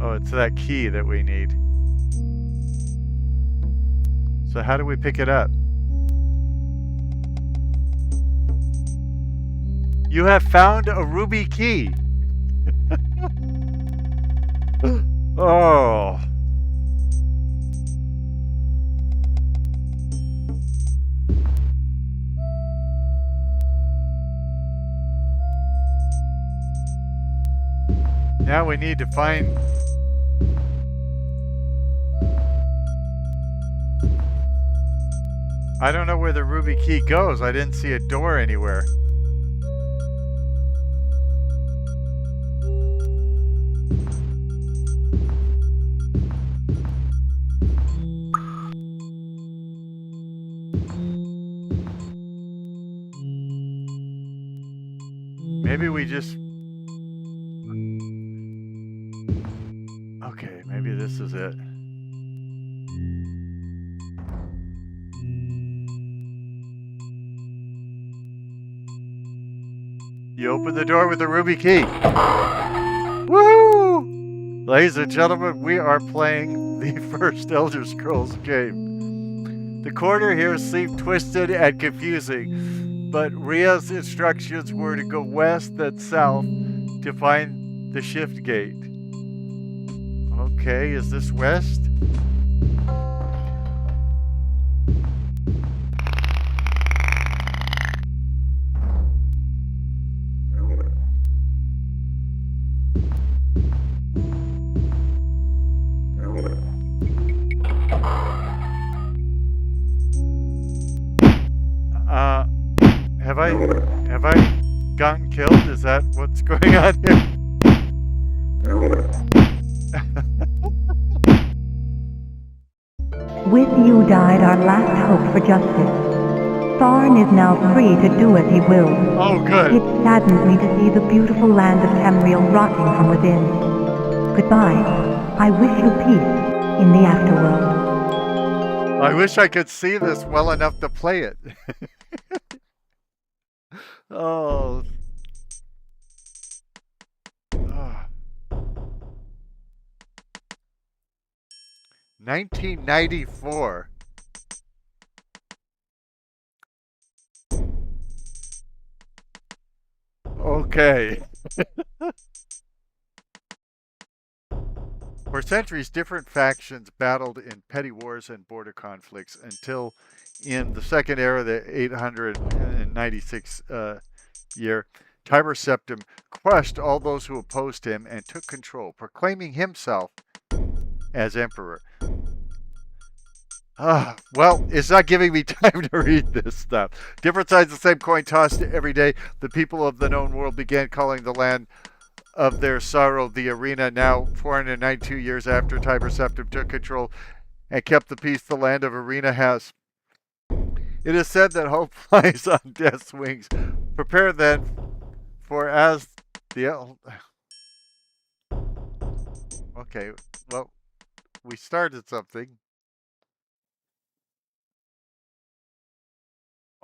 Oh, it's that key that we need. So how do we pick it up? You have found a ruby key. Oh. Now we need to find... I don't know where the ruby key goes. I didn't see a door anywhere. Maybe we just... Okay, maybe this is it. You open the door with the ruby key. Woohoo! Ladies and gentlemen, we are playing the first Elder Scrolls game. The corner here seemed twisted and confusing, but Ria's instructions were to go west then south to find the shift gate. Okay, is this west? Have I gotten killed? Is that what's going on here? With you died our last hope for justice. Thorn is now free to do as he will. Oh, good. It saddens me to see the beautiful land of Tamriel rotting from within. Goodbye. I wish you peace in the afterworld. I wish I could see this well enough to play it. Oh. 1994. Okay. For centuries, different factions battled in petty wars and border conflicts until in the Second Era, the 896 year, Tiber Septim crushed all those who opposed him and took control, proclaiming himself as emperor. Well, it's not giving me time to read this stuff. Different sides of the same coin tossed every day. The people of the known world began calling the land of their sorrow the arena. Now, 492 years after Tiber Septim took control and kept the peace the land of arena has. It is said that hope flies on death's wings. Prepare then, for as the... Okay, well, we started something.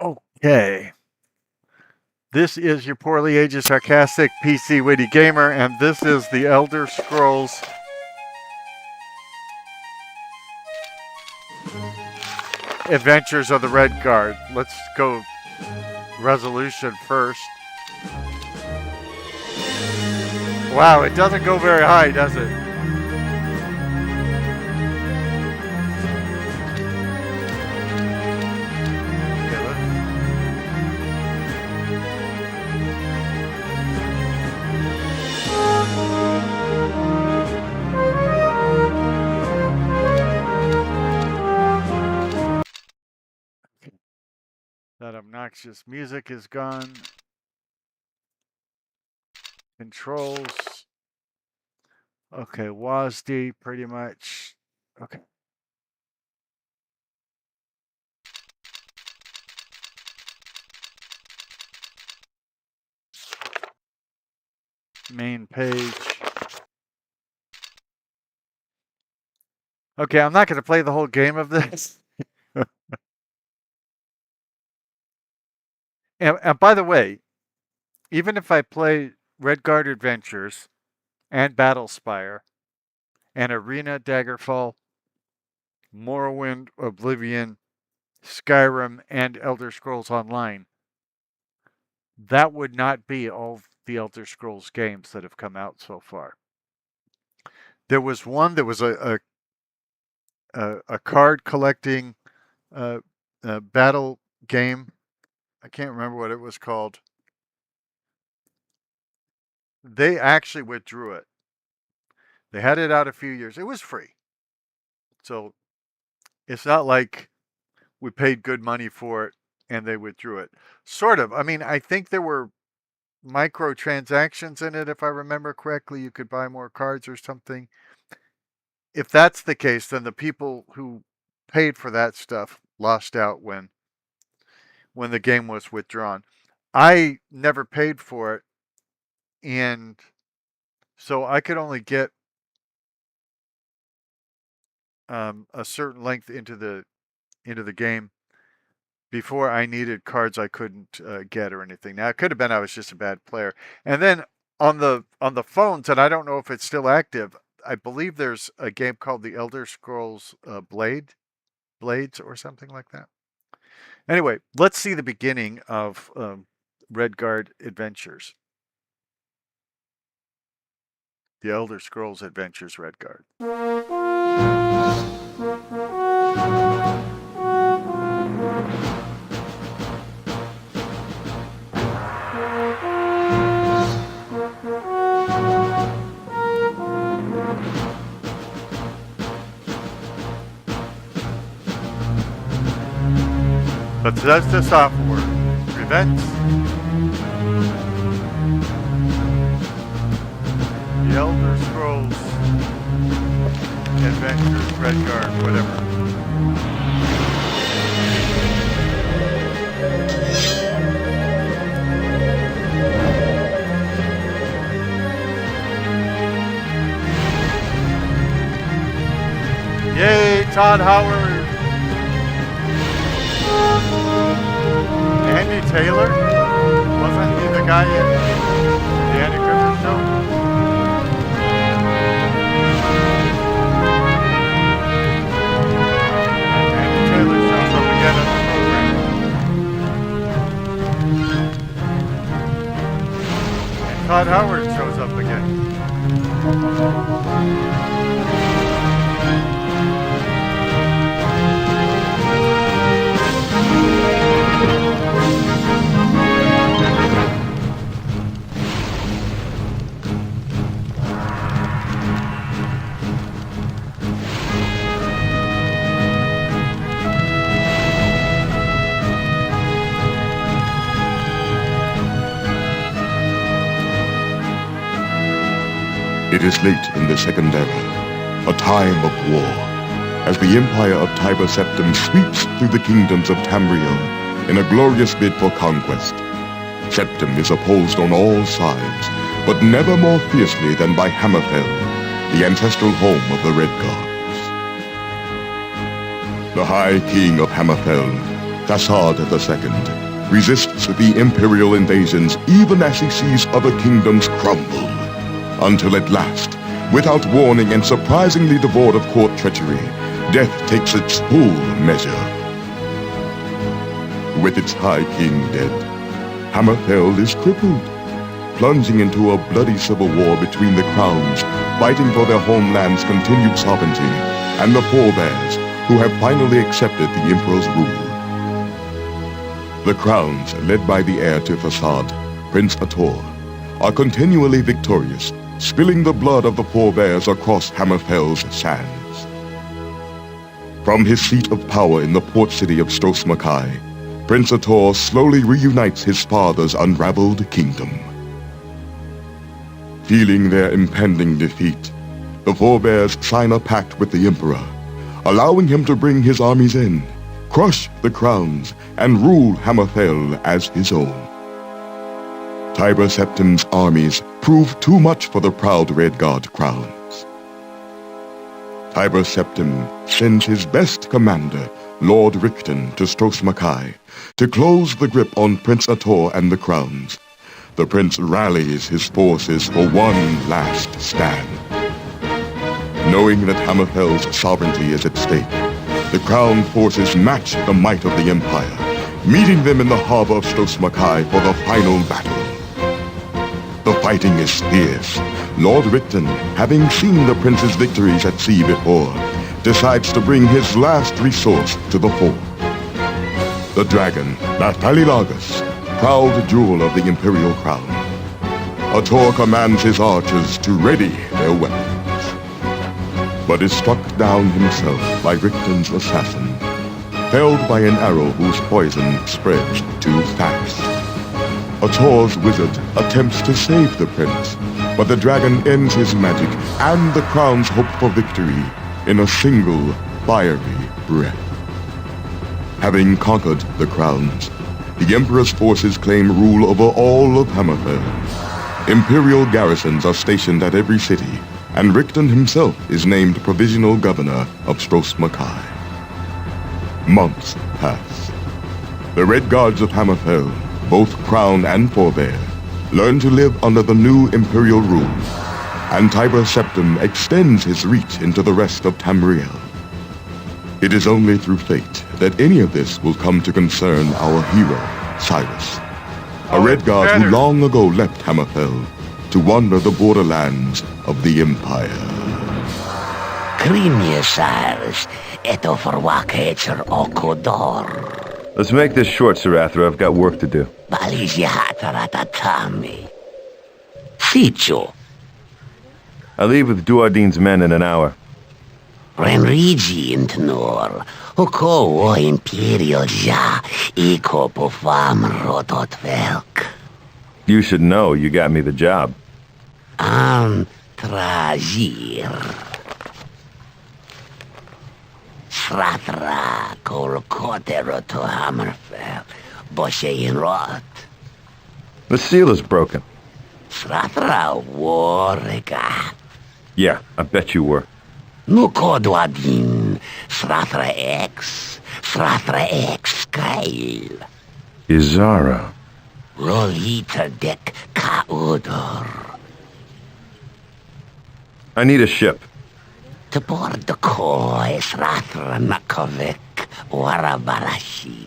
Okay. This is your poorly aged, sarcastic, PC witty gamer, and this is the Elder Scrolls Adventures of the Redguard. Let's go resolution first. Wow, it doesn't go very high, does it? That obnoxious music is gone. Controls. Okay, WASD pretty much. Okay. Main page. Okay, I'm not going to play the whole game of this. And by the way, even if I play Redguard Adventures and BattleSpire and Arena, Daggerfall, Morrowind, Oblivion, Skyrim, and Elder Scrolls Online, that would not be all the Elder Scrolls games that have come out so far. There was one that was a card collecting battle game. I can't remember what it was called. They actually withdrew it. They had it out a few years. It was free. So it's not like we paid good money for it and they withdrew it. Sort of. I mean, I think there were microtransactions in it, if I remember correctly. You could buy more cards or something. If that's the case, then the people who paid for that stuff lost out when the game was withdrawn. I never paid for it, and so I could only get a certain length into the game before I needed cards I couldn't get or anything. Now, it could have been I was just a bad player. And then on the phones, and I don't know if it's still active, I believe there's a game called The Elder Scrolls Blades or something like that. Anyway, let's see the beginning of Redguard Adventures. The Elder Scrolls Adventures Redguard. Bethesda Software presents The Elder Scrolls Adventures Redguard, whatever. Yay, Todd Howard! Andy Taylor? Wasn't he the guy in the Andy Griffith Show? Andy Taylor shows up again on the program. And Todd Howard shows up again. It is late in the Second Era, a time of war, as the empire of Tiber Septim sweeps through the kingdoms of Tamriel in a glorious bid for conquest. Septim is opposed on all sides, but never more fiercely than by Hammerfell, the ancestral home of the Redguards. The High King of Hammerfell, Thasard II, resists the imperial invasions even as he sees other kingdoms crumble. Until at last, without warning and surprisingly devoid of court treachery, death takes its full measure. With its High King dead, Hammerfell is crippled, plunging into a bloody civil war between the crowns, fighting for their homeland's continued sovereignty, and the forebears, who have finally accepted the Emperor's rule. The crowns, led by the heir to Thasard, Prince Ator, are continually victorious, spilling the blood of the forebears across Hammerfell's sands. From his seat of power in the port city of Stos Makai, Prince Ator slowly reunites his father's unraveled kingdom. Feeling their impending defeat, the forebears sign a pact with the Emperor, allowing him to bring his armies in, crush the crowns, and rule Hammerfell as his own. Tiber Septim's armies prove too much for the proud Redguard crowns. Tiber Septim sends his best commander, Lord Richten, to Stos Makai to close the grip on Prince Ator and the crowns. The prince rallies his forces for one last stand. Knowing that Hammerfell's sovereignty is at stake, the crown forces match the might of the Empire, meeting them in the harbor of Stos Makai for the final battle. The fighting is fierce. Lord Richten, having seen the prince's victories at sea before, decides to bring his last resource to the fore. The dragon, Nathalilagus, proud jewel of the imperial crown. Ator commands his archers to ready their weapons. but is struck down himself by Richton's assassin, felled by an arrow whose poison spreads too fast. Ator's wizard attempts to save the prince, but the dragon ends his magic and the crown's hope for victory in a single fiery breath. Having conquered the crowns, the Emperor's forces claim rule over all of Hammerfell. Imperial garrisons are stationed at every city, and Richton himself is named provisional governor of Stros Makai. Months pass. The Red Guards of Hammerfell, both Crown and Forebear, learn to live under the new Imperial rule, and Tiber Septim extends his reach into the rest of Tamriel. It is only through fate that any of this will come to concern our hero, Cyrus, a Red Guard who long ago left Hammerfell to wander the borderlands of the Empire. Grimje, Cyrus, eto forwakecher okodor. Let's make this short, Sarathra. I've got work to do. Balizyahataratatami. Sicho. I leave with Duardine's men in an hour. Renrigi intnor. Oko o imperial ja. Iko pofam rotot velk. You should know you got me the job. Tragir. Sratra kol kotero to Hammerfell. Boshe in rot. The seal is broken. Sratra warrega. Yeah, I bet you were. Nuko Duadin. Sratra X. Sratra X Kyle. Izara. Rolita dek kaudor. I need a ship. To board the koi Sratra Nakovik Warabarashi.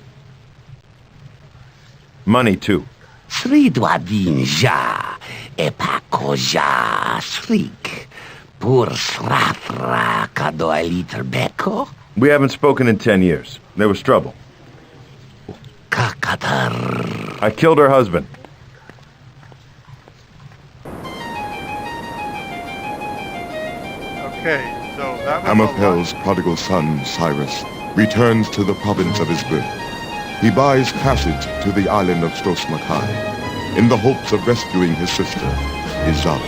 Money, too. Sridwadin ja. Epako ja. Srik. Pur Sratra kadoeliter beko. We haven't spoken in 10 years. There was trouble. Kakatar. I killed her husband. Okay, so that was Hammerfell's prodigal son, Cyrus, returns to the province of his birth. He buys passage to the island of Stros Makai in the hopes of rescuing his sister, Izara.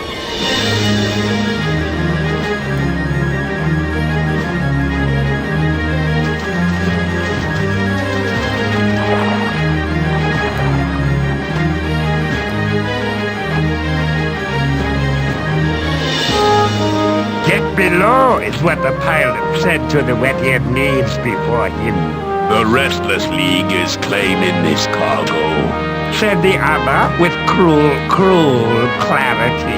Get below is what the pilot said to the wet-haired knaves before him. The Restless League is claiming this cargo, said the other with cruel clarity.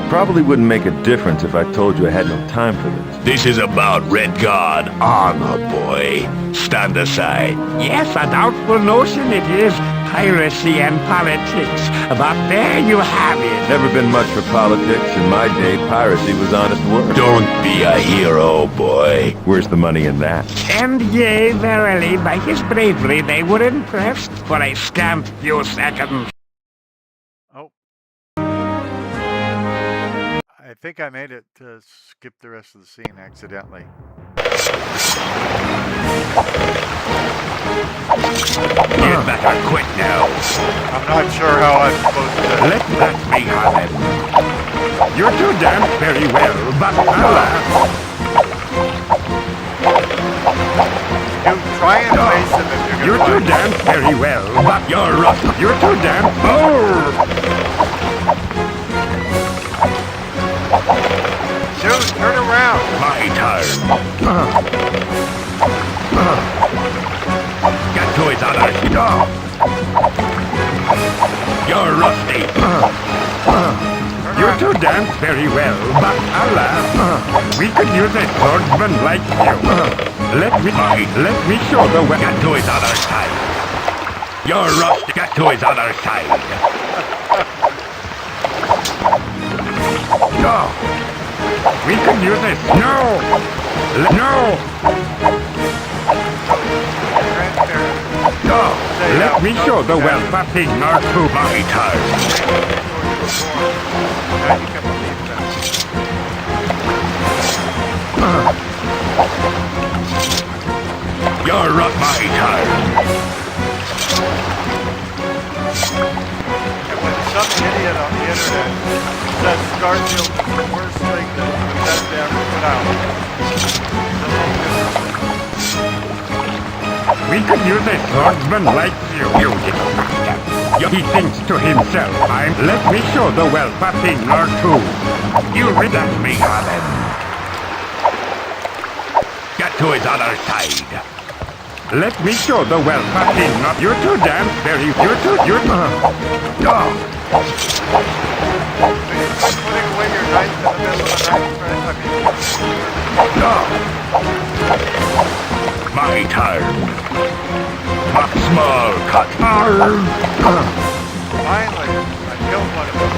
Probably wouldn't make a difference if I told you I had no time for this. This is about Redguard armor, boy. Stand aside. Yes, a doubtful notion it is. Piracy and politics. But there you have it. Never been much for politics. In my day, piracy was honest work. Don't be a hero, boy. Where's the money in that? And yea, verily, by his bravery they were impressed for a scant few seconds. Oh. I think I made it to skip the rest of the scene accidentally. Get back here quick now. I'm not sure how I'm supposed to... Let that be happen. You're too damn very well, but You try and face him if you're too damn very well, but you're rough. You're too damn... Dude, turn around. My turn. Get to it, others. You're rusty. You're too damn very well, but alas, we could use a swordsman like you. Let me show the way. Get to his other side. You're rusty. Get to his other side. No. We could use it. No! No! No! Let me show the well-fucking Narku my turn. You're up my turn. And when some idiot on the internet says Starfield is the worst thing that Bethesda ever put out, We could use a swordsman like you, you little bastard. He thinks to himself, let me show the whelp a thing or two. You let me have him. Get to his other side. Let me show the whelp a thing or you're too damn very, you're too, you're... putting away your knife in the middle of the night, My turn. A small cut. Finally, I killed one of them.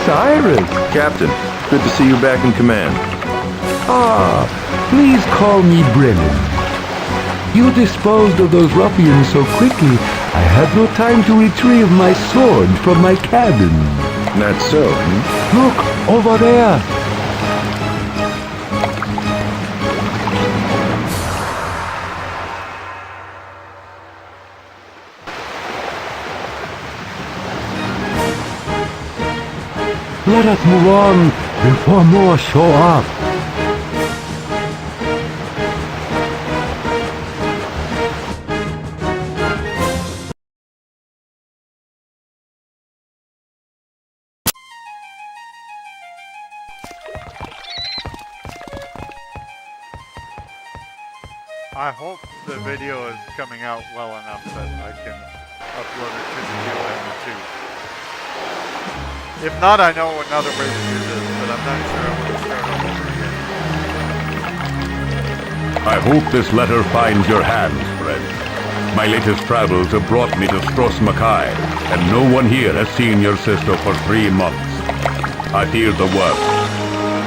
Cyrus! Captain, good to see you back in command. Ah, please call me Brennan. You disposed of those ruffians so quickly, I had no time to retrieve my sword from my cabin. That's so, Look, over there! Let us move on before more show up. I hope the video is coming out well enough that I can upload it to the YouTube too. If not, I know another way to do this, but I'm not sure I want to start all over again. I hope this letter finds your hands, friend. My latest travels have brought me to Stros Mackay, and no one here has seen your sister for 3 months. I fear the worst.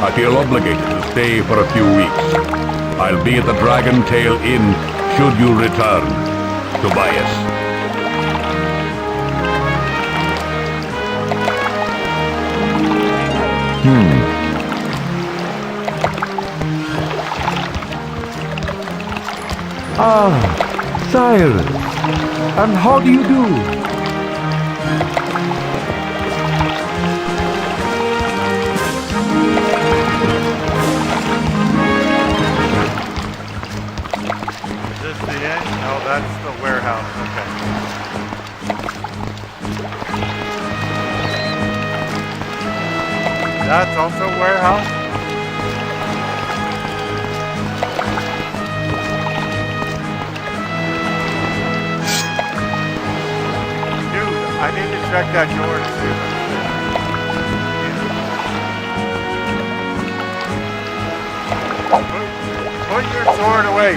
I feel obligated to stay for a few weeks. I'll be at the Dragon Tail Inn should you return. Tobias. Ah, Cyrus. And how do you do? Is this the end? No, that's the warehouse. Okay. That's also warehouse? I need to check that door to see if put your sword away.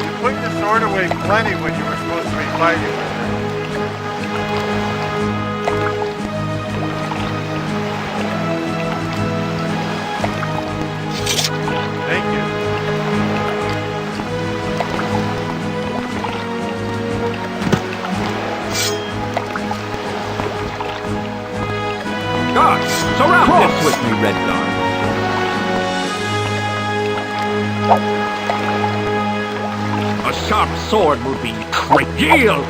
You put the sword away plenty when you were supposed to be fighting with it. Thank you. Guards, surround this with me, Redguard. A sharp sword will be quick. Yield!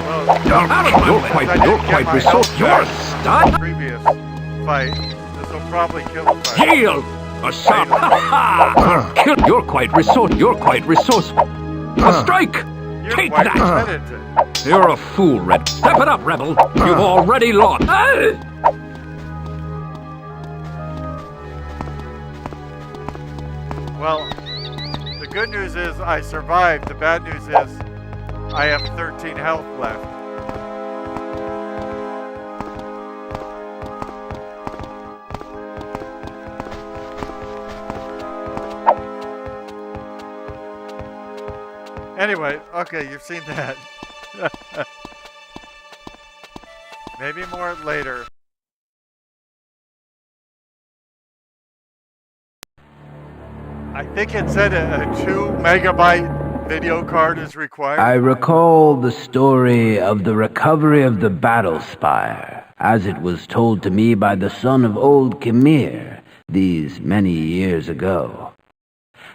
You're quite resourceful. You're stunned. Previous fight, this will probably kill the fight. Yield! A sharp. Kill. You're quite resourceful. A strike! Take that! You're a fool, Red. Step it up, Rebel. You've already lost. Well, the good news is I survived. The bad news is I have 13 health left. Anyway, okay, you've seen that. Maybe more later. I think it said a 2 megabyte video card is required. I recall the story of the recovery of the BattleSpire, as it was told to me by the son of old Khmer these many years ago.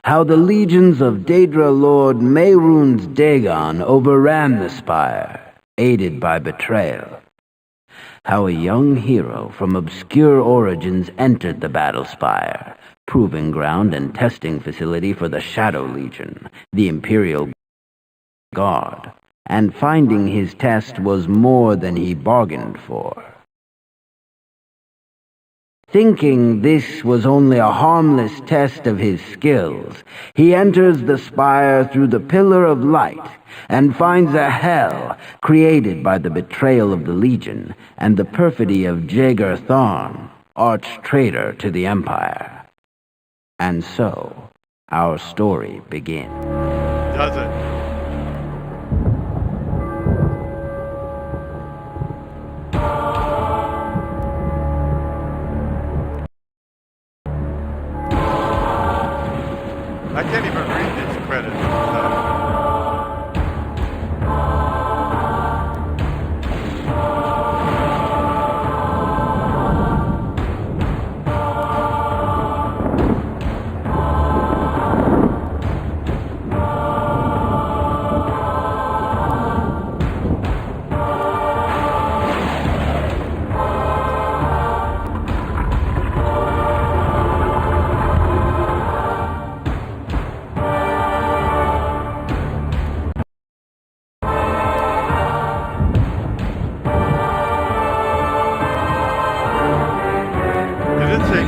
How the legions of Daedra Lord Mehrunes Dagon overran the spire, aided by betrayal. How a young hero from obscure origins entered the BattleSpire, proving ground and testing facility for the Shadow Legion, the Imperial Guard, and finding his test was more than he bargained for. Thinking this was only a harmless test of his skills, he enters the spire through the Pillar of Light and finds a hell created by the betrayal of the Legion and the perfidy of Jaeger Tharn, arch-traitor to the Empire. And so, our story begins. Does it? I can't even read these credits.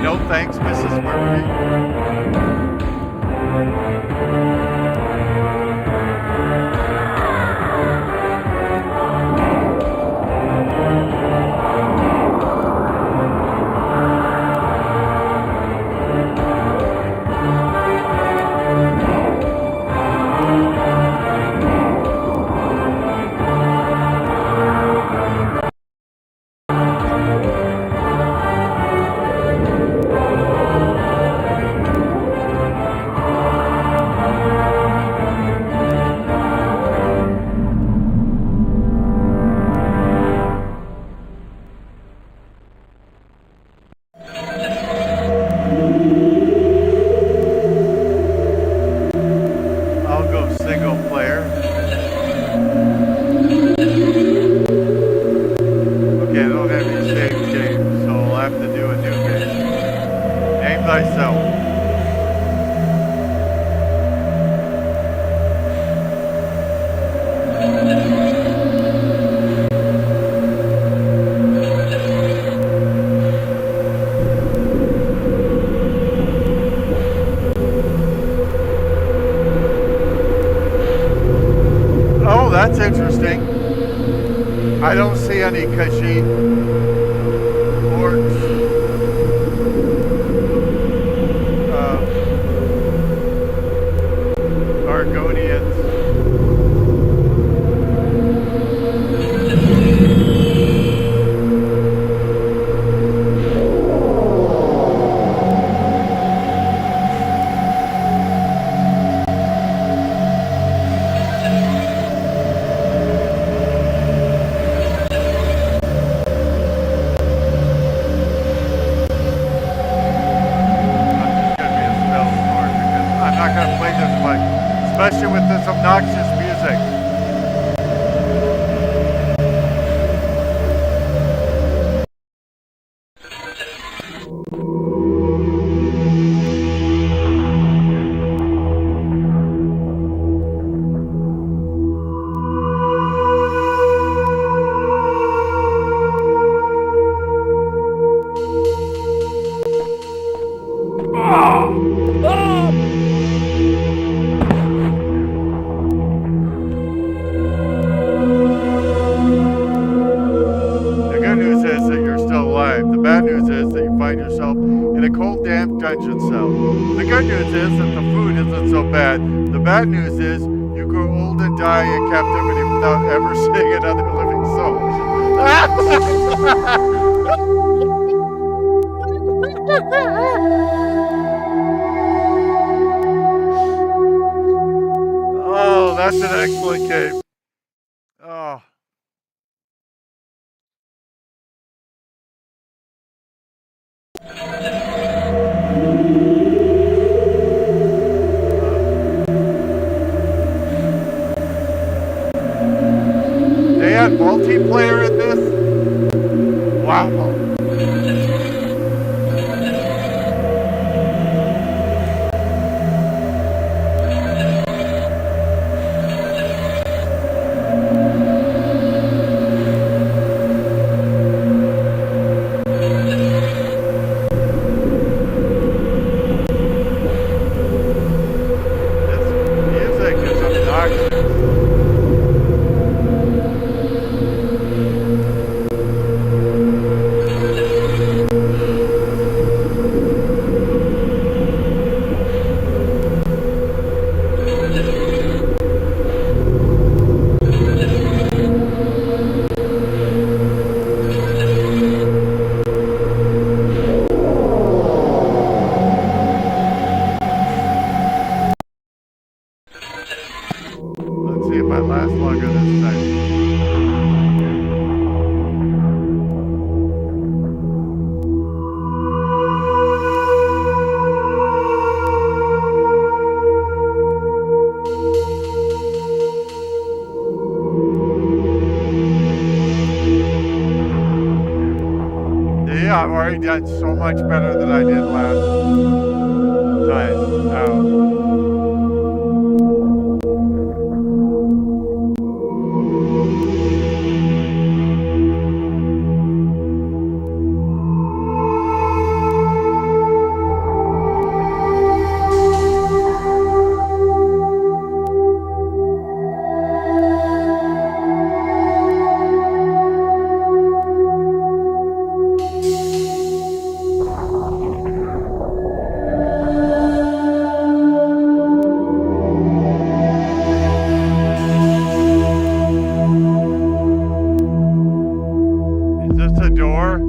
No thanks, Mrs. Murphy. That's interesting. I don't see any Khajiit orcs. Argonians. Especially with this obnoxious music. Dungeon cell. The good news is that the food isn't so bad. The bad news is you grow old and die in captivity without ever seeing another living soul. That's an excellent game. Oh. They had multiplayer in this? Wow. Music is obnoxious. Let's see if I last longer this time. Yeah, I've already done so much better than I did last time out. Is this a door?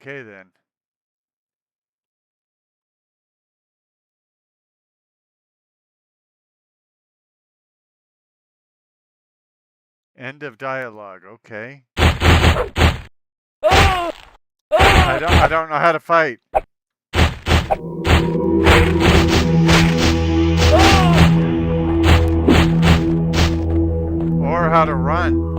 Okay then. End of dialogue. Okay. I don't know how to fight. Or how to run.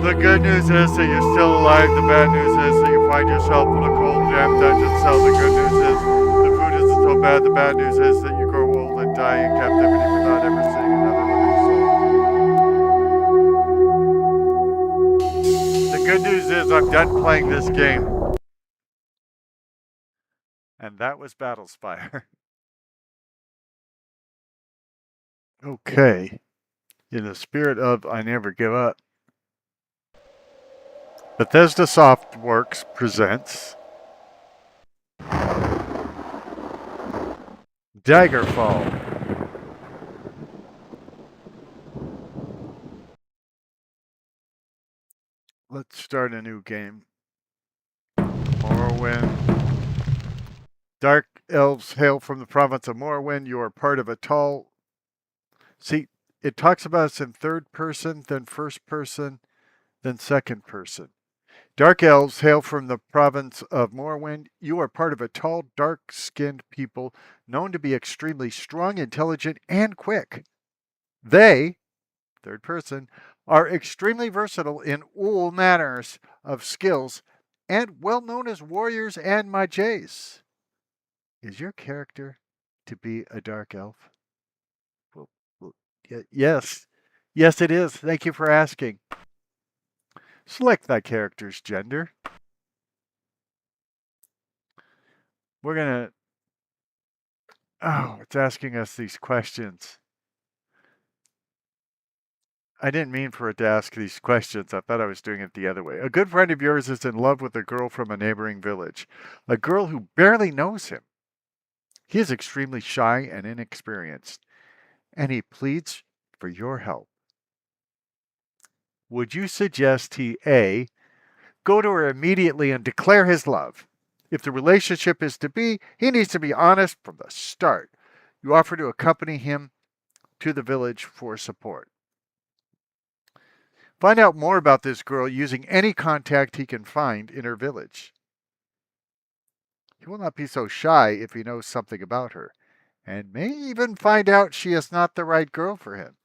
The good news is that you're still alive. The bad news is that you find yourself in a cold, damp dungeon cell. The good news is the food isn't so bad. The bad news is that you grow old and die in captivity without ever seeing another living soul. The good news is I'm done playing this game. And that was BattleSpire. Okay. In the spirit of I never give up, Bethesda Softworks presents Daggerfall. Let's start a new game. Morrowind. Dark elves hail from the province of Morrowind. You are part of a tall... See, it talks about us in third person, then first person, then second person. Dark elves hail from the province of Morrowind. You are part of a tall, dark-skinned people known to be extremely strong, intelligent, and quick. They, third person, are extremely versatile in all manners of skills and well known as warriors and mages. Is your character to be a dark elf? Well, yes. Yes, it is. Thank you for asking. Select thy character's gender. We're going to... Oh, it's asking us these questions. I didn't mean for it to ask these questions. I thought I was doing it the other way. A good friend of yours is in love with a girl from a neighboring village, a girl who barely knows him. He is extremely shy and inexperienced, and he pleads for your help. Would you suggest he A, go to her immediately and declare his love? If the relationship is to be, he needs to be honest from the start. You offer to accompany him to the village for support. Find out more about this girl using any contact he can find in her village. He will not be so shy if he knows something about her, and may even find out she is not the right girl for him.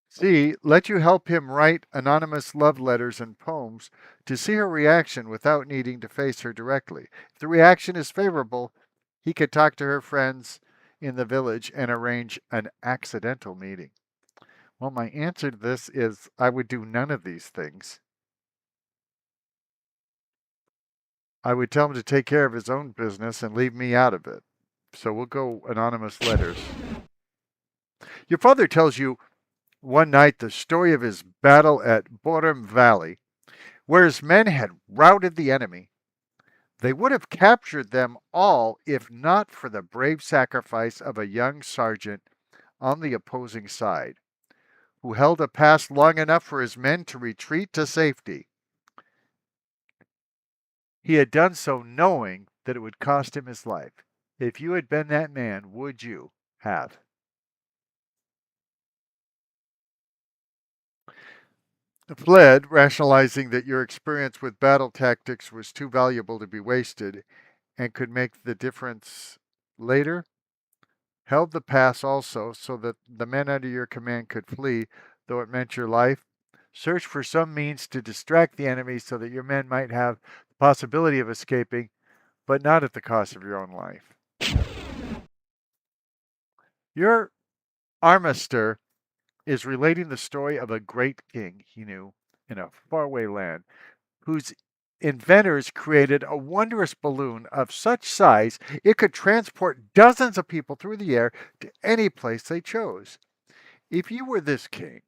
C, let you help him write anonymous love letters and poems to see her reaction without needing to face her directly. If the reaction is favorable, he could talk to her friends in the village and arrange an accidental meeting. Well, my answer to this is I would do none of these things. I would tell him to take care of his own business and leave me out of it. So we'll go anonymous letters. Your father tells you one night the story of his battle at Borum Valley, where his men had routed the enemy. They would have captured them all if not for the brave sacrifice of a young sergeant on the opposing side, who held a pass long enough for his men to retreat to safety. He had done so knowing that it would cost him his life. If you had been that man, would you have? Fled, rationalizing that your experience with battle tactics was too valuable to be wasted and could make the difference later. Held the pass also so that the men under your command could flee, though it meant your life. Search for some means to distract the enemy so that your men might have the possibility of escaping, but not at the cost of your own life. Your armister is relating the story of a great king he knew in a faraway land, whose inventors created a wondrous balloon of such size it could transport dozens of people through the air to any place they chose. If you were this king,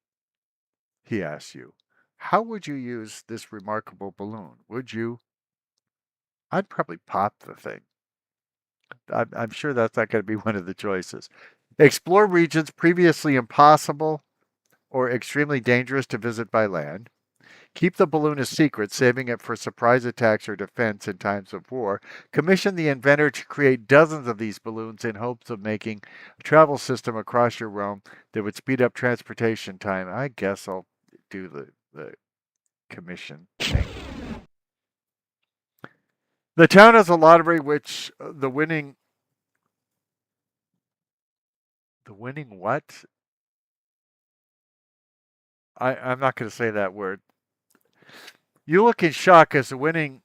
he asks you, how would you use this remarkable balloon? Would you? I'd probably pop the thing. I'm sure that's not going to be one of the choices. Explore regions previously impossible or extremely dangerous to visit by land. Keep the balloon a secret, saving it for surprise attacks or defense in times of war. Commission the inventor to create dozens of these balloons in hopes of making a travel system across your realm that would speed up transportation time. I guess I'll do the commission thing. The town has a lottery which the winning what? I'm not going to say that word. You look in shock as the winning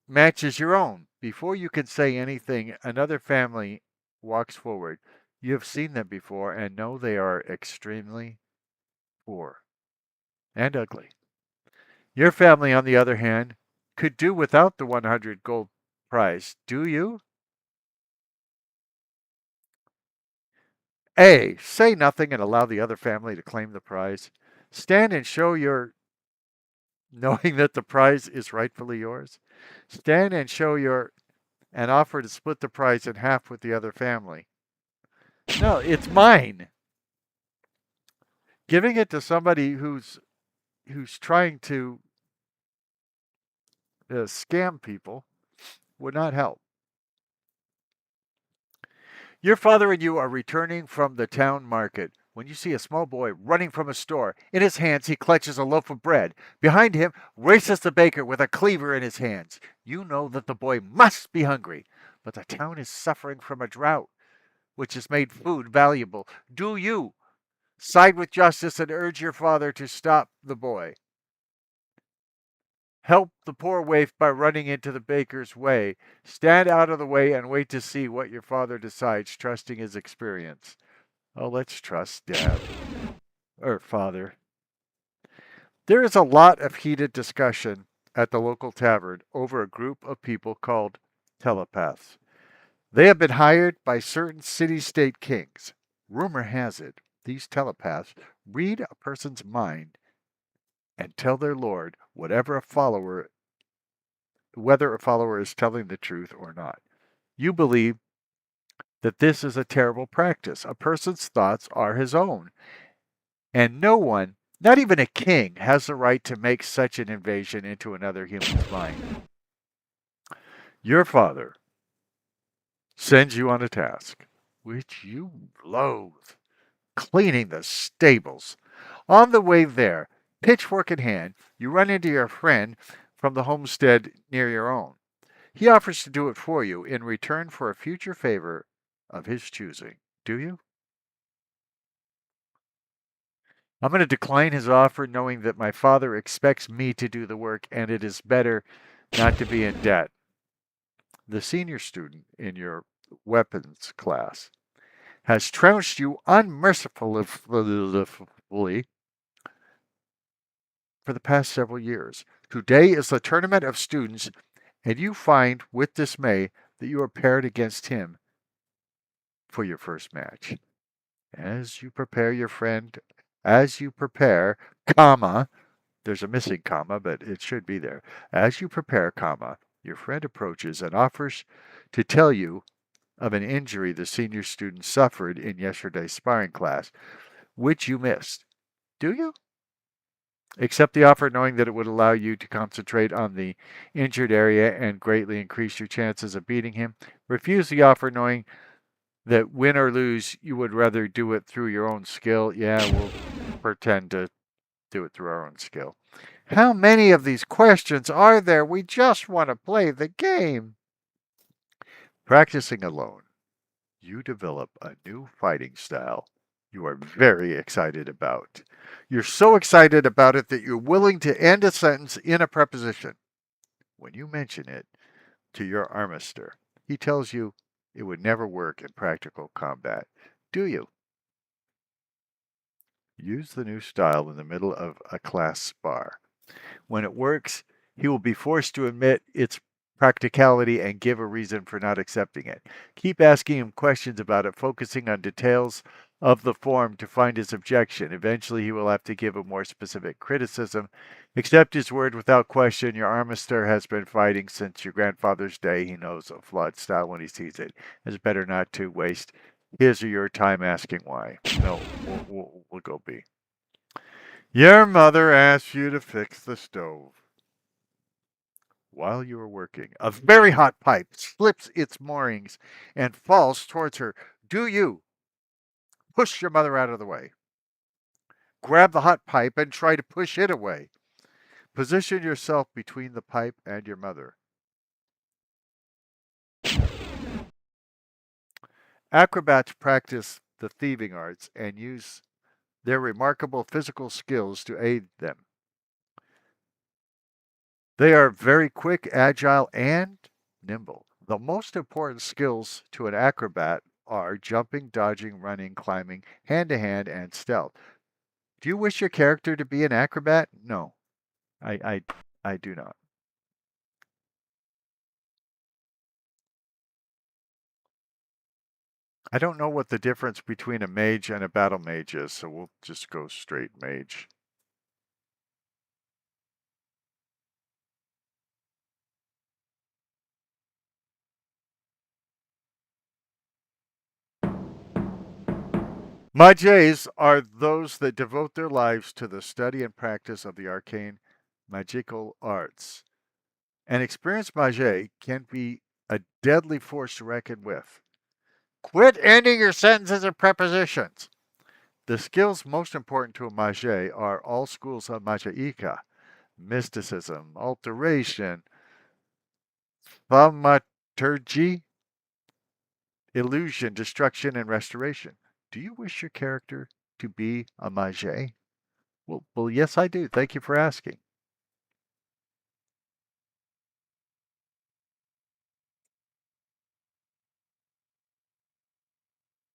matches your own. Before you can say anything, another family walks forward. You have seen them before and know they are extremely poor and ugly. Your family, on the other hand, could do without the 100 gold prize. Do you? A. Say nothing and allow the other family to claim the prize. Stand and show your knowing that the prize is rightfully yours. Stand and show your and offer to split the prize in half with the other family. No, it's mine. Giving it to somebody who's trying to scam people would not help. Your father and you are returning from the town market when you see a small boy running from a store. In his hands, he clutches a loaf of bread. Behind him races the baker with a cleaver in his hands. You know that the boy must be hungry, but the town is suffering from a drought, which has made food valuable. Do you side with justice and urge your father to stop the boy? Help the poor waif by running into the baker's way. Stand out of the way and wait to see what your father decides, trusting his experience. Oh, let's trust Dad. Or Father. There is a lot of heated discussion at the local tavern over a group of people called telepaths. They have been hired by certain city-state kings. Rumor has it, these telepaths read a person's mind and tell their lord whether a follower is telling the truth or not. You believe that this is a terrible practice. A person's thoughts are his own, and no one, not even a king, has the right to make such an invasion into another human's mind. Your father sends you on a task, which you loathe, cleaning the stables. On the way there, pitchfork in hand, you run into your friend from the homestead near your own. He offers to do it for you in return for a future favor of his choosing. Do you? I'm going to decline his offer knowing that my father expects me to do the work and it is better not to be in debt. The senior student in your weapons class has trounced you unmercifully for the past several years. Today is the tournament of students, and you find with dismay that you are paired against him for your first match. As you prepare, comma, there's a missing comma, but it should be there. As you prepare, comma, your friend approaches and offers to tell you of an injury the senior student suffered in yesterday's sparring class, which you missed. Do you? Accept the offer knowing that it would allow you to concentrate on the injured area and greatly increase your chances of beating him. Refuse the offer knowing that win or lose, you would rather do it through your own skill. Yeah, we'll pretend to do it through our own skill. How many of these questions are there? We just want to play the game. Practicing alone, you develop a new fighting style you are very excited about. You're so excited about it that you're willing to end a sentence in a preposition. When you mention it to your armister, he tells you it would never work in practical combat. Do you? Use the new style in the middle of a class spar. When it works, he will be forced to admit its practicality and give a reason for not accepting it. Keep asking him questions about it, focusing on details of the form to find his objection. Eventually, he will have to give a more specific criticism. Accept his word without question. Your armister has been fighting since your grandfather's day. He knows a flawed style when he sees it. It's better not to waste his or your time asking why. No, we'll go B. Your mother asks you to fix the stove. While you are working, a very hot pipe slips its moorings and falls towards her. Do you push your mother out of the way? Grab the hot pipe and try to push it away. Position yourself between the pipe and your mother. Acrobats practice the thieving arts and use their remarkable physical skills to aid them. They are very quick, agile, and nimble. The most important skills to an acrobat are jumping, dodging, running, climbing, hand-to-hand, and stealth. Do you wish your character to be an acrobat? No, I do not. I don't know what the difference between a mage and a battle mage is, so we'll just go straight mage. Mages are those that devote their lives to the study and practice of the arcane magical arts. An experienced mage can be a deadly force to reckon with. Quit ending your sentences and prepositions. The skills most important to a mage are all schools of magica, mysticism, alteration, thaumaturgy, illusion, destruction, and restoration. Do you wish your character to be a mage? Well, yes, I do. Thank you for asking.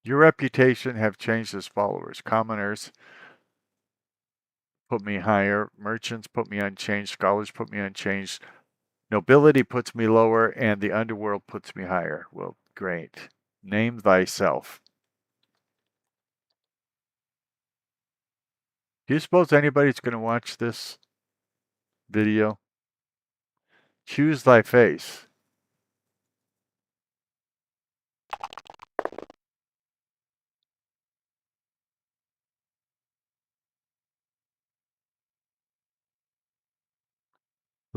Your reputation have changed as followers. Commoners put me higher. Merchants put me unchanged. Scholars put me unchanged. Nobility puts me lower, and the underworld puts me higher. Well, great. Name thyself. Do you suppose anybody's going to watch this video? Choose thy face.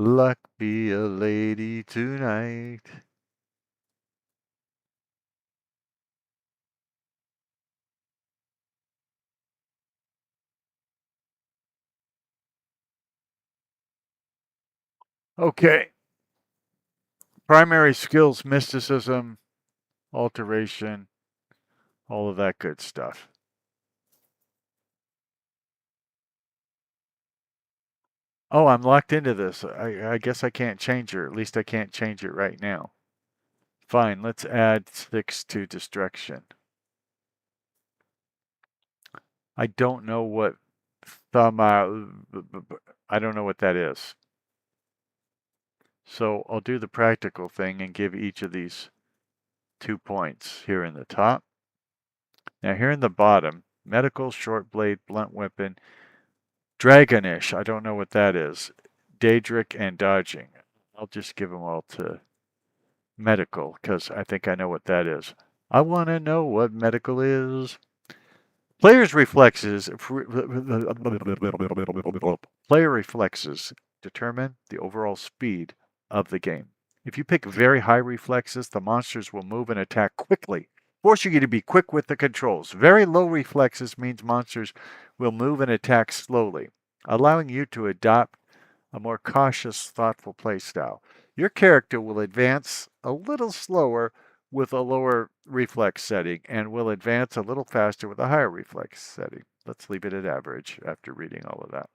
Luck be a lady tonight. Okay. Primary skills, mysticism, alteration, all of that good stuff. Oh, I'm locked into this. I guess I can't change it. At least I can't change it right now. Fine, let's add 6 to destruction. I don't know what I don't know what that is. So I'll do the practical thing and give each of these 2 points here in the top. Now here in the bottom, medical, short blade, blunt weapon, dragonish, I don't know what that is. Daedric and dodging. I'll just give them all to medical because I think I know what that is. I want to know what medical is. Player reflexes determine the overall speed of the game. If you pick very high reflexes, the monsters will move and attack quickly, forcing you to be quick with the controls. Very low reflexes means monsters will move and attack slowly, allowing you to adopt a more cautious, thoughtful playstyle. Your character will advance a little slower with a lower reflex setting and will advance a little faster with a higher reflex setting. Let's leave it at average after reading all of that.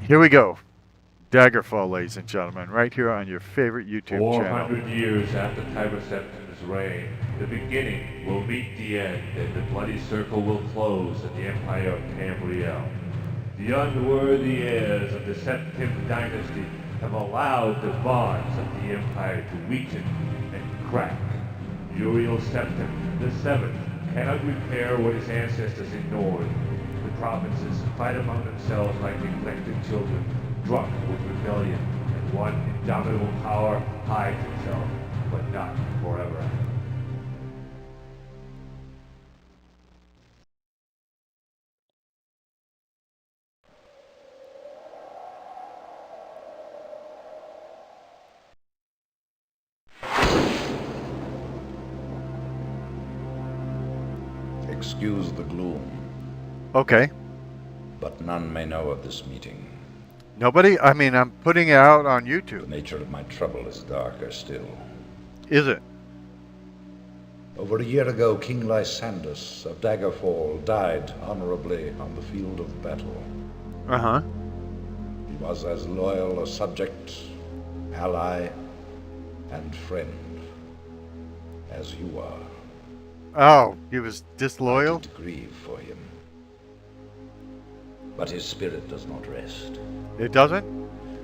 Here we go. Daggerfall, ladies and gentlemen, right here on your favorite YouTube channel. 400 years after Tiberseptim's reign, the beginning will meet the end, and the bloody circle will close at the Empire of Tamriel. The unworthy heirs of the Septim dynasty have allowed the bonds of the Empire to weaken and crack. Uriel Septim, the Seventh, cannot repair what his ancestors ignored. The provinces fight among themselves like neglected children, drunk with rebellion, and one indomitable power hides itself, but not forever. Excuse the gloom. Okay. But none may know of this meeting. Nobody? I mean, I'm putting it out on YouTube. The nature of my trouble is darker still. Is it? Over a year ago, King Lysandus of Daggerfall died honorably on the field of battle. Uh-huh. He was as loyal a subject, ally, and friend as you are. Oh, he was disloyal? I did grieve for him. But his spirit does not rest. It doesn't?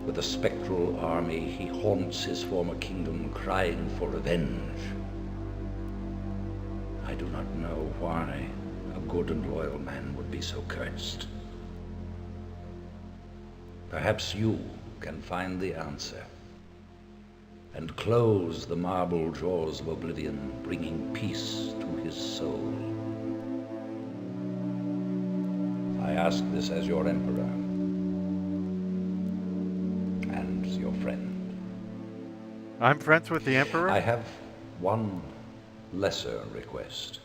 With a spectral army, he haunts his former kingdom, crying for revenge. I do not know why a good and loyal man would be so cursed. Perhaps you can find the answer and close the marble jaws of Oblivion, bringing peace to his soul. I ask this as your emperor and your friend. I'm friends with the emperor? I have one lesser request.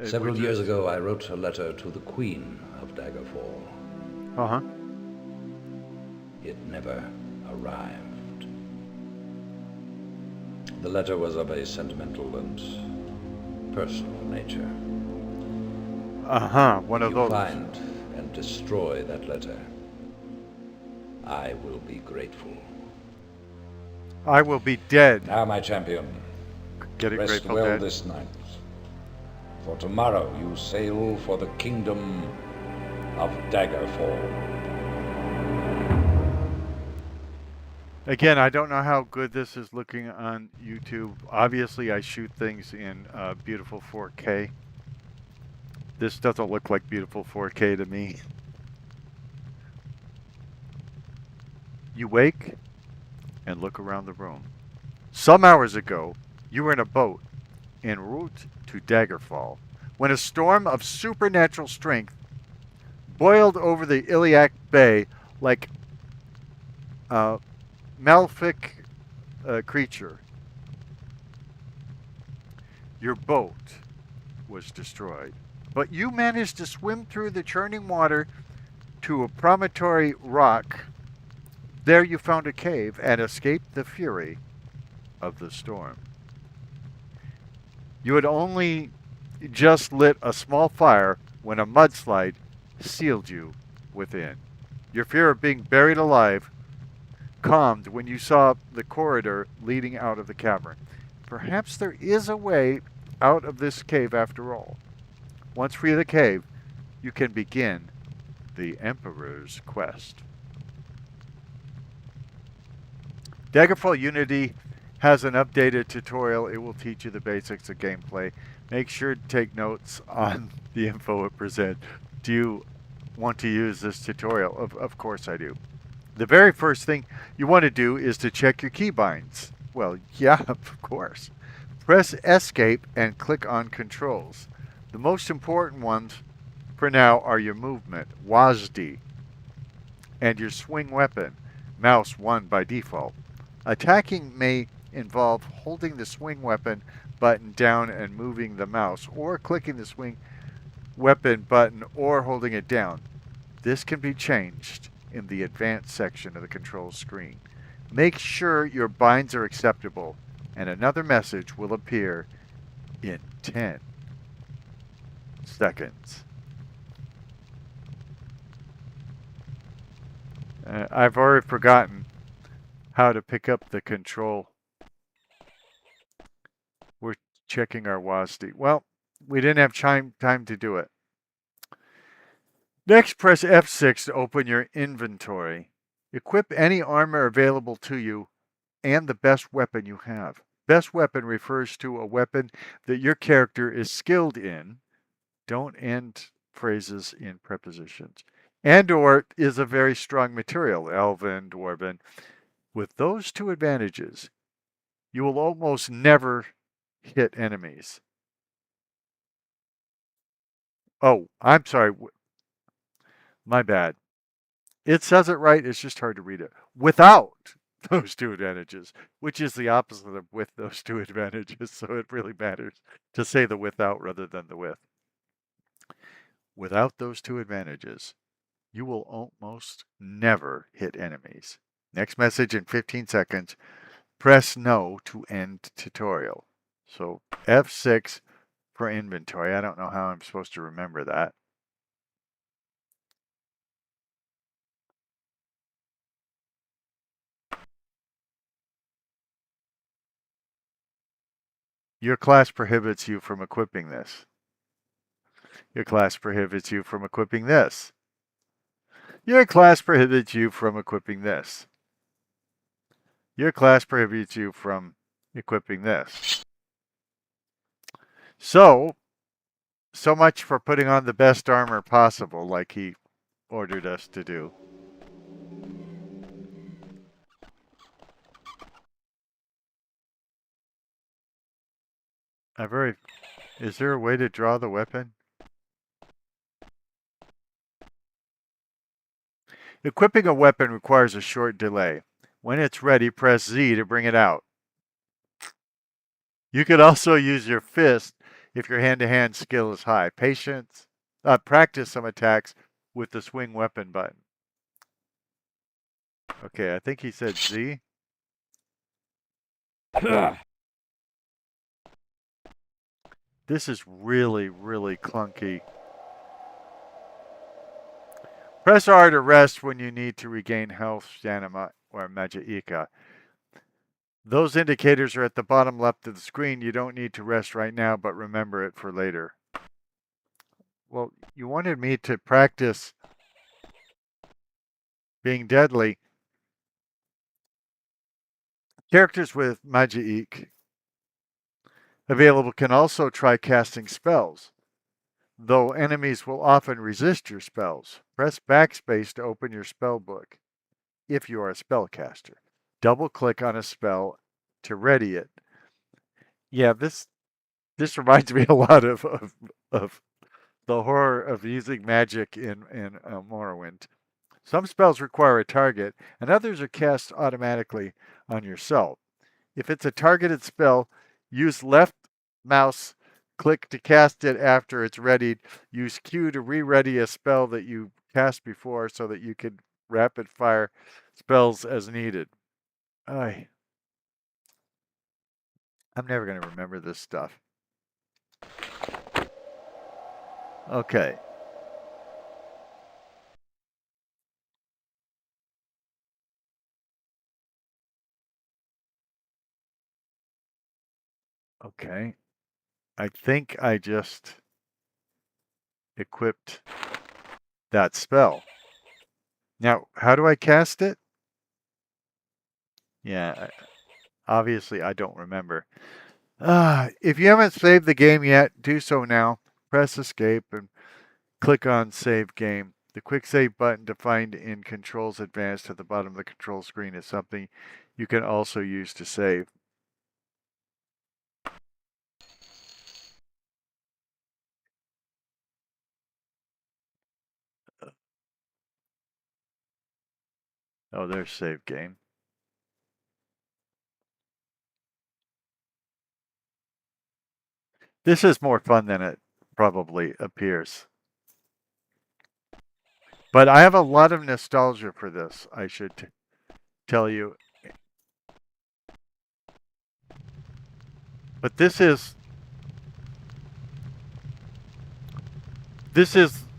Several years ago, I wrote a letter to the Queen of Daggerfall. Uh-huh. It never arrived. The letter was of a sentimental and personal nature. Uh-huh, one of those. You find and destroy that letter, I will be grateful. I will be dead. Now, my champion, Getting rest grateful well dead. this night. For tomorrow you sail for the kingdom of Daggerfall. Again, I don't know how good this is looking on YouTube. Obviously, I shoot things in beautiful 4K. This doesn't look like beautiful 4K to me. You wake and look around the room. Some hours ago, you were in a boat en route to Daggerfall when a storm of supernatural strength boiled over the Iliac Bay like a malefic creature. Your boat was destroyed, but you managed to swim through the churning water to a promontory rock. There you found a cave and escaped the fury of the storm. You had only just lit a small fire when a mudslide sealed you within. Your fear of being buried alive calmed when you saw the corridor leading out of the cavern. Perhaps there is a way out of this cave after all. Once free of the cave, you can begin the Emperor's quest. Daggerfall Unity has an updated tutorial. It will teach you the basics of gameplay. Make sure to take notes on the info it presents. Do you want to use this tutorial? Of course I do. The very first thing you want to do is to check your keybinds. Well, yeah, of course. Press Escape and click on Controls. The most important ones for now are your movement, WASD, and your swing weapon, mouse 1 by default. Attacking may involve holding the swing weapon button down and moving the mouse, or clicking the swing weapon button or holding it down. This can be changed in the advanced section of the control screen. Make sure your binds are acceptable, and another message will appear in 10 seconds. I've already forgotten how to pick up the control. We're checking our WASD. Well, we didn't have time to do it. Next, press F6 to open your inventory. Equip any armor available to you and the best weapon you have. Best weapon refers to a weapon that your character is skilled in. Don't end phrases in prepositions. And/or is a very strong material, elven, dwarven. With those two advantages, you will almost never hit enemies. Oh, I'm sorry. My bad. It says it right. It's just hard to read it. Without those two advantages, which is the opposite of with those two advantages. So it really matters to say the without rather than the with. Without those two advantages, you will almost never hit enemies. Next message in 15 seconds. Press no to end tutorial. So F6 for inventory. I don't know how I'm supposed to remember that. Your class prohibits you from equipping this. Your class prohibits you from equipping this. Your class prohibits you from equipping this. Your class prohibits you from equipping this. So much for putting on the best armor possible, like he ordered us to do. Is there a way to draw the weapon? Equipping a weapon requires a short delay. When it's ready, press Z to bring it out. You could also use your fist if your hand-to-hand skill is high. Practice some attacks with the swing weapon button. Okay, I think he said Z. This is really, really clunky. Press R to rest when you need to regain health, stamina, or magicka. Those indicators are at the bottom left of the screen. You don't need to rest right now, but remember it for later. Well, you wanted me to practice being deadly. Characters with magic available can also try casting spells, though enemies will often resist your spells. Press backspace to open your spell book if you are a spellcaster. Double-click on a spell to ready it. Yeah, this reminds me a lot of the horror of using magic in Morrowind. Some spells require a target, and others are cast automatically on yourself. If it's a targeted spell, use left mouse click to cast it after it's readied. Use Q to re-ready a spell that you cast before so that you can rapid fire spells as needed. I'm never going to remember this stuff. Okay. Okay. I think I just equipped that spell. Now, how do I cast it? Yeah, obviously I don't remember. If you haven't saved the game yet, do so now. Press escape and click on save game. The quick save button to find in Controls Advanced at the bottom of the control screen is something you can also use to save. Oh, there's save game. This is more fun than it probably appears. But I have a lot of nostalgia for this, I should tell you. But this is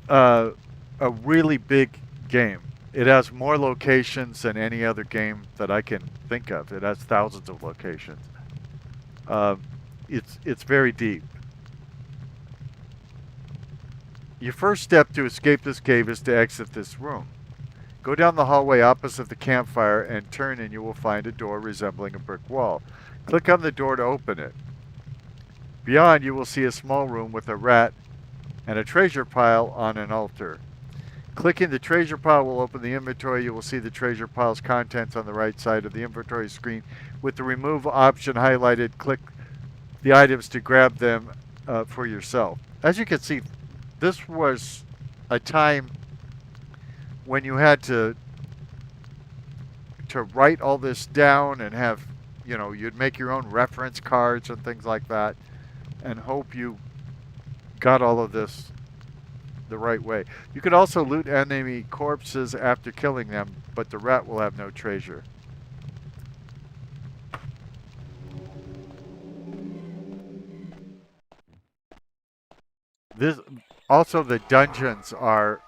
a really big game. It has more locations than any other game that I can think of. It has thousands of locations. It's very deep. Your first step to escape this cave is to exit this room. Go down the hallway opposite the campfire and turn and you will find a door resembling a brick wall. Click on the door to open it. Beyond, you will see a small room with a rat and a treasure pile on an altar. Clicking the treasure pile will open the inventory. You will see the treasure pile's contents on the right side of the inventory screen. With the remove option highlighted, click the items to grab them for yourself. As you can see, this was a time when you had to write all this down and have, you'd make your own reference cards and things like that and hope you got all of this the right way. You could also loot enemy corpses after killing them, but the rat will have no treasure. Also, the dungeons are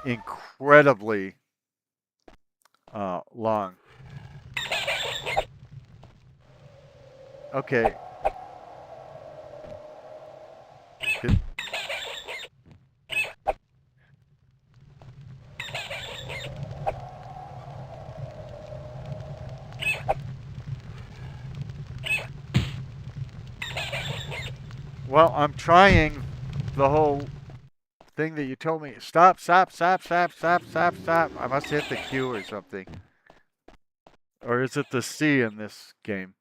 incredibly long. Okay. Well, I'm trying the whole thing that you told me. Stop. I must hit the Q or something. Or is it the C in this game?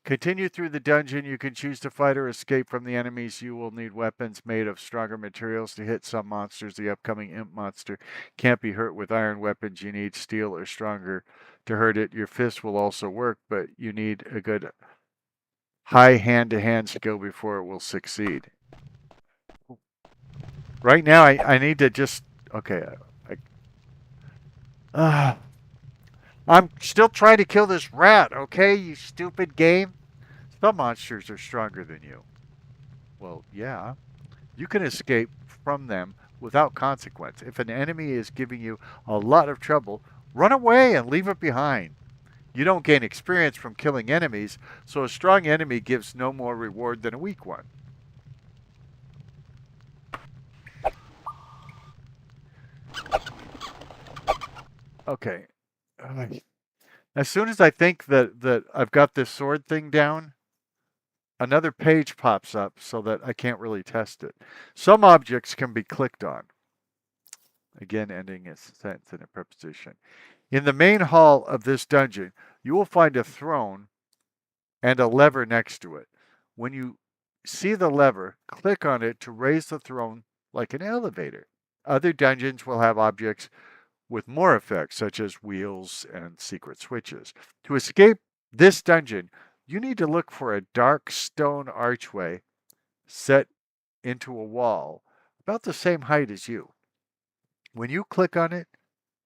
Continue through the dungeon. You can choose to fight or escape from the enemies. You will need weapons made of stronger materials to hit some monsters. The upcoming imp monster can't be hurt with iron weapons. You need steel or stronger to hurt it. Your fist will also work, but you need a good high hand-to-hand skill before it will succeed. Right now, I need to just... Okay. I'm still trying to kill this rat, okay, you stupid game? Some monsters are stronger than you. Well, yeah. You can escape from them without consequence. If an enemy is giving you a lot of trouble, run away and leave it behind. You don't gain experience from killing enemies, so a strong enemy gives no more reward than a weak one. Okay. As soon as I think that I've got this sword thing down, another page pops up so that I can't really test it. Some objects can be clicked on. Again, ending a sentence in a preposition. In the main hall of this dungeon, you will find a throne and a lever next to it. When you see the lever, click on it to raise the throne like an elevator. Other dungeons will have objects with more effects, such as wheels and secret switches. To escape this dungeon, you need to look for a dark stone archway set into a wall about the same height as you. When you click on it,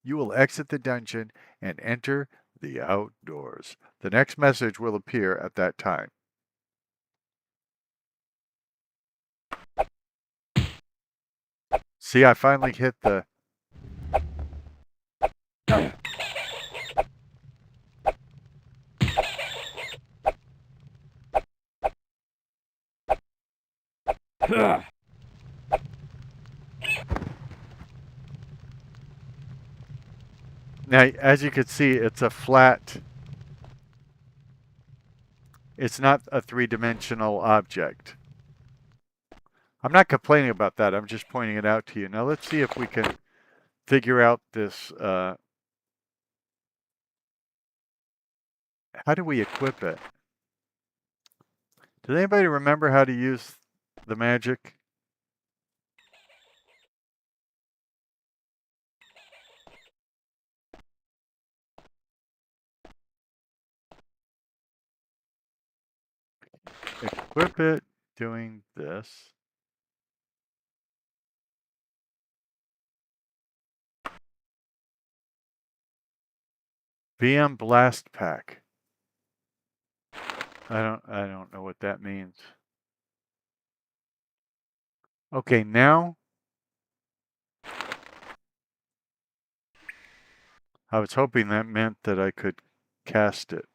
you will exit the dungeon and enter the outdoors. The next message will appear at that time. See, I finally hit the... Now, as you can see, it's a flat... It's not a three-dimensional object. I'm not complaining about that. I'm just pointing it out to you. Now, let's see if we can figure out this... how do we equip it? Does anybody remember how to use the magic? Equip it doing this. VM Blast Pack. I don't know what that means. Okay, now I was hoping that meant that I could cast it.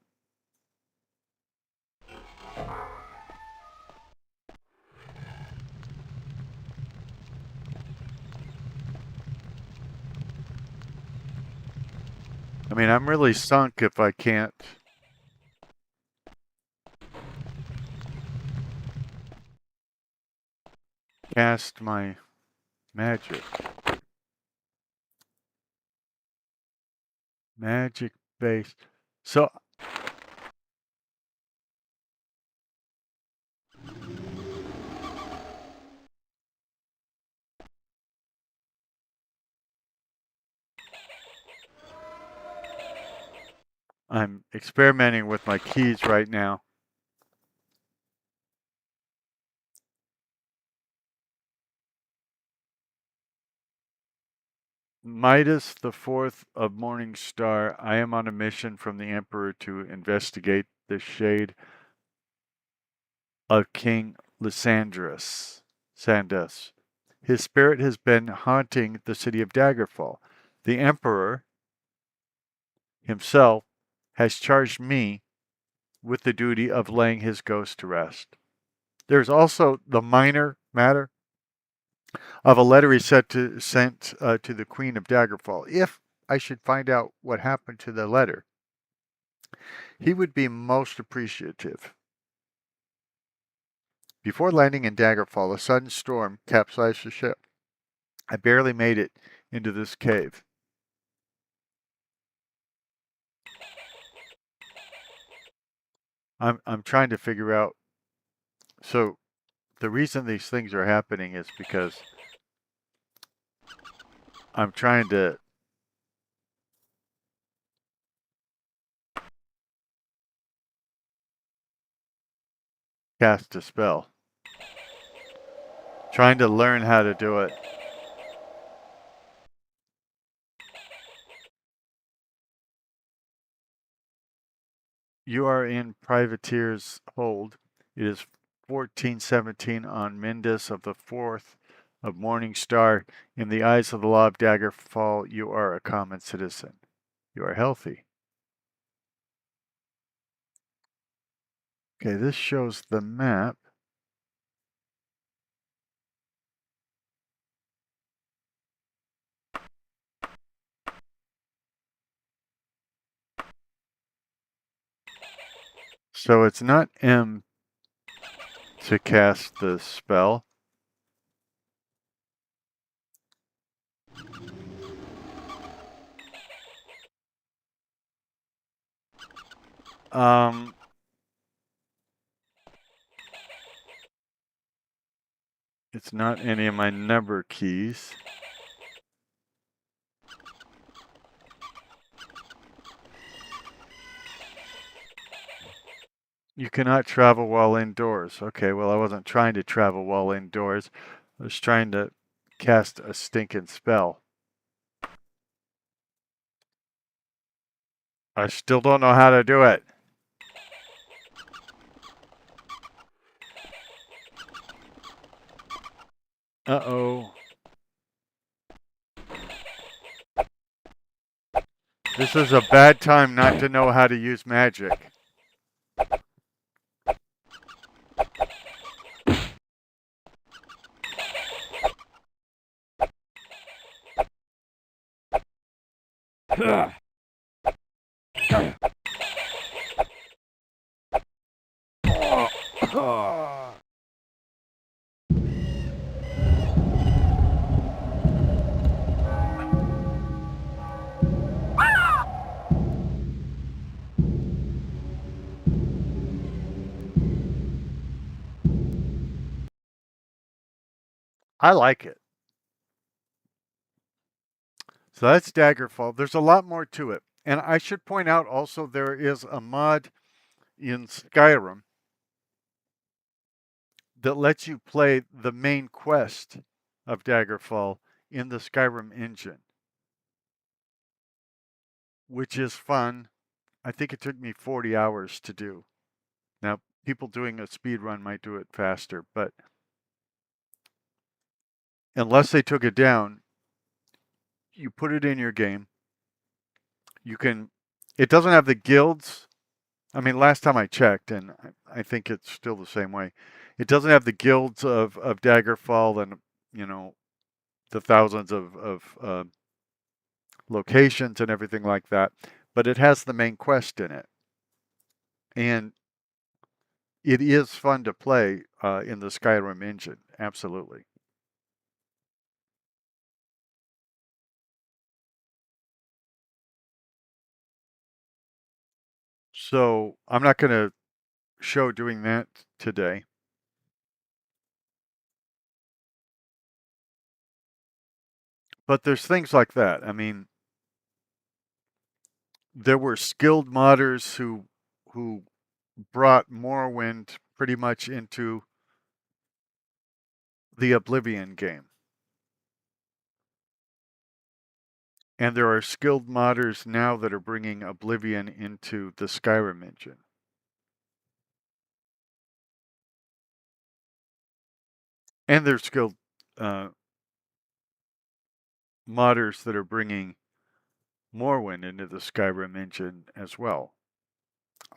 I mean, I'm really sunk if I can't cast my magic. Magic base. So I'm experimenting with my keys right now. Midas the Fourth of Morning Star. I am on a mission from the Emperor to investigate the shade of King Lysandras. Sandus. His spirit has been haunting the city of Daggerfall. The Emperor himself has charged me with the duty of laying his ghost to rest. There's also the minor matter of a letter he sent to the Queen of Daggerfall. If I should find out what happened to the letter, he would be most appreciative. Before landing in Daggerfall, a sudden storm capsized the ship. I barely made it into this cave. I'm trying to figure out. So the reason these things are happening is because I'm trying to cast a spell. Trying to learn how to do it. You are in Privateer's hold. It is 1417 on Mindus of the 4th of Morningstar. In the eyes of the law of Daggerfall, you are a common citizen. You are healthy. Okay, this shows the map. So it's not M to cast the spell. It's not any of my number keys. You cannot travel while indoors. Okay, well, I wasn't trying to travel while indoors. I was trying to cast a stinking spell. I still don't know how to do it. Uh-oh. This is a bad time not to know how to use magic. I like it. So that's Daggerfall. There's a lot more to it. And I should point out also there is a mod in Skyrim that lets you play the main quest of Daggerfall in the Skyrim engine, which is fun. I think it took me 40 hours to do. Now, people doing a speed run might do it faster, but unless they took it down, you put it in your game. You can, it doesn't have the guilds. I mean, last time I checked, and I think it's still the same way. It doesn't have the guilds of Daggerfall and, you know, the thousands of locations and everything like that, but it has the main quest in it. And it is fun to play in the Skyrim engine, absolutely. So I'm not going to show doing that today. But there's things like that. I mean, there were skilled modders who brought Morrowind pretty much into the Oblivion game. And there are skilled modders now that are bringing Oblivion into the Skyrim engine. And there's skilled modders that are bringing Morrowind into the Skyrim engine as well.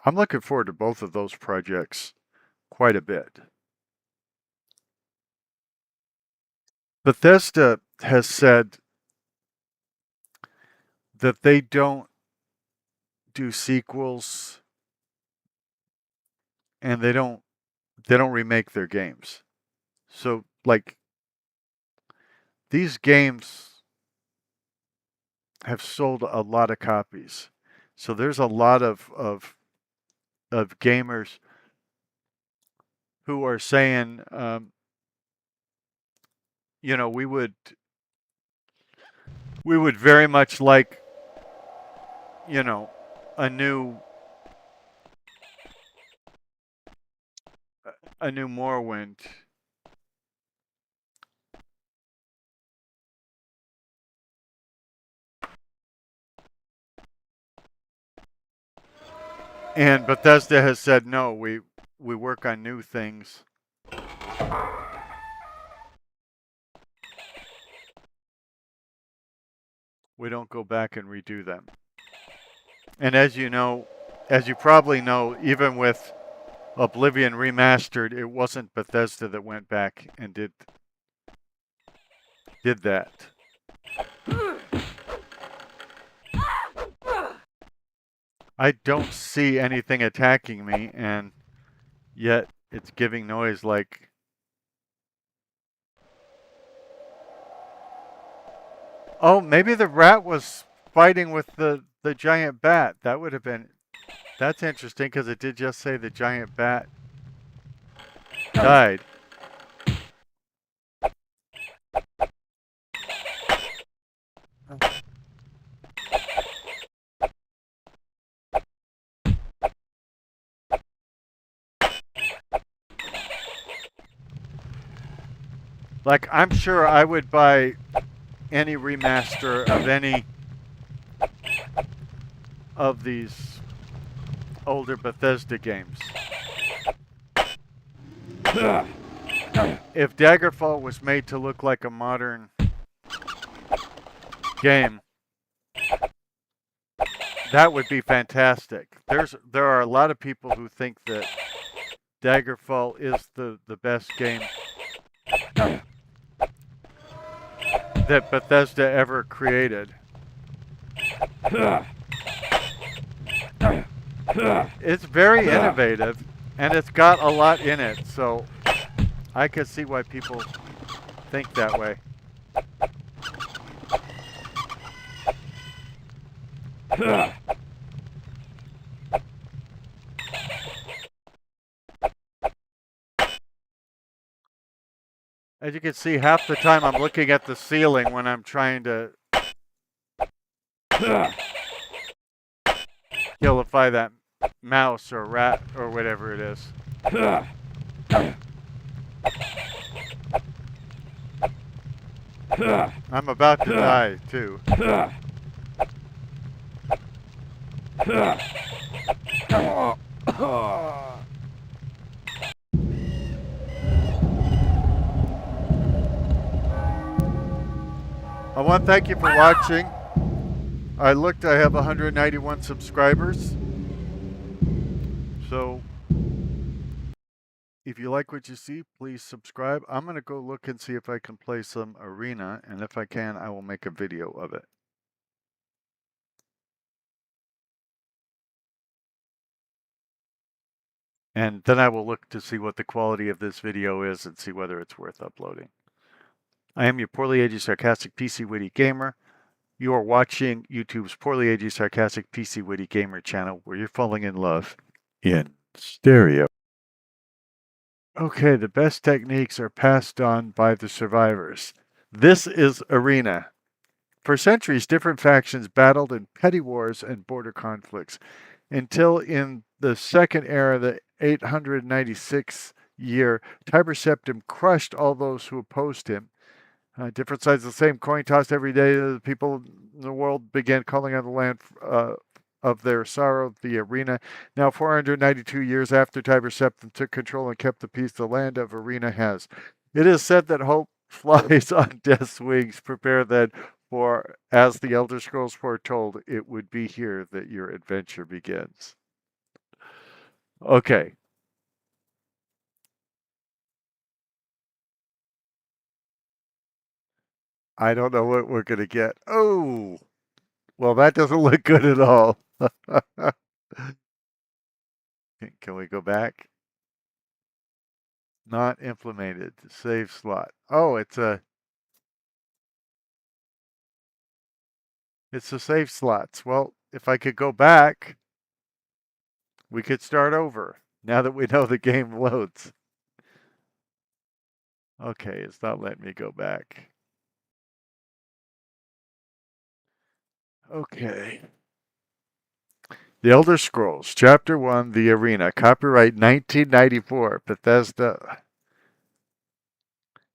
I'm looking forward to both of those projects quite a bit. Bethesda has said that they don't do sequels and they don't remake their games. So like these games have sold a lot of copies. So there's a lot of gamers who are saying, you know, we would very much like, you know, a new Morrowind. And Bethesda has said, no, we work on new things. we don't go back and redo them. And as you know, as you probably know, even with Oblivion Remastered, it wasn't Bethesda that went back and did that. I don't see anything attacking me, and yet it's giving noise like... Oh, maybe the rat was fighting with the giant bat. That would have been... That's interesting, because it did just say the giant bat died. Like, I'm sure I would buy any remaster of any of these older Bethesda games. If Daggerfall was made to look like a modern game, that would be fantastic. There are a lot of people who think that Daggerfall is the best game that Bethesda ever created. It's very innovative, and it's got a lot in it, so I could see why people think that way. As you can see, half the time I'm looking at the ceiling when I'm trying to killify that mouse or rat or whatever it is. I'm about to die, too. I want to thank you for watching. I looked, I have 191 subscribers. So, if you like what you see, please subscribe. I'm going to go look and see if I can play some Arena, and if I can, I will make a video of it. And then I will look to see what the quality of this video is and see whether it's worth uploading. I am your poorly aged, sarcastic, PC Witty gamer. You are watching YouTube's poorly aged, sarcastic, PC Witty gamer channel, where you're falling in love in stereo. Okay, the best techniques are passed on by the survivors. This is Arena. For centuries, different factions battled in petty wars and border conflicts, until in the Second Era, the 896 year, Tiber Septim crushed all those who opposed him. Different sides of the same coin tossed every day. The people in the world began calling on the land of their sorrow, the Arena. Now, 492 years after Tiber Septim took control and kept the peace, the land of Arena has. It is said that hope flies on death's wings. Prepare then, for as the Elder Scrolls foretold, it would be here that your adventure begins. Okay. I don't know what we're going to get. Oh, well, that doesn't look good at all. Can we go back? Not implemented. Save slot. Oh, it's the save slots. Well, if I could go back, we could start over now that we know the game loads. Okay, it's not letting me go back. Okay. The Elder Scrolls, Chapter 1, The Arena, copyright 1994, Bethesda.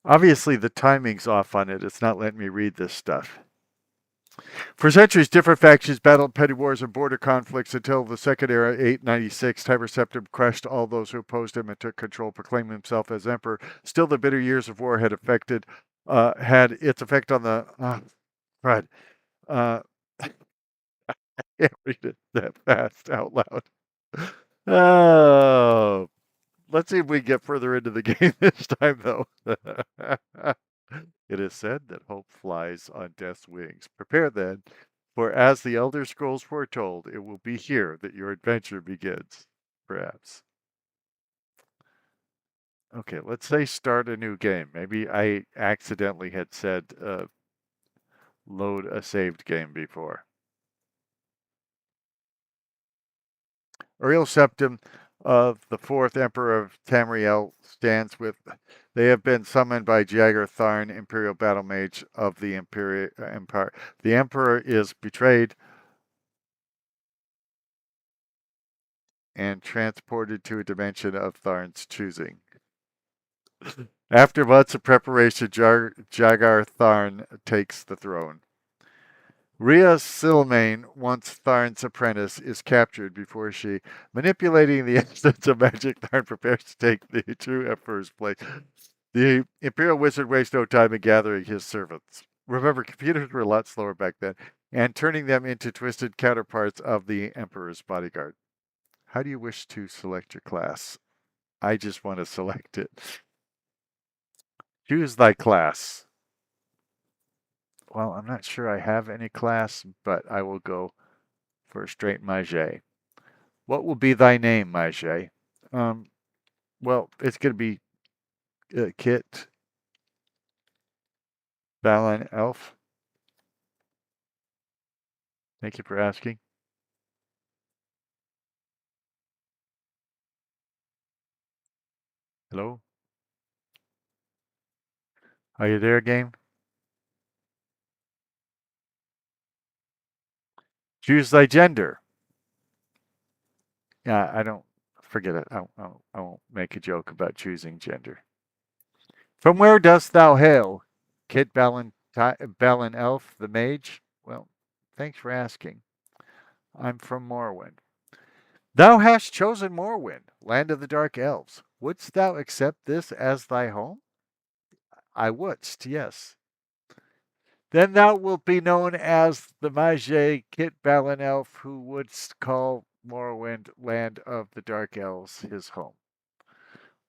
Obviously, the timing's off on it. It's not letting me read this stuff. For centuries, different factions battled petty wars and border conflicts until the Second Era, 896. Tiber Septim crushed all those who opposed him and took control, proclaiming himself as emperor. Still, the bitter years of war had its effect on the... I can't read it that fast out loud. Oh, let's see if we get further into the game this time, though. It is said that hope flies on death's wings. Prepare then, for as the Elder Scrolls foretold, it will be here that your adventure begins. Perhaps. Okay, let's say start a new game. Maybe I accidentally had said load a saved game before. Uriel Septim of the fourth Emperor of Tamriel stands with. They have been summoned by Jagger Tharn, Imperial Battle Mage of the Empire. The Emperor is betrayed and transported to a dimension of Tharn's choosing. After months of preparation, Jagar Tharn takes the throne. Rhea Silmain, once Tharn's apprentice, is captured before she, manipulating the essence of magic, Tharn prepares to take the true Emperor's place. The Imperial Wizard wastes no time in gathering his servants. Remember, computers were a lot slower back then, and turning them into twisted counterparts of the Emperor's bodyguard. How do you wish to select your class? I just want to select it. Choose thy class. Well, I'm not sure I have any class, but I will go for a straight Mage. What will be thy name, Mage? Well, it's going to be Kit Balan Elf. Thank you for asking. Hello? Are you there, game? Choose thy gender. Yeah, I don't forget it. I won't make a joke about choosing gender. From where dost thou hail? Kit Balin Elf, the mage? Well, thanks for asking. I'm from Morrowind. Thou hast chosen Morrowind, land of the dark elves. Wouldst thou accept this as thy home? I wouldst, yes. Then thou wilt be known as the Mage Kit Balin Elf, who wouldst call Morrowind, land of the dark elves, his home.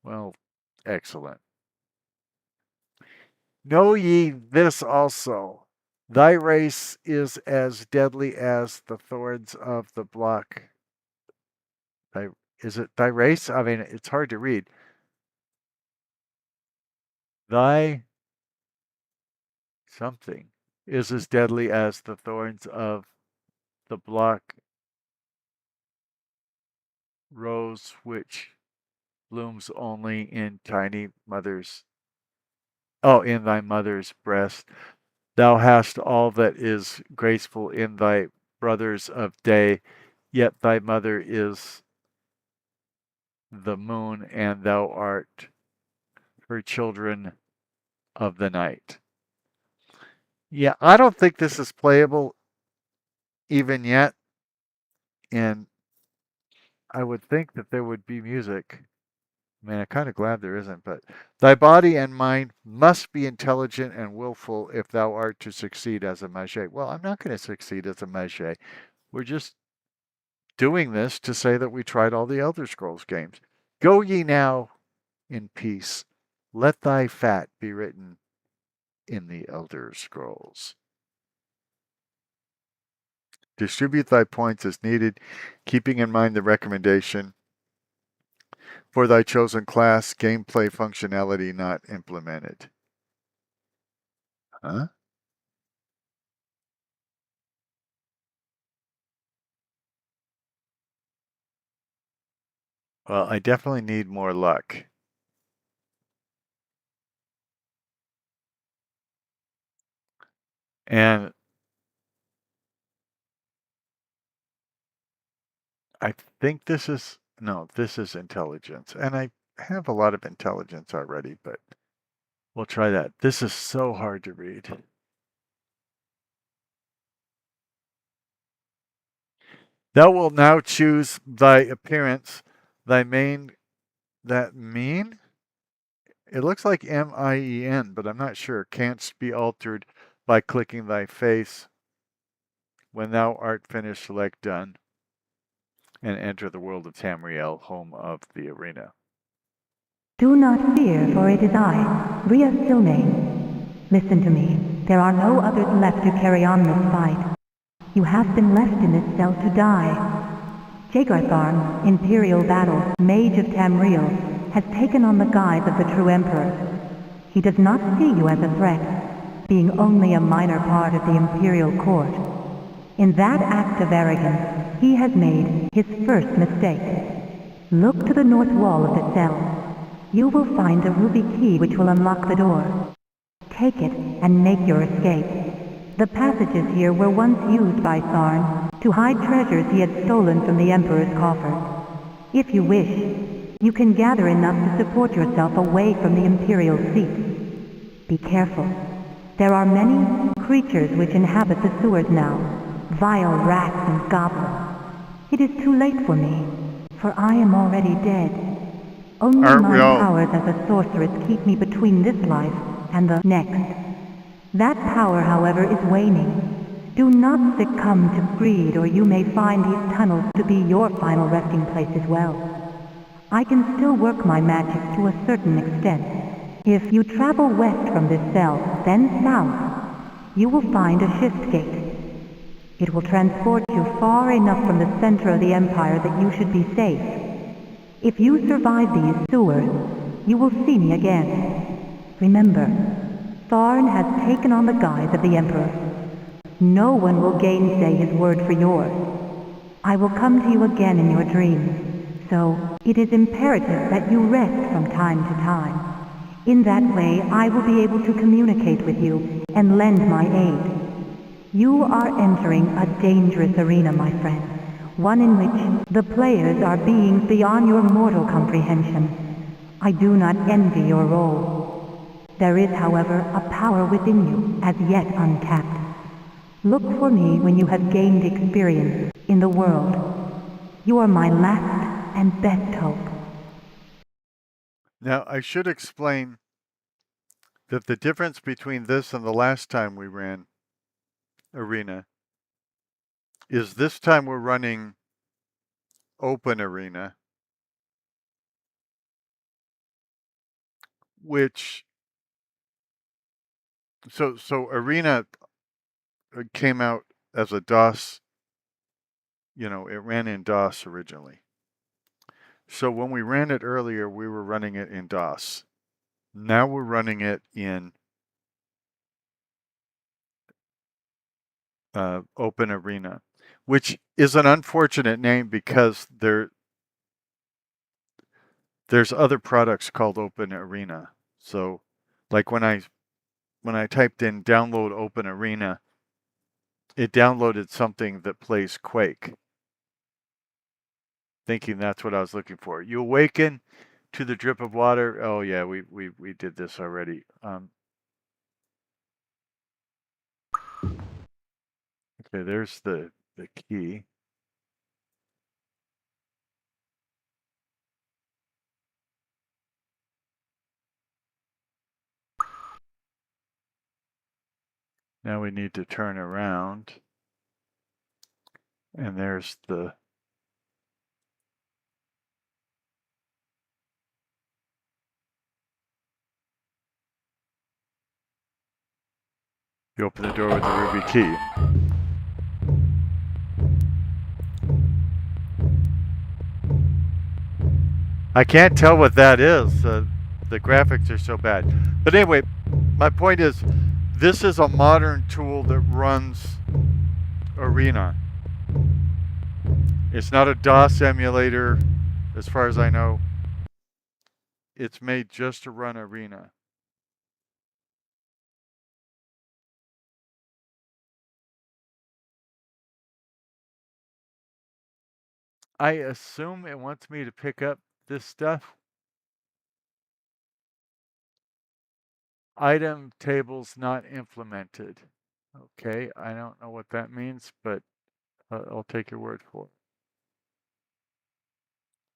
Well, excellent. Know ye this also. Thy race is as deadly as the thorns of the block. Is it thy race? I mean, it's hard to read. Thy something is as deadly as the thorns of the block rose which blooms only in tiny mothers. Oh, in thy mother's breast. Thou hast all that is graceful in thy brothers of day, yet thy mother is the moon, and thou art her children of the night. Yeah, I don't think this is playable even yet, and I would think that there would be music. I mean, I'm kind of glad there isn't, but thy body and mind must be intelligent and willful if thou art to succeed as a mage. Well, I'm not going to succeed as a mage. We're just doing this to say that we tried all the Elder Scrolls games. Go ye now in peace. Let thy fat be written in the Elder Scrolls. Distribute thy points as needed, keeping in mind the recommendation for thy chosen class, gameplay functionality not implemented. Huh? Well, I definitely need more luck. And I think this is, no, this is intelligence. And I have a lot of intelligence already, but we'll try that. This is so hard to read. Thou wilt now choose thy appearance, thy main, that mean? It looks like M-I-E-N, but I'm not sure. Canst be altered by clicking thy face. When thou art finished, select done, and enter the world of Tamriel, home of the arena. Do not fear, for it is I, Rhea Silnane. Listen to me. There are no others left to carry on this fight. You have been left in this cell to die. Jagartharn, Imperial Battle, Mage of Tamriel, has taken on the guise of the true Emperor. He does not see you as a threat, being only a minor part of the Imperial Court. In that act of arrogance, he has made his first mistake. Look to the north wall of the cell. You will find a ruby key which will unlock the door. Take it and make your escape. The passages here were once used by Tharn to hide treasures he had stolen from the Emperor's coffer. If you wish, you can gather enough to support yourself away from the Imperial seat. Be careful. There are many creatures which inhabit the sewers now, vile rats and goblins. It is too late for me, for I am already dead. Only my powers as a sorceress keep me between this life and the next. That power, however, is waning. Do not succumb to greed, or you may find these tunnels to be your final resting place as well. I can still work my magic to a certain extent. If you travel west from this cell, then south, you will find a shift gate. It will transport you far enough from the center of the Empire that you should be safe. If you survive these sewers, you will see me again. Remember, Tharn has taken on the guise of the Emperor. No one will gainsay his word for yours. I will come to you again in your dreams, so it is imperative that you rest from time to time. In that way, I will be able to communicate with you and lend my aid. You are entering a dangerous arena, my friend. One in which the players are beings beyond your mortal comprehension. I do not envy your role. There is, however, a power within you, as yet untapped. Look for me when you have gained experience in the world. You are my last and best hope. Now, I should explain that the difference between this and the last time we ran Arena is this time we're running Open Arena, which so Arena came out as a DOS, it ran in DOS originally. So when we ran it earlier, we were running it in DOS. Now we're running it in Open Arena, which is an unfortunate name because there's other products called Open Arena. So like when I typed in download Open Arena, it downloaded something that plays Quake, thinking that's what I was looking for. You awaken to the drip of water. Oh yeah, we did this already. Okay, there's the key. Now we need to turn around. And there's the you open the door with the ruby key. I can't tell what that is. The graphics are so bad. But anyway, my point is, this is a modern tool that runs Arena. It's not a DOS emulator, as far as I know. It's made just to run Arena. I assume it wants me to pick up this stuff. Item tables not implemented. Okay, I don't know what that means, but I'll take your word for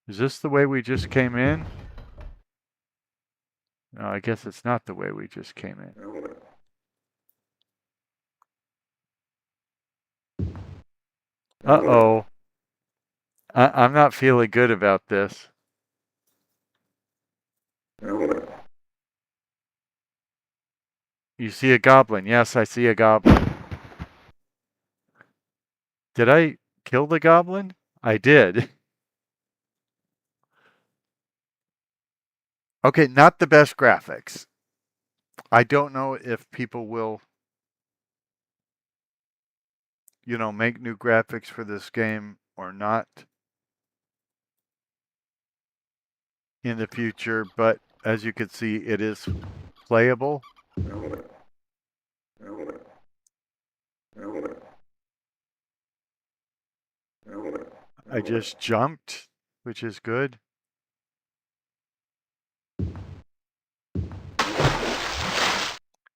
it. Is this the way we just came in? No, I guess it's not the way we just came in. Uh-oh. I'm not feeling good about this. You see a goblin. Yes, I see a goblin. Did I kill the goblin? I did. Okay, not the best graphics. I don't know if people will, make new graphics for this game or not in the future, but as you can see, it is playable. I just jumped, which is good.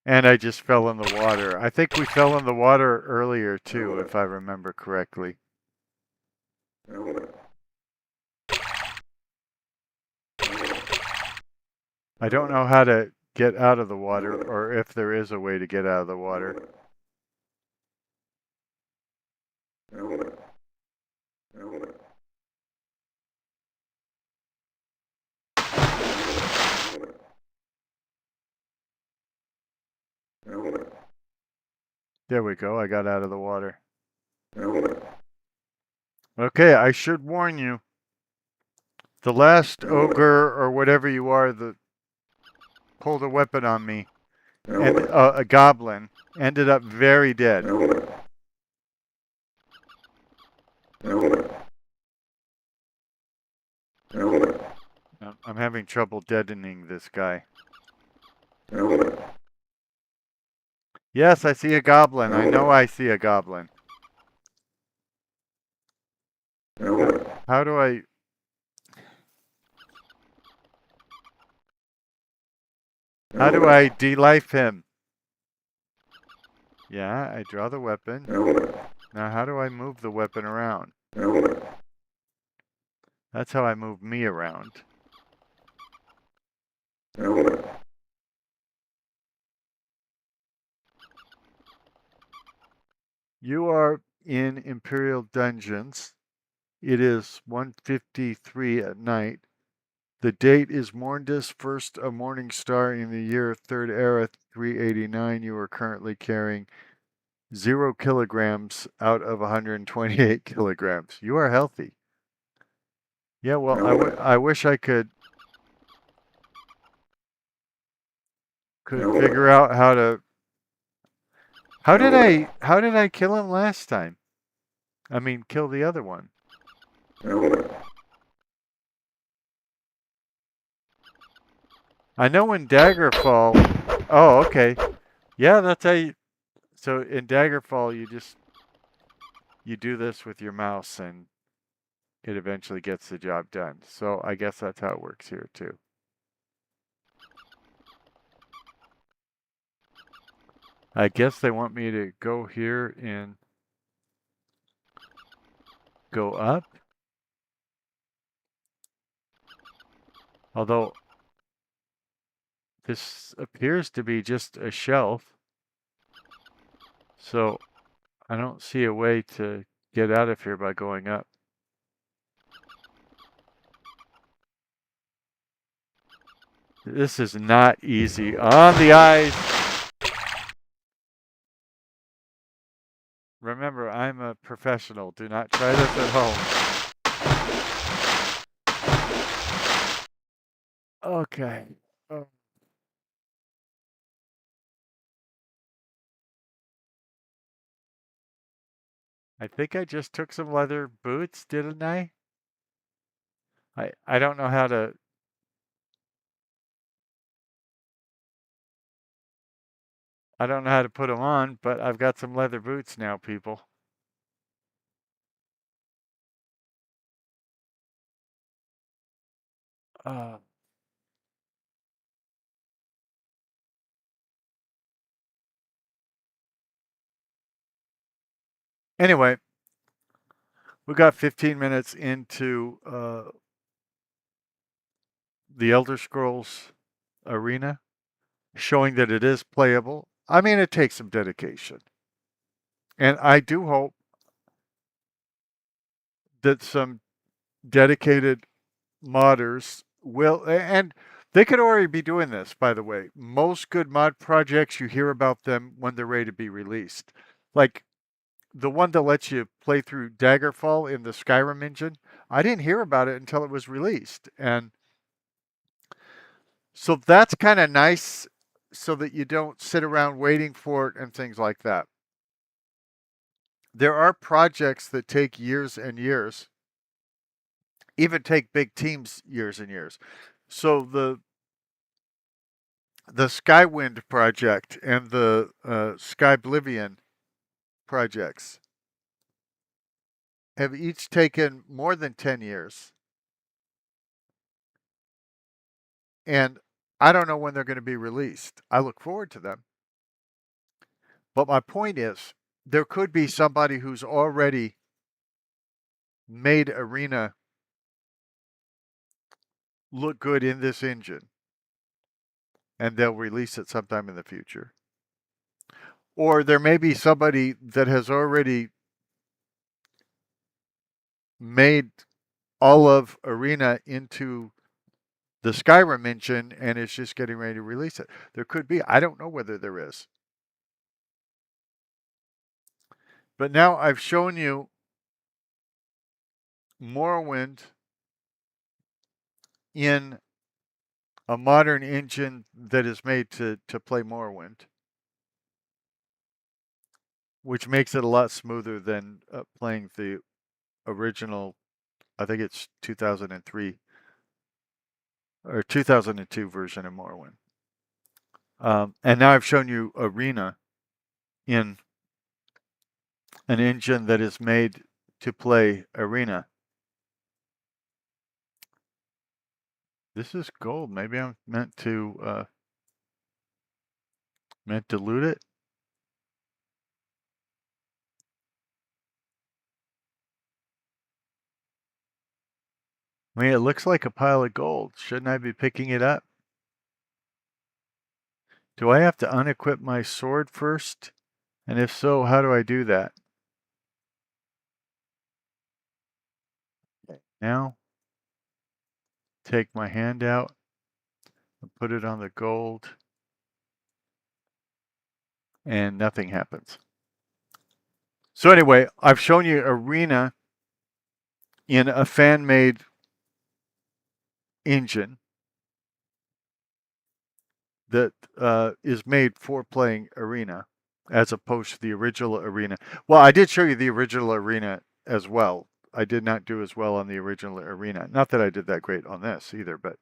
And I just fell in the water. I think we fell in the water earlier too, if I remember correctly. I don't know how to get out of the water, or if there is a way to get out of the water. There we go. I got out of the water. Okay, I should warn you. The last ogre, or whatever you are, that pulled a weapon on me, and a goblin, ended up very dead. I'm having trouble deadening this guy. Yes, I see a goblin. I know I see a goblin. How do I... How do I de-life him? Yeah, I draw the weapon. Now how do I move the weapon around? That's how I move me around. You are in Imperial Dungeons. It is 1:53 at night. The date is Morndis, first a morning star in the year Third Era 389. You are currently carrying 0 kilograms out of 128 kilograms. You are healthy. Yeah, well, I wish I could figure out how to... How did I kill him last time? I mean, kill the other one. I know in Daggerfall... Oh, okay. Yeah, that's how you... So in Daggerfall, you do this with your mouse and it eventually gets the job done. So I guess that's how it works here too. I guess they want me to go here and go up. Although this appears to be just a shelf. So I don't see a way to get out of here by going up. This is not easy. On the ice. Remember, I'm a professional. Do not try this at home. Okay. Oh. I think I just took some leather boots, didn't I? I don't know how to... I don't know how to put them on, but I've got some leather boots now, people. Anyway, we got 15 minutes into the Elder Scrolls Arena, showing that it is playable. I mean, it takes some dedication. And I do hope that some dedicated modders will, and they could already be doing this, by the way. Most good mod projects, you hear about them when they're ready to be released. Like the one that lets you play through Daggerfall in the Skyrim engine, I didn't hear about it until it was released. And so that's kind of nice so that you don't sit around waiting for it and things like that. There are projects that take years and years, even take big teams years and years. So the Skywind project and the Oblivion projects have each taken more than 10 years. And I don't know when they're going to be released. I look forward to them. But my point is, there could be somebody who's already made Arena look good in this engine, and they'll release it sometime in the future. Or there may be somebody that has already made all of Arena into the Skyrim engine and is just getting ready to release it. There could be. I don't know whether there is. But now I've shown you Morrowind in a modern engine that is made to play Morrowind, which makes it a lot smoother than playing the original, I think it's 2003 or 2002 version of Morrowind. And now I've shown you Arena in an engine that is made to play Arena. This is gold. Maybe I'm meant to loot it. I mean, it looks like a pile of gold. Shouldn't I be picking it up? Do I have to unequip my sword first? And if so, how do I do that? Now, take my hand out and put it on the gold, and nothing happens. So anyway, I've shown you Arena in a fan-made engine that is made for playing Arena as opposed to the original Arena. Well, I did show you the original Arena as well. I did not do as well on the original Arena. Not that I did that great on this either, but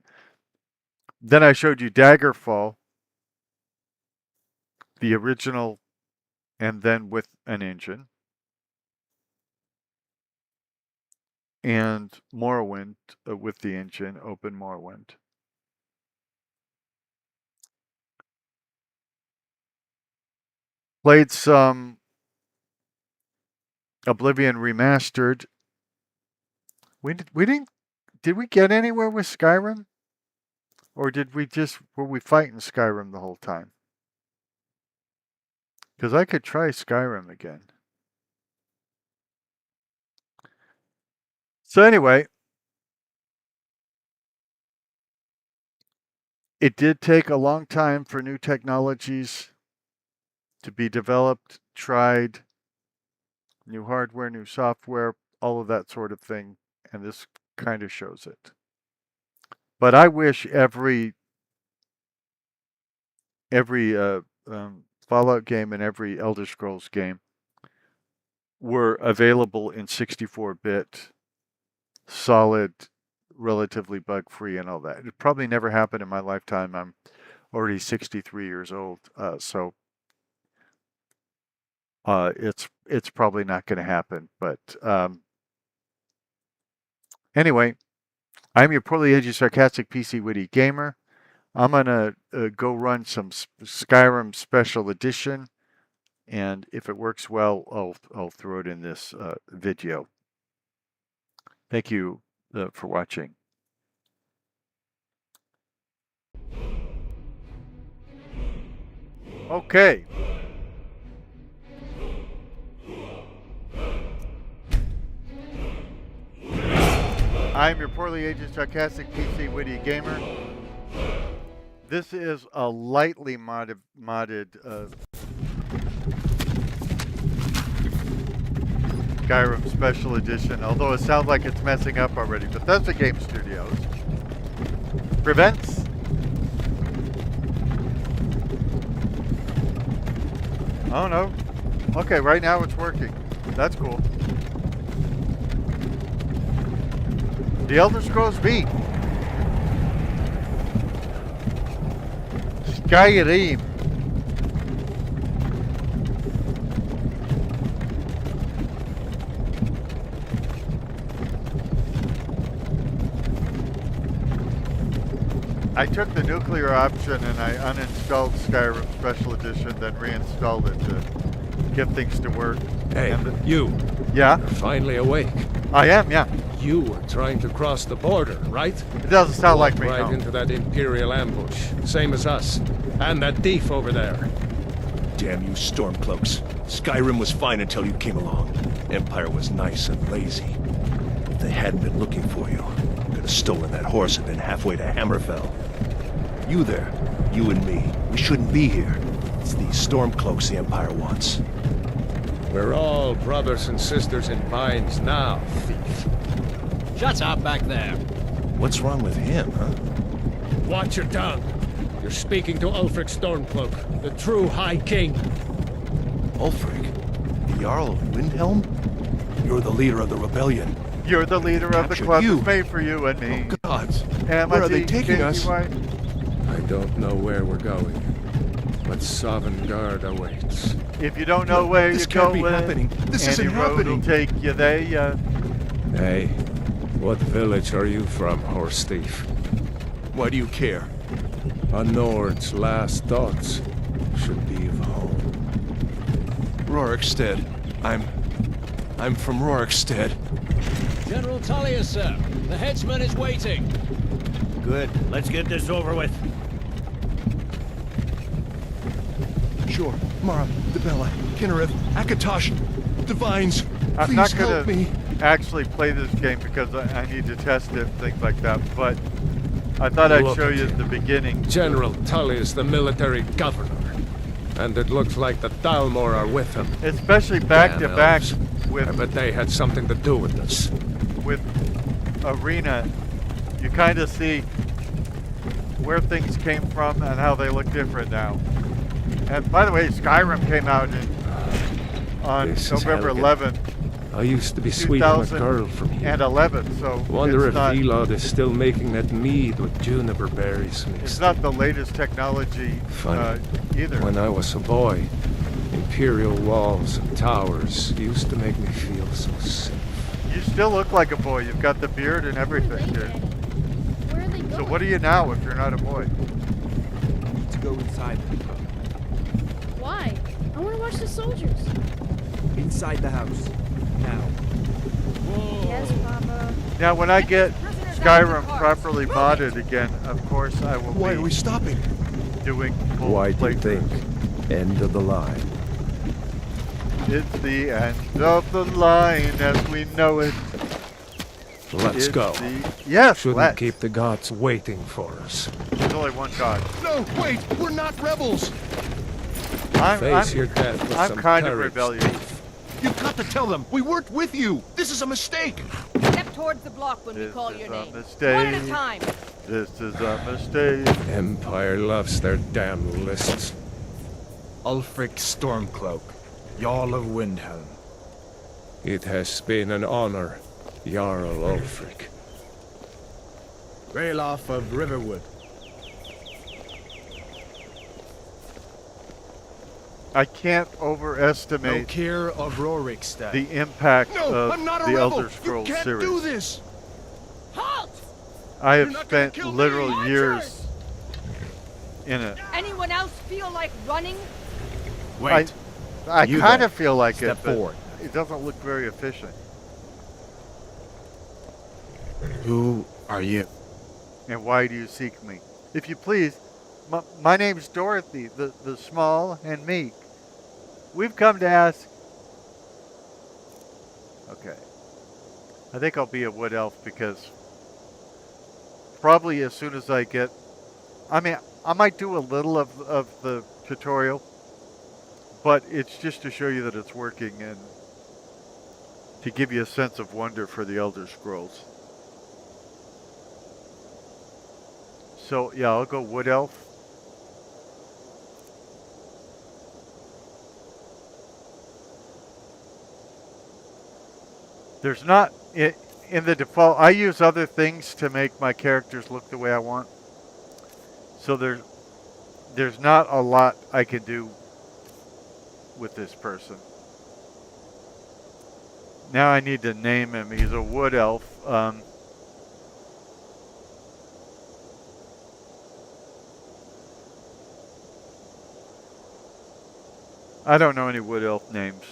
then I showed you Daggerfall, the original, and then with an engine, and Morrowind with the engine, Open Morrowind. Played some Oblivion Remastered. Did we get anywhere with Skyrim? Or were we fighting Skyrim the whole time? Because I could try Skyrim again. So anyway, it did take a long time for new technologies to be developed, tried, new hardware, new software, all of that sort of thing. And this kind of shows it. But I wish every Fallout game and every Elder Scrolls game were available in 64-bit, solid, relatively bug-free and all that. It probably never happened in my lifetime. I'm already 63 years old, so it's probably not going to happen. But anyway, I'm your poorly edgy, sarcastic PC witty gamer. I'm gonna go run some Skyrim Special Edition, and if it works well, I'll throw it in this video. Thank you for watching. Okay. I am your poorly aged sarcastic PC witty gamer. This is a lightly modded Skyrim Special Edition, although it sounds like it's messing up already. Bethesda Game Studios prevents. Oh no. Okay, right now it's working. That's cool. The Elder Scrolls V. Skyrim. I took the nuclear option and I uninstalled Skyrim Special Edition, then reinstalled it to get things to work. Hey, you. Yeah? You're finally awake. I am, yeah. You were trying to cross the border, right? It doesn't sound like me, right no. into that Imperial ambush, same as us. And that thief over there. Damn you Stormcloaks. Skyrim was fine until you came along. Empire was nice and lazy. If they hadn't been looking for you, could have stolen that horse and been halfway to Hammerfell. You there, you and me, we shouldn't be here. It's these Stormcloaks the Empire wants. We're all brothers and sisters in binds now, thief. Shut up back there. What's wrong with him, huh? Watch your tongue. You're speaking to Ulfric Stormcloak, the true High King. Ulfric? The Jarl of Windhelm? You're the leader of the rebellion. You're the leader of the club that's made for you and me. Oh, gods. Where are they taking us? I don't know where we're going, but Sovngarde awaits. If you don't know where this you're can't going, be happening. This any isn't road happening. will take you there. Hey, what village are you from, horse thief? Why do you care? A Nord's last thoughts should be of home. Rorikstead. I'm from Rorikstead. General Tullius, sir. The headsman is waiting. Good. Let's get this over with. Sure. Mara, Dibella, Kinnarev, Akatosh, Divines. I'm Please not help going me. to actually play this game because I need to test it and things like that, but I thought I'd show you the beginning. General Tullius, the military governor. And it looks like the Dalmor are with him. Especially back to back with... I bet they had something to do with this. With Arena, you kind of see where things came from and how they look different now. And by the way, Skyrim came out on November 11th. I used to be sweet on a girl from here. And 11, so wonder if not, Elod is still making that mead with juniper berries mixed. It's not the latest technology either. When I was a boy, Imperial walls and towers used to make me feel so safe. You still look like a boy. You've got the beard and everything, dude. Where are they going? So what are you now if you're not a boy? To go inside. Why? I want to watch the soldiers. Inside the house. Now. Whoa. Yes, Papa. Now, when I get Skyrim properly modded again, of course I will Why are we stopping? Doing full Why do you playthroughs. think? End of the line. It's the end of the line as we know it. Let's go. Yes, Shouldn't let's. keep the gods waiting for us. There's only one god. No, wait! We're not rebels! Face your death with I'm some kind of courage. rebellious. You've got to tell them! We weren't with you! This is a mistake! Step towards the block when we call your name. Mistake. One at a time. This is a mistake. Empire loves their damn lists. Ulfric Stormcloak, Jarl of Windhelm. It has been an honor, Jarl Ulfric. Ralof of Riverwood. I can't overestimate Lokir of Rorikstead. the impact No, of I'm not a the rebel! Elder Scrolls You can't series. do this! I have spent literal years in it. Anyone else feel like running? Wait. I You kind then. of feel like Step it, but forward. it doesn't look very efficient. Who are you? And why do you seek me? If you please, my name's Dorothy, the small and meek. We've come to ask... Okay. I think I'll be a wood elf because probably as soon as I get... I mean, I might do a little of the tutorial, but it's just to show you that it's working and to give you a sense of wonder for the Elder Scrolls. So, yeah, I'll go Wood Elf. There's not... In the default, I use other things to make my characters look the way I want. So there's not a lot I can do with this person. Now I need to name him. He's a wood elf. I don't know any wood elf names.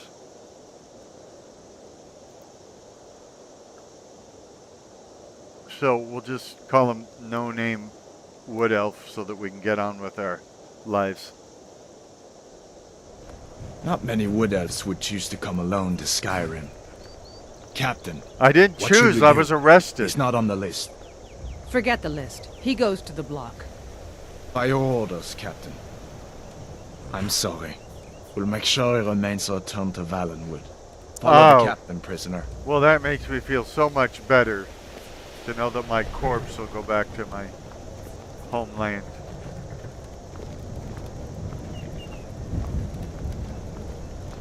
So we'll just call him No Name Wood Elf so that we can get on with our lives. Not many wood elves would choose to come alone to Skyrim. Captain. I didn't choose, I was arrested. He's not on the list. Forget the list. He goes to the block. By your orders, Captain. I'm sorry. We'll make sure he remains returned to Valenwood. Follow the captain, prisoner. Well, that makes me feel so much better to know that my corpse will go back to my homeland.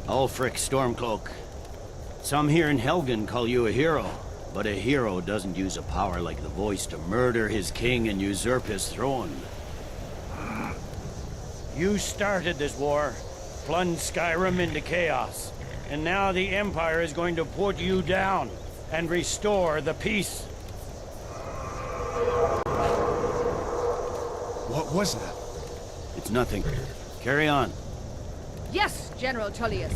Ulfric Stormcloak. Some here in Helgen call you a hero, but a hero doesn't use a power like the voice to murder his king and usurp his throne. You started this war, plunged Skyrim into chaos, and now the Empire is going to put you down and restore the peace. What was that? It's nothing. Carry on. Yes, General Tullius.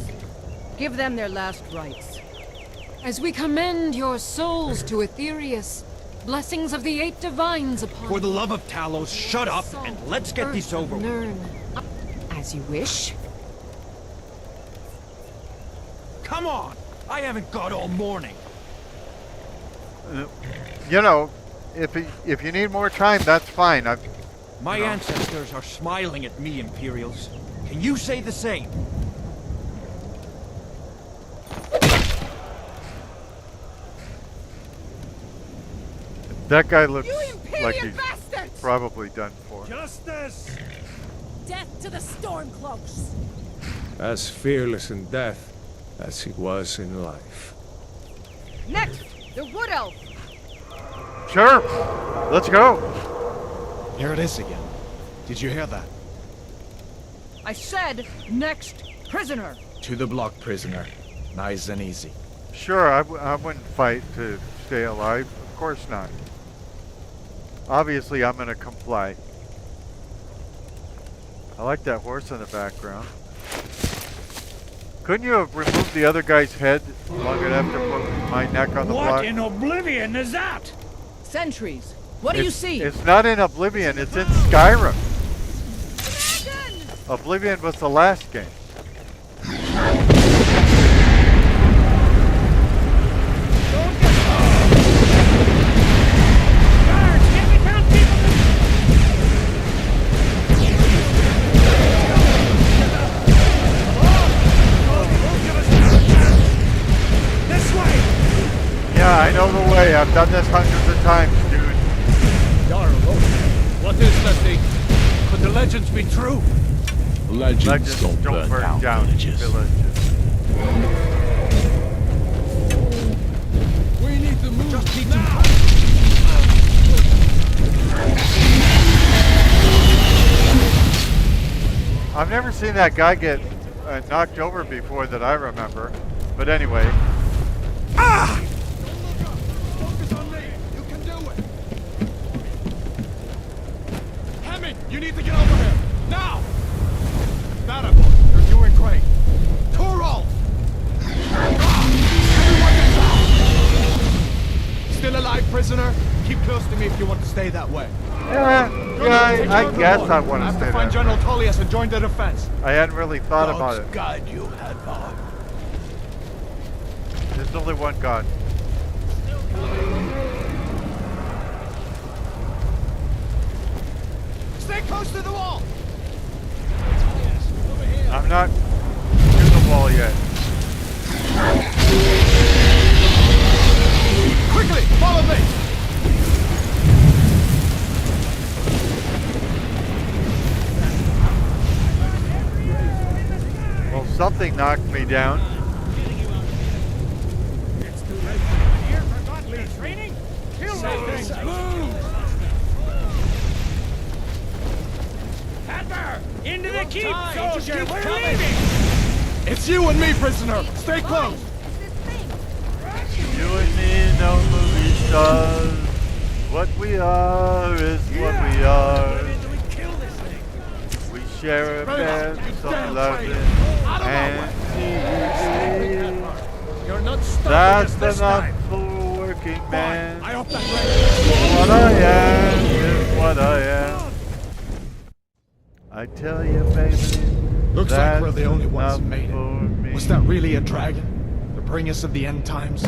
Give them their last rites. As we commend your souls to Aetherius, blessings of the 8 divines upon For the love of Talos, shut up and let's get this over with. Nern. As you wish. Come on! I haven't got all morning. You know, if you need more time, that's fine. My ancestors are smiling at me, Imperials. Can you say the same? That guy looks like he's bastards! probably done for. Justice! Death to the Stormcloaks! As fearless in death as he was in life. Next, the Wood Elf. Sure, let's go. Here it is again. Did you hear that? I said, next prisoner. To the block, prisoner. Nice and easy. Sure, I wouldn't fight to stay alive. Of course not. Obviously, I'm going to comply. I like that horse in the background. Couldn't you have removed the other guy's head long enough to put my neck on the block? What in Oblivion is that? Sentries. What do you see? It's not in Oblivion, it's in Skyrim. Oblivion was the last game. Yeah, I know the way. I've done this hundreds of times, dude. What is that thing? Could the legends be true? Legends don't burn down villages. We need to move. Just keep now. I've never seen that guy get knocked over before that I remember. But anyway. Ah! Focus on me. You can do it. Hemi, you need to get over here. Now! Battle, you're doing great. Torol! Still alive, prisoner? Keep close to me if you want to stay that way. I guess I want to stay there. Find General Tullius and join the defense. I hadn't really thought about it. God, you had fun. There's only one God. Stay close to the wall! I'm not to the wall yet. Quickly, follow me! Well, something knocked me down. Into the keep, soldier! We're leaving! It's you and me, prisoner! Stay close! You and me, no movie stars. What we are is what we are. We share a bed, some loving, and You're not that's this enough time. for a working man. I hope that What I am is what I am. I tell you, baby. Looks like we're the that's only ones who enough made for me. it. Was that really a dragon? The bringers of the end times?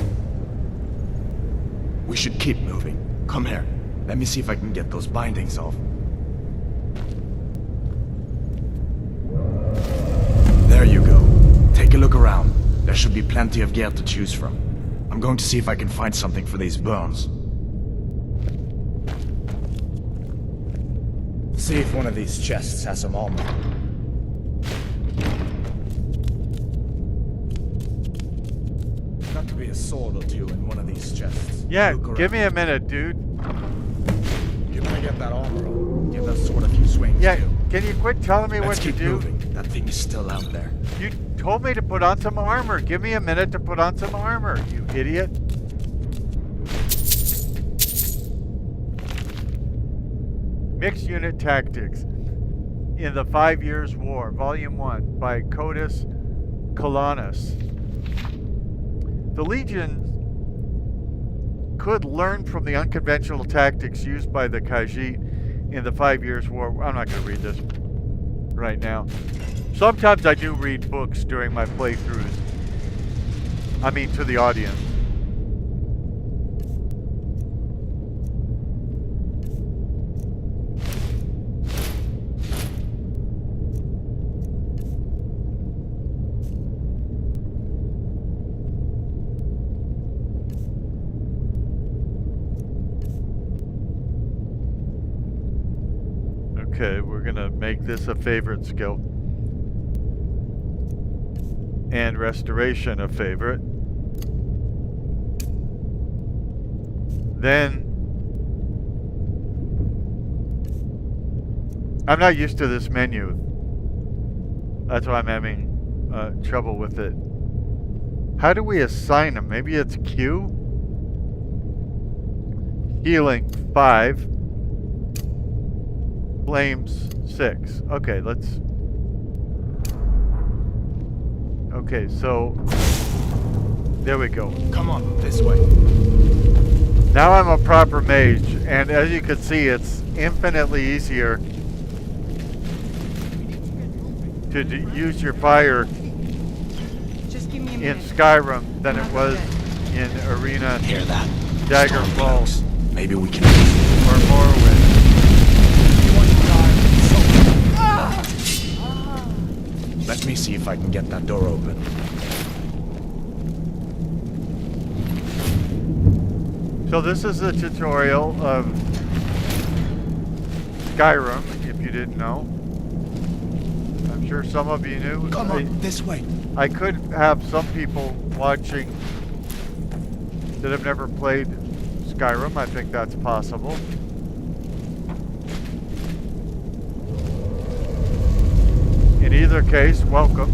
We should keep moving. Come here. Let me see if I can get those bindings off. There you go. Take a look around. There should be plenty of gear to choose from. I'm going to see if I can find something for these burns. See if one of these chests has some armor. Got to be a sword or two in one of these chests. Yeah, Look give around. me a minute, dude. You're gonna get that armor on. Give that sword a few swings. Yeah, too. can you quit telling me Let's what to keep do? moving. That thing is still out there. You told me to put on some armor. Give me a minute to put on some armor, you idiot. Mixed Unit Tactics in the 5 Years' War, Volume 1, by Codus Colonus. The Legion could learn from the unconventional tactics used by the Khajiit in the 5 Years' War. I'm not going to read this right now. Sometimes I do read books during my playthroughs. I mean, to the audience. Okay, we're gonna make this a favorite skill. And restoration a favorite. Then I'm not used to this menu. That's why I'm having trouble with it. How do we assign them? Maybe it's Q? Healing 5. Flames 6. Okay, let's... Okay, so... There we go. Come on, this way. Now I'm a proper mage, and as you can see, it's infinitely easier to use your fire in Skyrim than it was in Arena, Hear that? Daggerfall, Maybe we can... or Morrowind. Let me see if I can get that door open. So this is a tutorial of Skyrim, if you didn't know. I'm sure some of you knew. Come on, this way. I could have some people watching that have never played Skyrim. I think that's possible. In either case, welcome.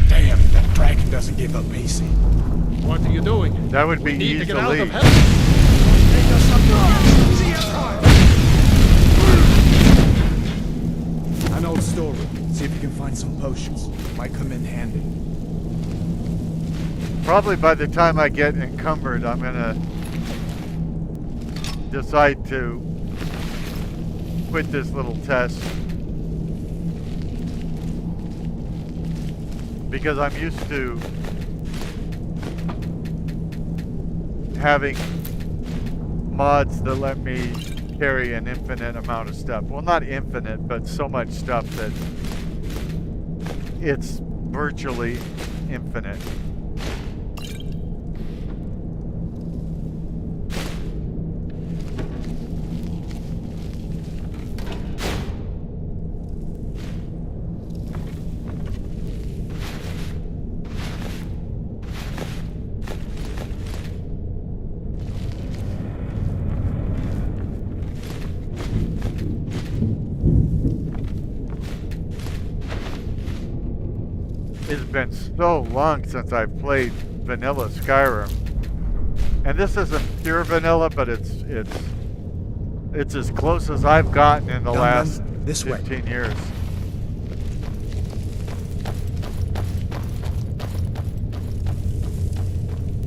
Damn, that dragon doesn't give up easy. What are you doing? That would be We need to get out easily. of hell. Take us up An old storeroom. See if you can find some potions. Might come in handy. Probably by the time I get encumbered, I'm gonna decide to quit this little test. Because I'm used to having mods that let me carry an infinite amount of stuff. Well, not infinite, but so much stuff that it's virtually infinite. It's been so long since I've played vanilla Skyrim, and this isn't pure vanilla, but it's as close as I've gotten in the last 15 years.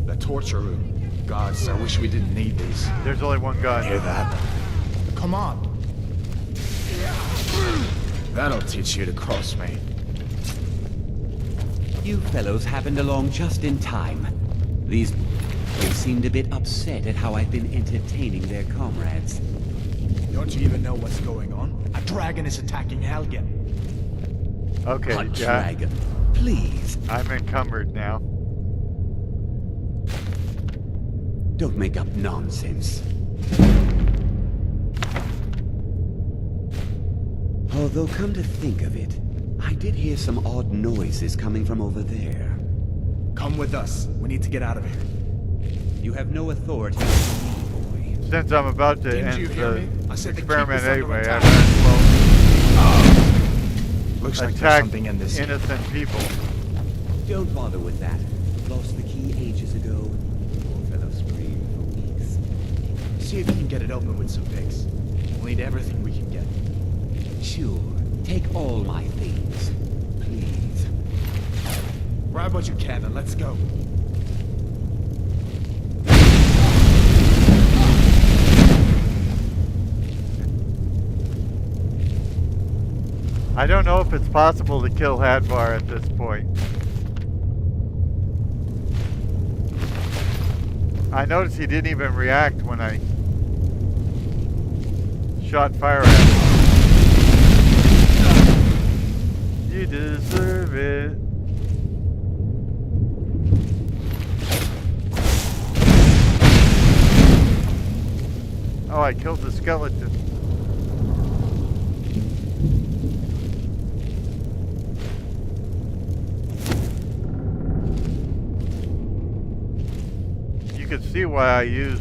The torture room. Gods, I wish we didn't need these. There's only one gun. Hear that? Come on. That'll teach you to cross me. You fellows happened along just in time. They seemed a bit upset at how I've been entertaining their comrades. Don't you even know what's going on? A dragon is attacking Helgen. Okay, A dragon. Please. I'm encumbered now. Don't make up nonsense. Although, come to think of it, I did hear some odd noises coming from over there. Come with us. We need to get out of here. You have no authority over me, boy. Since I'm about to Didn't you end hear the me? I said to keep experiment us under anyway, I attack. might as Looks well like there's attack something in this. innocent people. Don't bother with that. Lost the key ages ago. Poor fellow screamed for weeks. See if you can get it open with some picks. We'll need everything we can get. Sure. Take all my things. Please. Grab what you can and let's go. I don't know if it's possible to kill Hadvar at this point. I noticed he didn't even react when I shot fire at him. You deserve it. Oh, I killed the skeleton. You can see why I use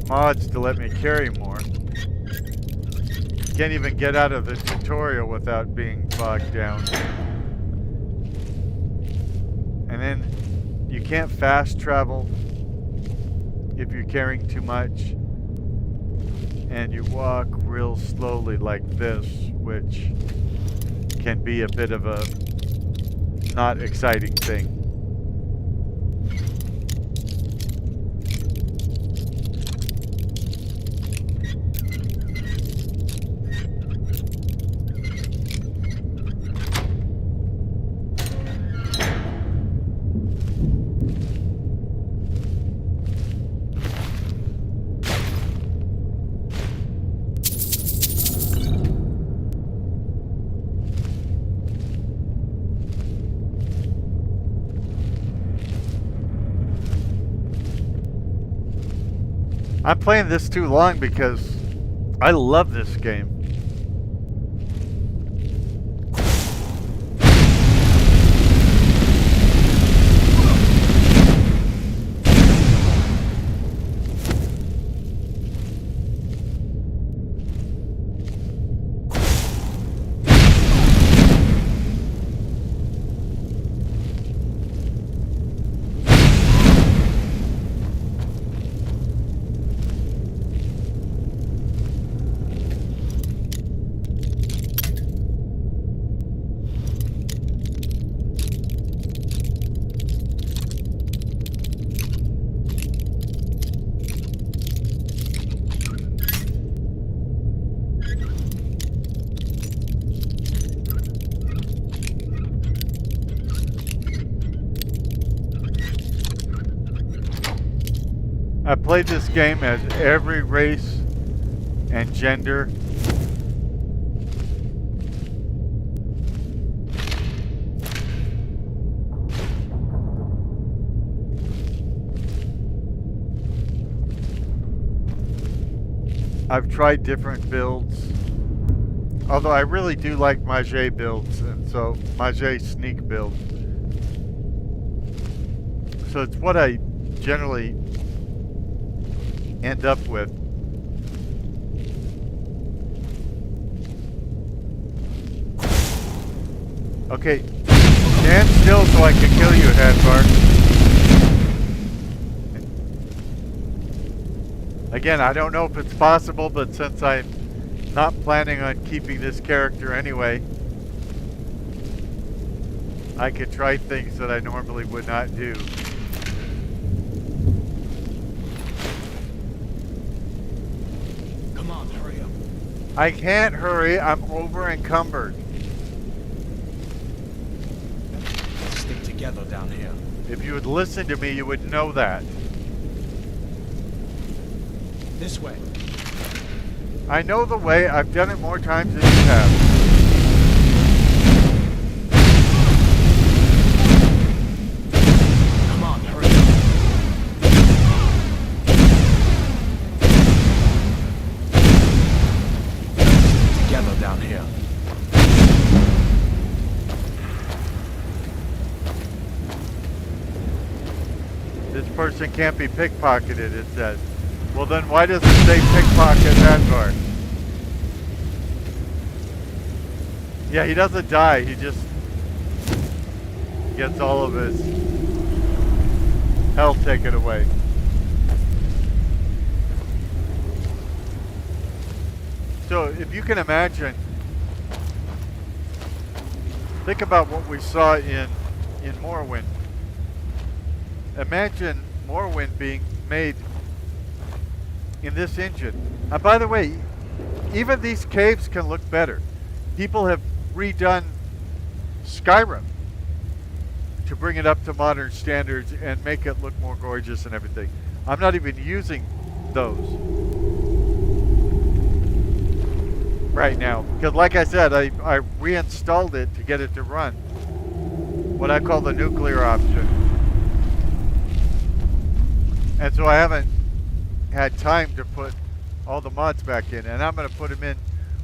mods to let me carry more. Can't even get out of the tutorial without being bogged down. And then you can't fast travel if you're carrying too much. And you walk real slowly like this, which can be a bit of a not exciting thing. I'm playing this too long because I love this game. I played this game as every race and gender. I've tried different builds. Although I really do like Mage builds, and so Mage sneak build. So it's what I generally end up with. Okay, stand still so I can kill you, Hadvar. Again, I don't know if it's possible, but since I'm not planning on keeping this character anyway, I could try things that I normally would not do. Come on, hurry up. I can't hurry, I'm over encumbered. Let's stick together down here. If you would listen to me, you would know that. This way. I know the way. I've done it more times than you have. Come on, hurry up. Together down here. This person can't be pickpocketed, it says. Well then why does it say pickpocket Hadvar? Yeah, he doesn't die, he just gets all of his health taken away. So if you can imagine, think about what we saw in Morrowind. Imagine Morrowind being made in this engine. And by the way, even these caves can look better. People have redone Skyrim to bring it up to modern standards and make it look more gorgeous and everything. I'm not even using those right now because, like I said, I reinstalled it to get it to run what I call the nuclear option, and so I haven't had time to put all the mods back in, and I'm going to put them in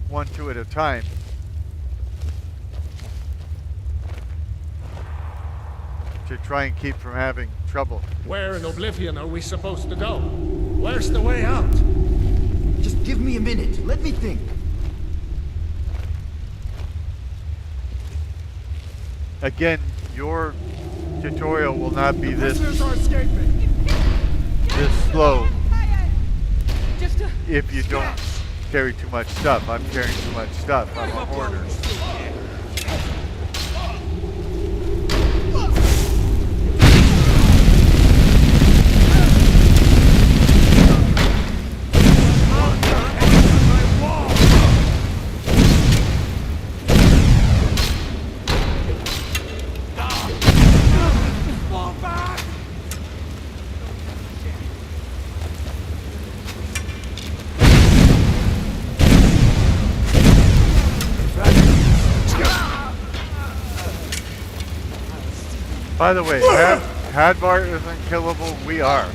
1-2 at a time. To try and keep from having trouble. Where in Oblivion are we supposed to go? Where's the way out? Just give me a minute. Let me think. Again, your tutorial will not be this slow if you don't carry too much stuff. I'm carrying too much stuff. I'm a hoarder. By the way, Hadvar isn't killable, we are.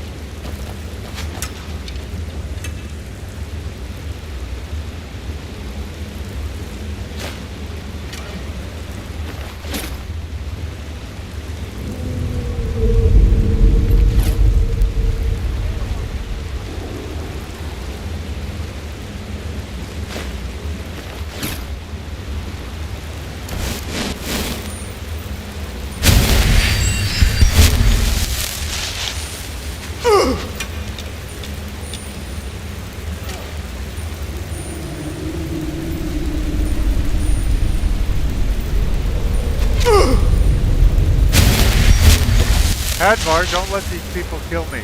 Hadvar, don't let these people kill me.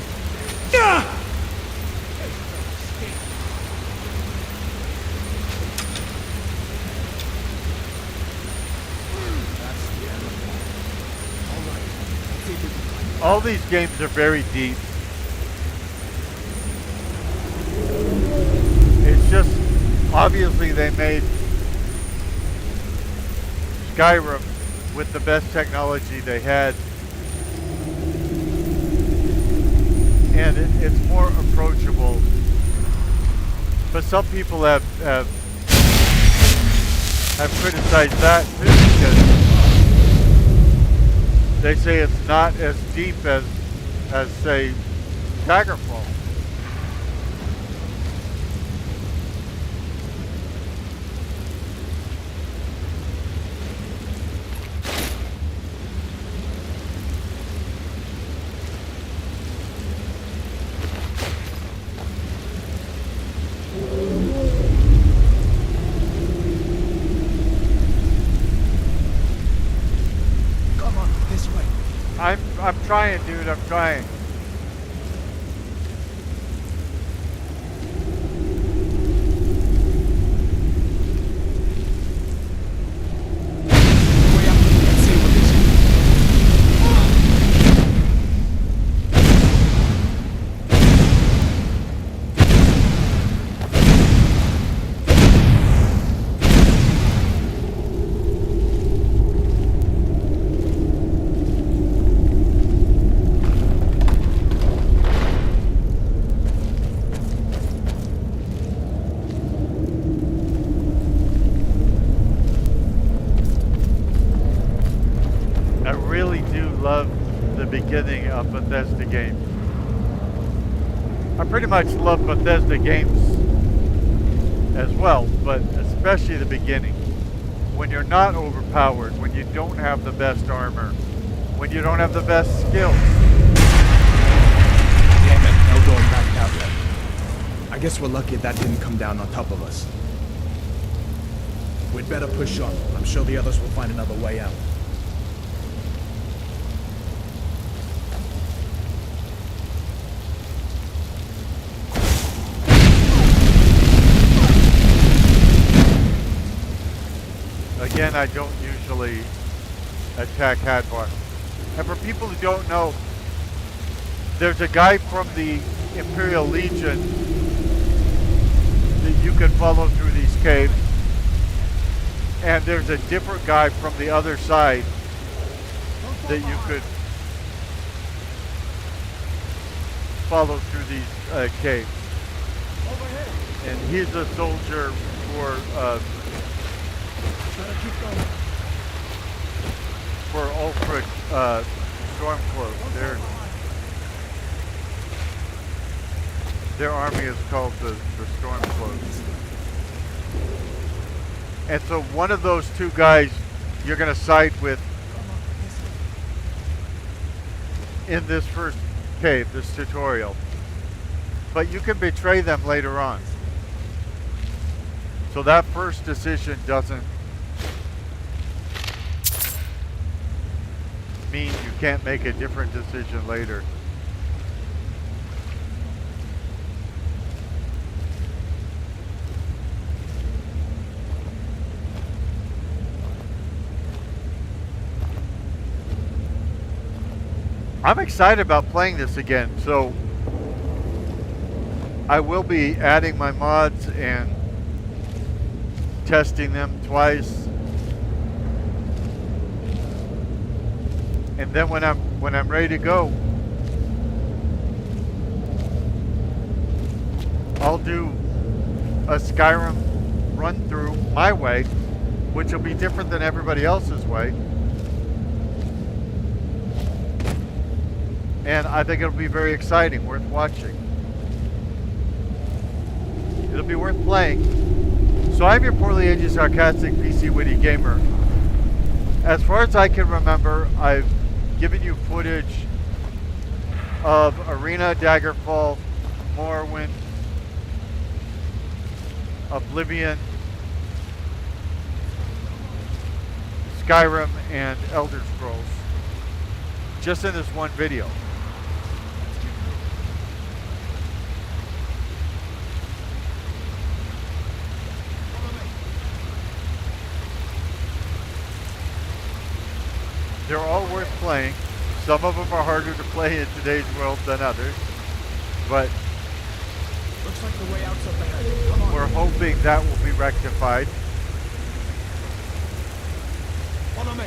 All these games are very deep. obviously they made Skyrim with the best technology they had. And it's more approachable. But some people have criticized that too, because they say it's not as deep as say, Daggerfall. I'm trying, dude. I'm trying. Beginning of Bethesda games. I pretty much love Bethesda games as well, but especially the beginning. When you're not overpowered, when you don't have the best armor, when you don't have the best skills. Damn it, no going back out there. I guess we're lucky that didn't come down on top of us. We'd better push on. I'm sure the others will find another way out. Again, I don't usually attack Hadvar. And for people who don't know, there's a guy from the Imperial Legion that you can follow through these caves. And there's a different guy from the other side that you could follow through these caves. And he's a soldier for Ulfric Stormcloak. Their army is called the Stormcloaks. And so one of those two guys you're going to side with in this first cave, this tutorial. But you can betray them later on. So that first decision doesn't mean you can't make a different decision later. I'm excited about playing this again, so I will be adding my mods and testing them twice. And then when I'm ready to go, I'll do a Skyrim run through my way, which will be different than everybody else's way. And I think it'll be very exciting, worth watching. It'll be worth playing. So I'm your poorly aged, sarcastic, PC witty gamer. As far as I can remember, I've given you footage of Arena, Daggerfall, Morrowind, Oblivion, Skyrim, and Elder Scrolls. Just in this one video. They're all worth playing. Some of them are harder to play in today's world than others, but looks like the way out's up ahead. Come on. We're we're hoping that will be rectified. Follow me.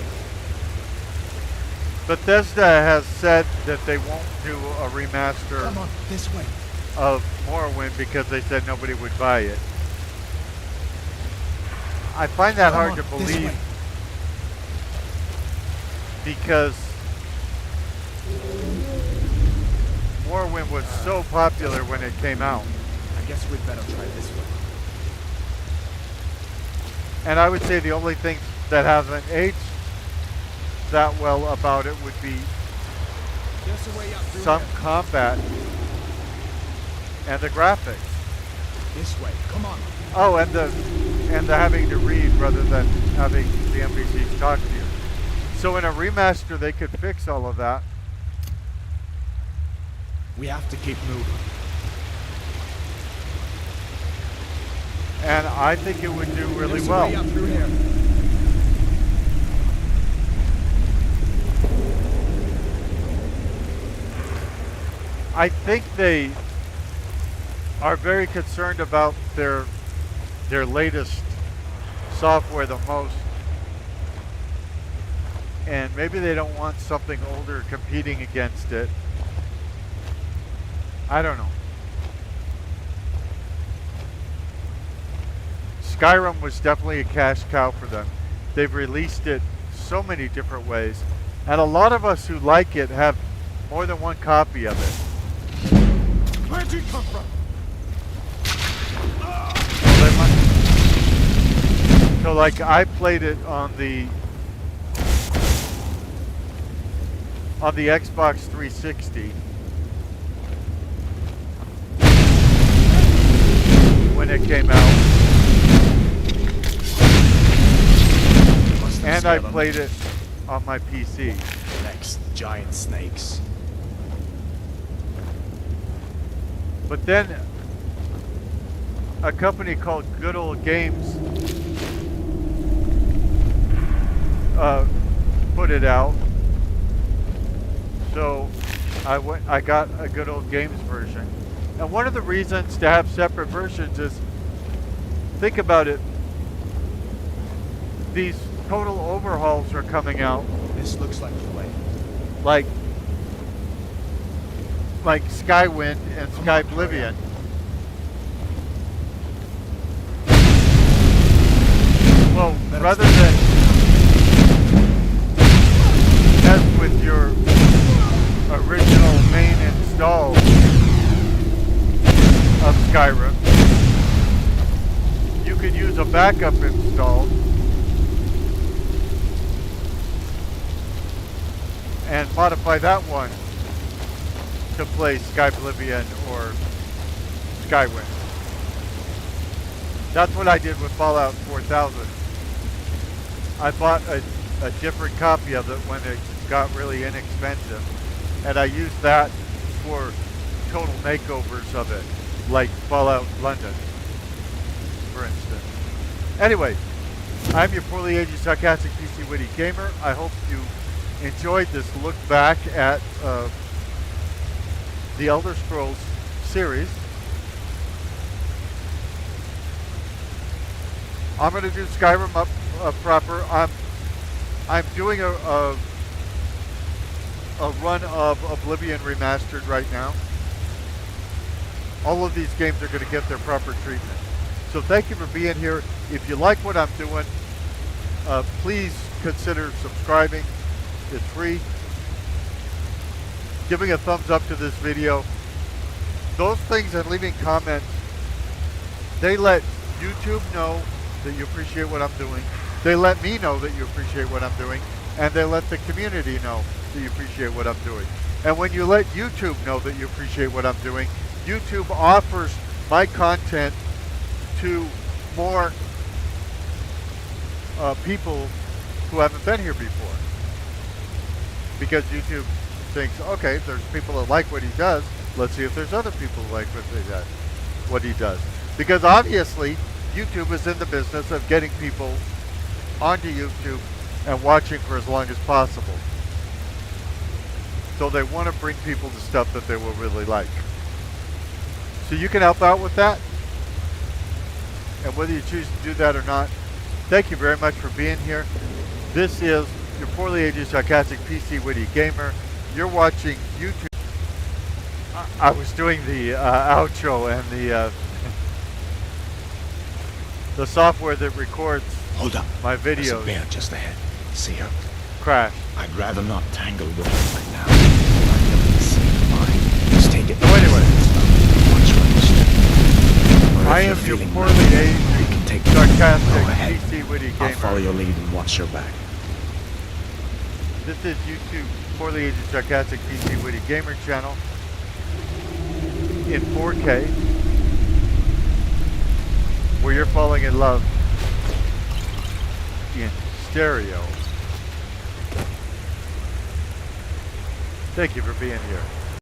Bethesda has said that they won't do a remaster Come on, this way. of Morrowind because they said nobody would buy it. I find that hard to believe because Morrowind was so popular when it came out. I guess we'd better try this way. And I would say the only thing that hasn't aged that well about it would be There's a way up through some here. combat and the graphics. This way, come on. Oh, and the having to read rather than having the NPCs talk to you. So in a remaster, they could fix all of that. We have to keep moving. And I think it would do really There's a well. way up through here. I think they are very concerned about their latest software the most. And maybe they don't want something older competing against it. I don't know. Skyrim was definitely a cash cow for them. They've released it so many different ways. And a lot of us who like it have more than one copy of it. Where'd you come from? So like I played it on the Xbox 360 when it came out, and I played it on my PC. Next, giant snakes. But then a company called Good Old Games put it out. So I got a Good Old Games version. And one of the reasons to have separate versions is, think about it, these total overhauls are coming out. This looks like the way. Like Skywind and Oblivion. Well, rather than as with your original main install of Skyrim, you could use a backup install and modify that one to play Oblivion or Skywind. That's what I did with Fallout 4000. I bought a different copy of it when it got really inexpensive, and I used that for total makeovers of it, like Fallout London, for instance. Anyway, I'm your poorly aged sarcastic PC witty gamer. I hope you enjoyed this look back at the Elder Scrolls series. I'm going to do Skyrim up proper. I'm doing a run of Oblivion Remastered right now. All of these games are going to get their proper treatment. So thank you for being here. If you like what I'm doing, please consider subscribing. It's free. Giving a thumbs up to this video. Those things and leaving comments, they let YouTube know that you appreciate what I'm doing. They let me know that you appreciate what I'm doing. And they let the community know that you appreciate what I'm doing. And when you let YouTube know that you appreciate what I'm doing, YouTube offers my content to more people who haven't been here before. Because YouTube thinks, okay, there's people that like what he does. Let's see if there's other people who like what he does. Because obviously, YouTube is in the business of getting people onto YouTube and watching for as long as possible. So they want to bring people to stuff that they will really like. So you can help out with that. And whether you choose to do that or not, thank you very much for being here. This is your poorly aged sarcastic PC witty gamer. You're watching YouTube. I was doing the outro and the software that records Hold up. my There's a videos bear just ahead. See her? crashed. I'd rather not tangle with her right now. I'm never the same mind. Just take it. So anyway, Watch what you step. Or if I you're am your feeling poorly lonely, aged you can take sarcastic Go ahead. PC witty I'll gamer. follow your lead and watch your back. This is YouTube poorly aged sarcastic PC witty gamer channel in 4K, where you're falling in love in stereo. Thank you for being here.